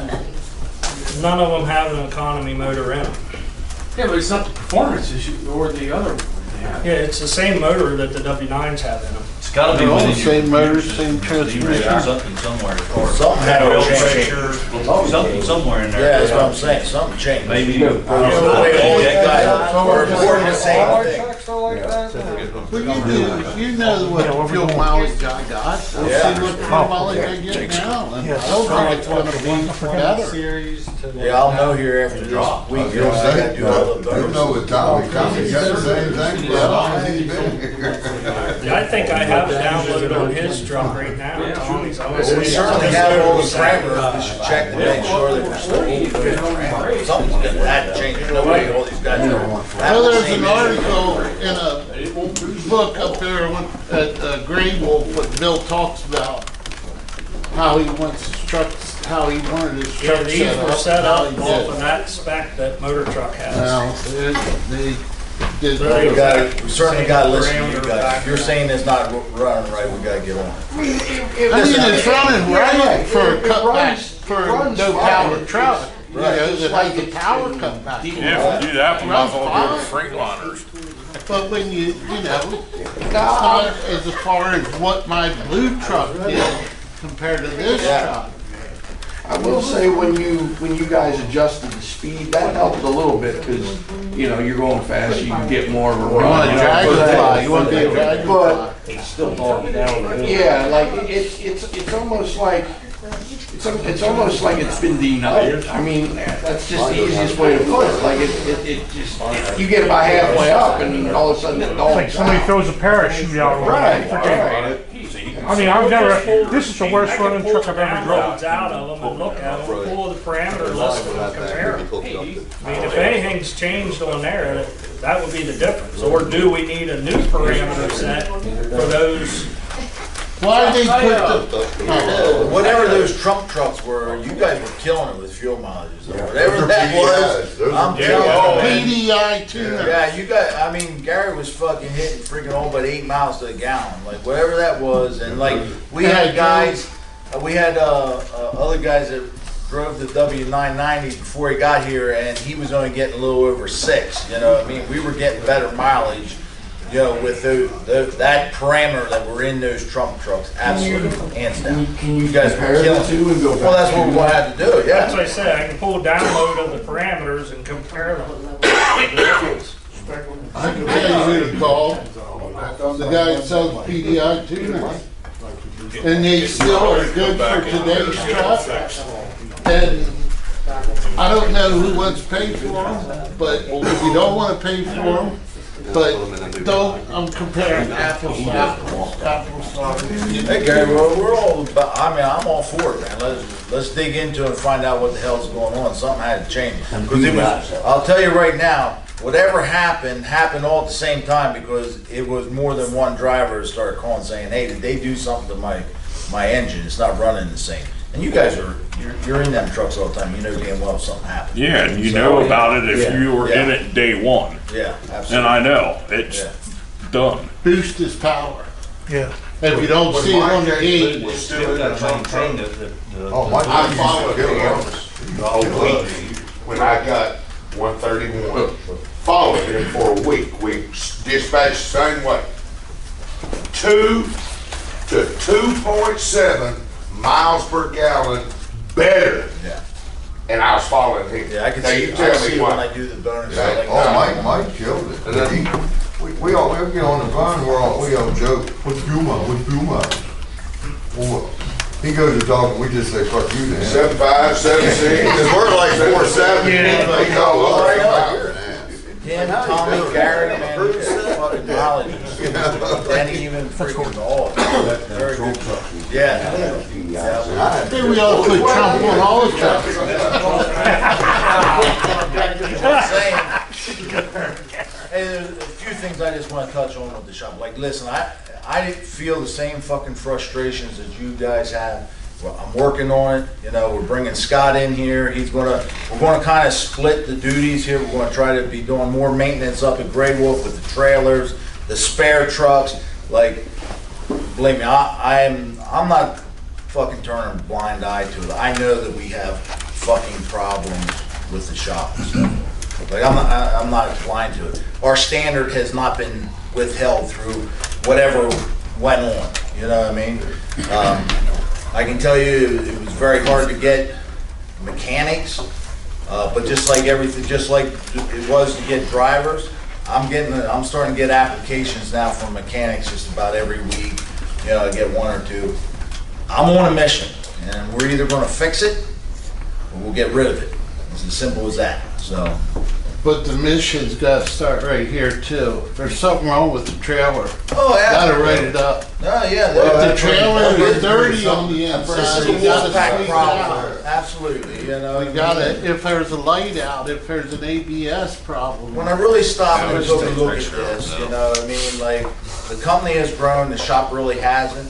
None of them have an economy motor in them. Yeah, but it's not the performance issue or the other one. Yeah, it's the same motor that the W9s have in them. It's gotta be They're all the within same your motor, system. same transmission. Something somewhere as far as Something had to oil change. pressure, something somewhere in there. Yeah, that's what I'm saying, something changed. Maybe. All these guys are reporting the same thing. Well, you know what fuel mileage I got. We'll see what fuel mileage I get now. And I don't think it's gonna be better. Yeah, I'll know here after this week, I gotta do all the You know what Tommy got the same thing, Yeah, I think I have it downloaded on his truck right now. Tommy's. Well, we certainly have all the parameters, we should check to make sure that we're still moving good parameters. Something's gonna have to change, there's no way all these guys are. Well, there's an article in a book up there at Grey Wolf that Bill talks about how he wants his trucks, how he wanted his Yeah, truck these set were up. set how up he off did. of that spec that motor truck has. Well, they did. We certainly gotta listen to you guys. If you're saying it's not running right, we gotta get on it. I mean, it's running right for a cutback, for a no power truck. you know, that has the tower cut back. Yeah, if we do that, we might as well go with Freightliners. But when you know, it's not as far as what my blue truck did compared to this truck. I will say when you guys adjusted the speed, that helped a little bit because, you know, you're going fast, you can get more of a run. You want a dragonfly, you want to be a dragonfly. But It's still bogging down. yeah, like it's almost like it's almost like it's been denied. I mean, that's just the easiest way to put it. Like it just you get about halfway up and all of a sudden it It's like somebody throws a parachute out. Right. I mean, I've never, this is the worst running truck I've ever drove. Out of them and look at them, pull the parameter list and compare them. I mean, if anything's changed on there, that would be the difference. Or do we need a new parameter set for those? Why they put the, Whatever those Trump trucks were, you guys were killing it with fuel mileages. Whatever that was, I'm telling you. PDI too. Yeah, you got, I mean, Gary was fucking hitting freaking all but 8 miles to the gallon, like whatever that was. And like, we had guys, we had other guys that drove the W990 before he got here, and he was only getting a little over 6, you know what I mean? We were getting better mileage, you know, with that parameter that were in those Trump trucks, absolutely, hands down. Can you guys were compare the killing two and go back? Well, that's what we're gonna have to do, yeah. That's what I said, I can pull a download of the parameters and compare them. I can tell you who to call. The guy that sells PDI tuners. And they still are good for today's truck. And I don't know who wants to pay for them, but if you don't want to pay for them, but don't, I'm comparing apples to apples. Hey Gary, we're all about, I mean, I'm all for it, man. Let's dig into it and find out what the hell's going on. Something had to change. Because it was, I'll tell you right now, whatever happened all at the same time because it was more than one driver started calling saying, hey, did they do something to my engine? It's not running the same. And you guys you're in them trucks all the time. You know damn well if something happened. Yeah, and you know about it if you were in it day one. Yeah, absolutely. And I know, it's done. Boost his power. Yeah. If you don't see it on the gauge. I followed him the whole week when I got 131. Followed him for a week. We dispatched the same way. 2 to 2.7 miles per gallon better. Yeah. And I was following him. Yeah, I can now see, you tell me when why. I do the bonus. Yeah. Like Oh, Mike killed it. And then We all get on the phone, we all joke, what's fuel miles, what's fuel miles? Well, he goes to talk, and we just say, fuck you then. 75, 76. Because we're like 470. Yeah. They go, all right, Yeah, Tommy, Gary, man, it's fucking knowledge. Danny even freaking all. Very good. Yeah. Maybe we ought to put Trump on all the trucks. Hey, there's a few things I just want to touch on with the shop. Like, listen, I feel the same fucking frustrations that you guys have. Well, I'm working on it. You know, we're bringing Scott in here. We're gonna kind of split the duties here. We're gonna try to be doing more maintenance up at Grey Wolf with the trailers, the spare trucks. Like, believe me, I'm not fucking turning a blind eye to it. I know that we have fucking problems with the shop. Like, I'm not blind to it. Our standard has not been withheld through whatever went on. You know what I mean? I can tell you it was very hard to get mechanics, but just like everything, just like it was to get drivers, I'm starting to get applications now from mechanics just about every week. You know, I get 1 or 2. I'm on a mission, and we're either going to fix it or we'll get rid of it. It's as simple as that. So. But the mission's got to start right here too. If there's something wrong with the trailer, oh yeah, gotta write it up. Oh yeah, if the trailer is dirty on the inside, this is a you gotta Wolfpack squeeze it problem. out. Absolutely, you know. You gotta. If there's a light out, if there's an ABS problem. When I really stop and took a look at this, you know, I mean, like the company has grown, the shop really hasn't,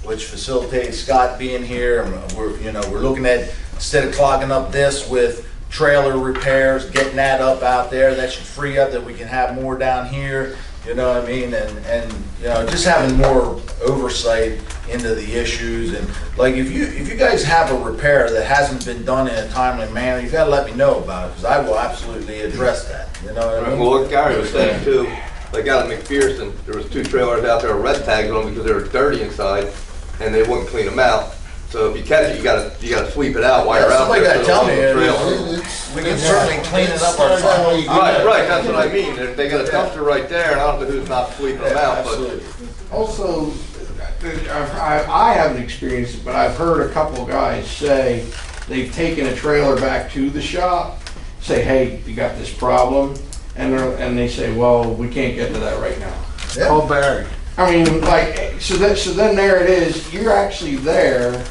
which facilitates Scott being here. And we're looking at, instead of clogging up this with trailer repairs, getting that up out there, that should free up that we can have more down here, you know what I mean, and you know, just having more oversight into the issues. And like, if you guys have a repair that hasn't been done in a timely manner, you gotta let me know about it, because I will absolutely address that, you know what I mean? Well, what Gary was saying too, like out of McPherson, there was 2 trailers out there with red tags on them because they were dirty inside, and they wouldn't clean them out. So if you catch it, you gotta sweep it out while you're out Somebody there. gotta tell me, Trailer. we can certainly clean it up ourselves. Right, that's what I mean. They got a dumpster right there, and I don't know who's not sweeping them out, but. Also, I haven't experienced it, but I've heard a couple of guys say they've taken a trailer back to the shop, say, hey, you got this problem, and they say, well, we can't get to that right now. Call Barry. I mean, like, so then there it is, you're actually there,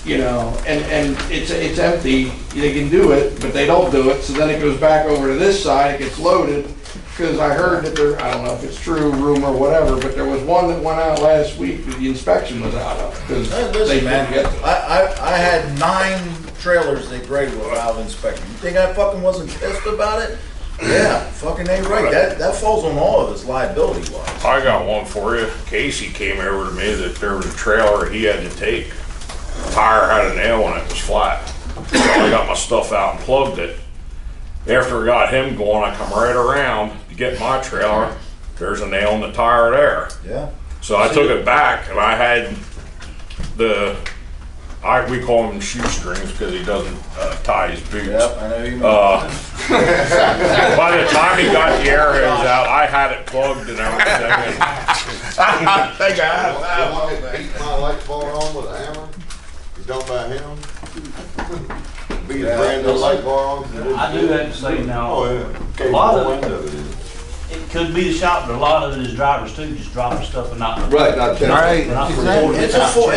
you know, and it's empty, they can do it, but they don't do it, so then it goes back over to this side, it gets loaded, because I heard that there, I don't know if it's true, rumor, whatever, but there was one that went out last week that the inspection was out of, because they didn't get to it. I had 9 trailers they graded without inspection. You think I fucking wasn't pissed about it? Yeah, fucking ain't right. That falls on all of us liability wise. I got one for you. Casey came over to me that there was a trailer he had to take. The tire had a nail and it was flat. So I got my stuff out and plugged it. After I got him going, I come right around to get my trailer. There's a nail in the tire there. Yeah. So I took it back and I had we call him shoestrings because he doesn't tie his boots. Yep, I know you mean. By the time he got the air hose out, I had it plugged and everything. I think I have that one that beat my light bar on with a hammer. You don't buy him. Beat a brand new light bar on. I do have to say now, Oh, yeah. a lot of it could be the shop, but a lot of it is drivers too, just dropping stuff and not. Right, not checking. Right, not exactly. reporting.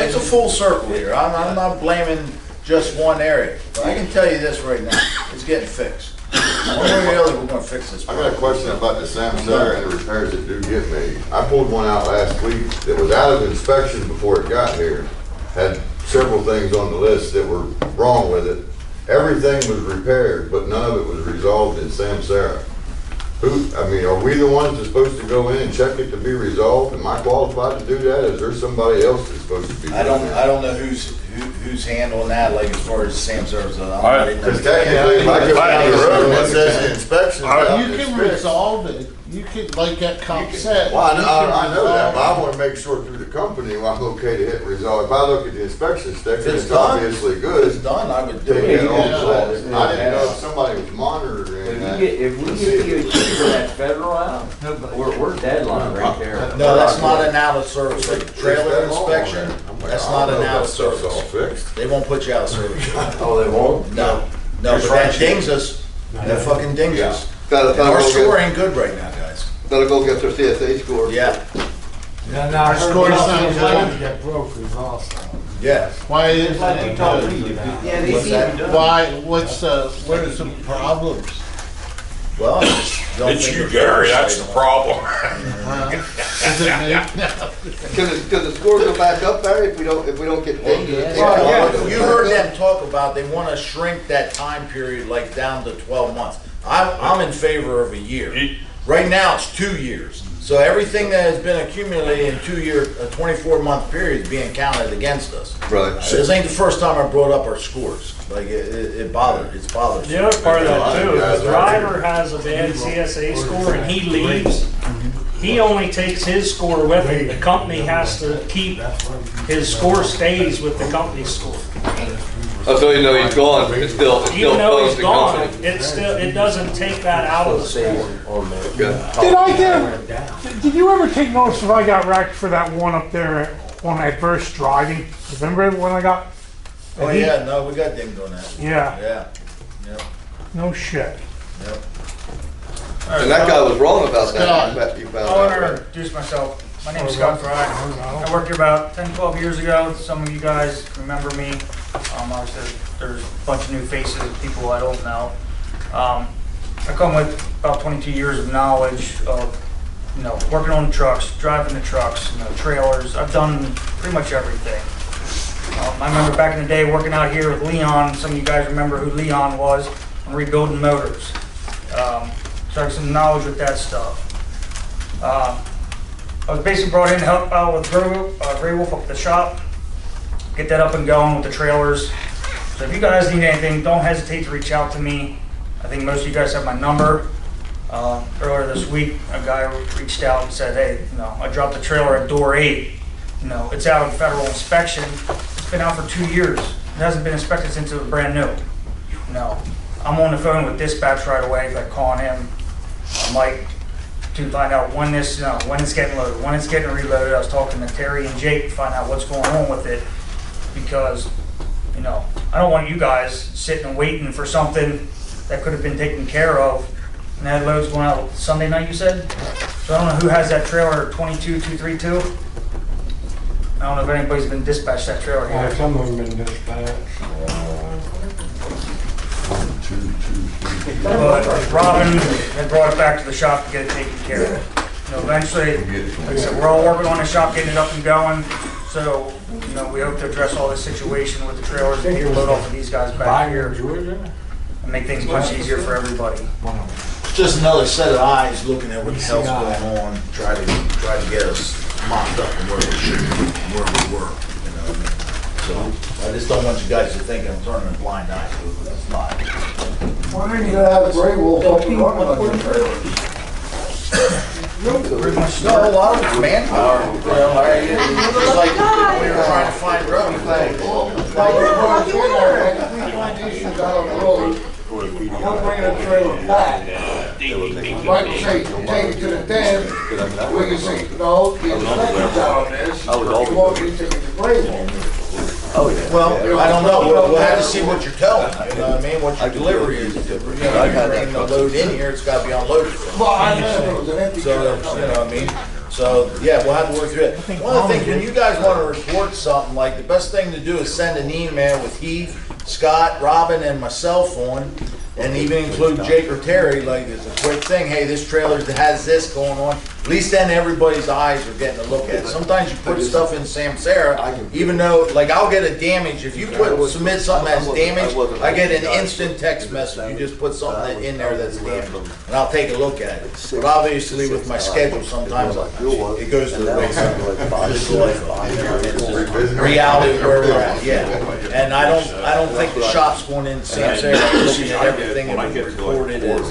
It's a full circle here. I'm not blaming just one area. But I can tell you this right now, it's getting fixed. One way or the other, we're gonna fix this I problem. got a question about the Samsung and the repairs that do get made. I pulled one out last week that was out of inspection before it got here. Had several things on the list that were wrong with it. Everything was repaired, but none of it was resolved in Samsara. Are we the ones that's supposed to go in and check it to be resolved? Am I qualified to do that? Is there somebody else that's supposed to be doing I that? don't know who's handling that, like as far as Sam serves. Because technically, if I go down the road and it says inspection, You can resolve it. You can, like that cop said. Well, I know that, but I want to make sure through the company, I'm okay to hit resolve. If I look at the inspection sticker, it's obviously good. It's done, I would do Then it. get all resolved. I didn't know if somebody was monitoring that. If we get POT for that federal out, we're deadline right there. No, that's not an out of service, like trailer inspection, that's not an out of Stuff's all service. fixed. They won't put you out of service. Oh, they won't? No, but that dings us, that fucking dings us. Gotta And our go score get- aind good right now, guys. Gotta go get their CSA score. Yeah, Our score sounds like to get brokers also. yeah. Why is Like you told me, Yeah, they What's see. that? why, what are some problems? Well, I just don't It's think you, the Gary, fair that's side the of problem. Is it me? Can the score go back up, Barry, if we don't get dinged? it. Well, you heard them talk about, they wanna shrink that time period like down to 12 months. I'm in favor of a year. Right now, it's 2 years. So everything that has been accumulated in 2 year, a 24-month period is being counted against us. Right. This ain't the first time I brought up our scores. Like, it's bothersome. The other part of that too, if the driver has a bad CSA score and he leaves, he only takes his score with him. The company has to keep, his score stays with the company's score. Oh, so you know he's gone, it's still Even though owes he's the gone, company. it doesn't take that out of the score. Did you ever take notice if I got wrecked for that one up there on adverse driving? Remember when I got? Oh, yeah, no, we got dinged on that. Yeah, Yeah, yep, no shit. yep. And that guy was wrong about that. Scott. You found I want out, to right? introduce myself. My name is Scott Fry. I worked here about 10, 12 years ago. Some of you guys remember me. Obviously, there's a bunch of new faces, people I don't know. I come with about 22 years of knowledge of, working on the trucks, driving the trucks, trailers. I've done pretty much everything. I remember back in the day working out here with Leon. Some of you guys remember who Leon was on rebuilding motors. So I have some knowledge with that stuff. I was basically brought in to help out with Gray Wolf up at the shop, get that up and going with the trailers. So if you guys need anything, don't hesitate to reach out to me. I think most of you guys have my number. Earlier this week, a guy reached out and said, hey, I dropped the trailer at door 8. It's out on federal inspection. It's been out for 2 years. It hasn't been inspected since it was brand new. I'm on the phone with dispatch right away, like calling him, Mike, to find out when it's getting loaded, when it's getting reloaded. I was talking to Terry and Jake to find out what's going on with it, because, I don't want you guys sitting and waiting for something that could have been taken care of. And that load's going out Sunday night, you said? So I don't know who has that trailer, 22232? I don't know if anybody's been dispatched that trailer here. Some of them been dispatched. But Robin had brought it back to the shop to get it taken care of. Eventually, like I said, we're all working on the shop, getting it up and going. So, we hope to address all this situation with the trailers and get a load off of these guys back here and make things much easier for everybody. It's just another set of eyes looking at what the hell's going on, try to get us mopped up and where we should be, and where we were. So I just don't want you guys to think I'm turning a blind eye to it. It's not. Why didn't you have a Gray Wolf up and running on your trailers? Pretty much no, a lot of it's manpower. It's like we were trying to find road. Issues out on the road. We're bringing a trailer back. Like say, take it to the den, we can say, no, the inspector's out on this, you won't be taking the Gray Wolf. Well, I don't know. We'll have to see what you're telling. You know what I mean? What your delivery is. If you're bringing the load in here, it's got to be unloaded. Well, I know it was an empty So, you know what I mean? So, yeah, we'll have to work through it. One of the things, when you guys want to report something, like, the best thing to do is send an email with Heath, Scott, Robin, and myself on, and even include Jake or Terry, like, it's a quick thing, hey, this trailer has this going on. At least then everybody's eyes are getting a look at it. Sometimes you put stuff in Samsara, even though, like, I'll get a damage. If you submit something that's damaged, I get an instant text message. You just put something in there that's damaged, and I'll take a look at it. But obviously, with my schedule, sometimes it goes to the wayside. Just like reality of where we're at, yeah. And I don't think the shop's going in Samsara looking at everything and reported as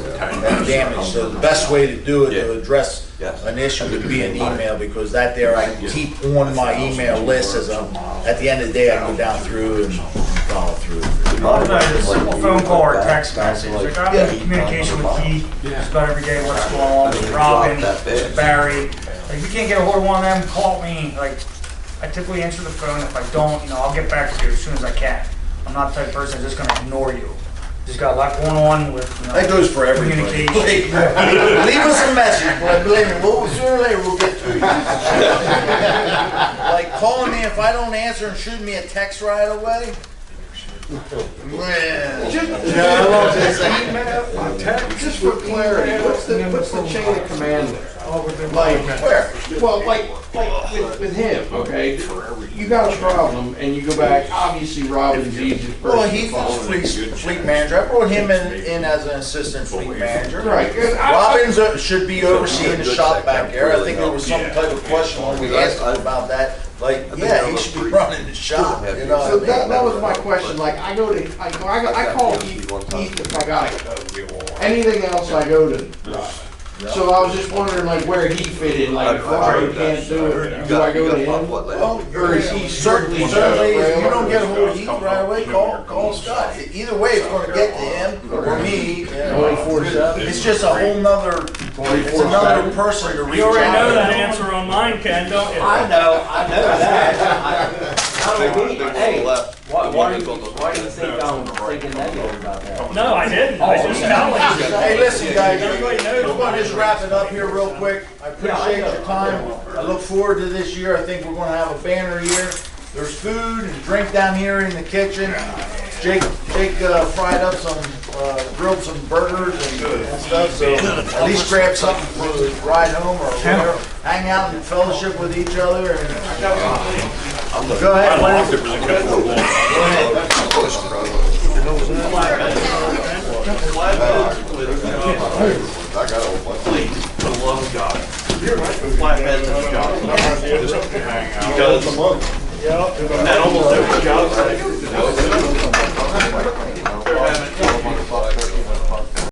damage. So the best way to do it, to address an issue, would be an email, because that there I keep on my email list as at the end of the day I go down through and follow through. A simple phone call or text message. Like, I'm in communication with Keith just about every day, what's going on with Robin, with Barry. Like, if you can't get a hold of one of them, call me. Like, I typically answer the phone. If I don't, I'll get back to you as soon as I can. I'm not the type of person that's just going to ignore you. Just got a lot going on with that goes for everybody. Communication. Leave us a message, but believe me, sooner or later we'll get to you. Like calling me if I don't answer and shooting me a text right away. Just for clarity, what's the chain of command there? Like where? Well, like with him, okay? You got a problem and you go back, obviously Robin's the easiest person. Well, he's the fleet manager. I brought him in as an assistant fleet manager. Right. Robin's should be overseeing the shop back there. I think there was some type of question when we asked him about that. Like, yeah, he should be running the shop. You know So what I mean? that was my question. Like, I call Heath if I got it. Anything else, I go to Robin. So I was just wondering, like, where he fit in. Like, if Robin can't do it, do I go to him? Or is he Certainly, if you don't get a hold of Heath right away, call Scott. Either way, it's going to get to him or me. 24/7. It's just a whole nother. It's another person to reach out. You already know that answer on mine, Ken, don't you? I know that. Hey, why do you think I'm thinking negative about that? No, I didn't. I just challenged you. Hey, listen, guys, Everybody knows. we're going to just wrap it up here real quick. I appreciate your time. I look forward to this year. I think we're going to have a banner year. There's food and drink down here in the kitchen. Jake fried up grilled some burgers and stuff, so at least grab something for the ride home or whatever. Hang out and fellowship with each other. And go ahead, Lance. Go ahead. I got a whole bunch. Please, for the love of God. Flatbed in the job. Because, that almost every job site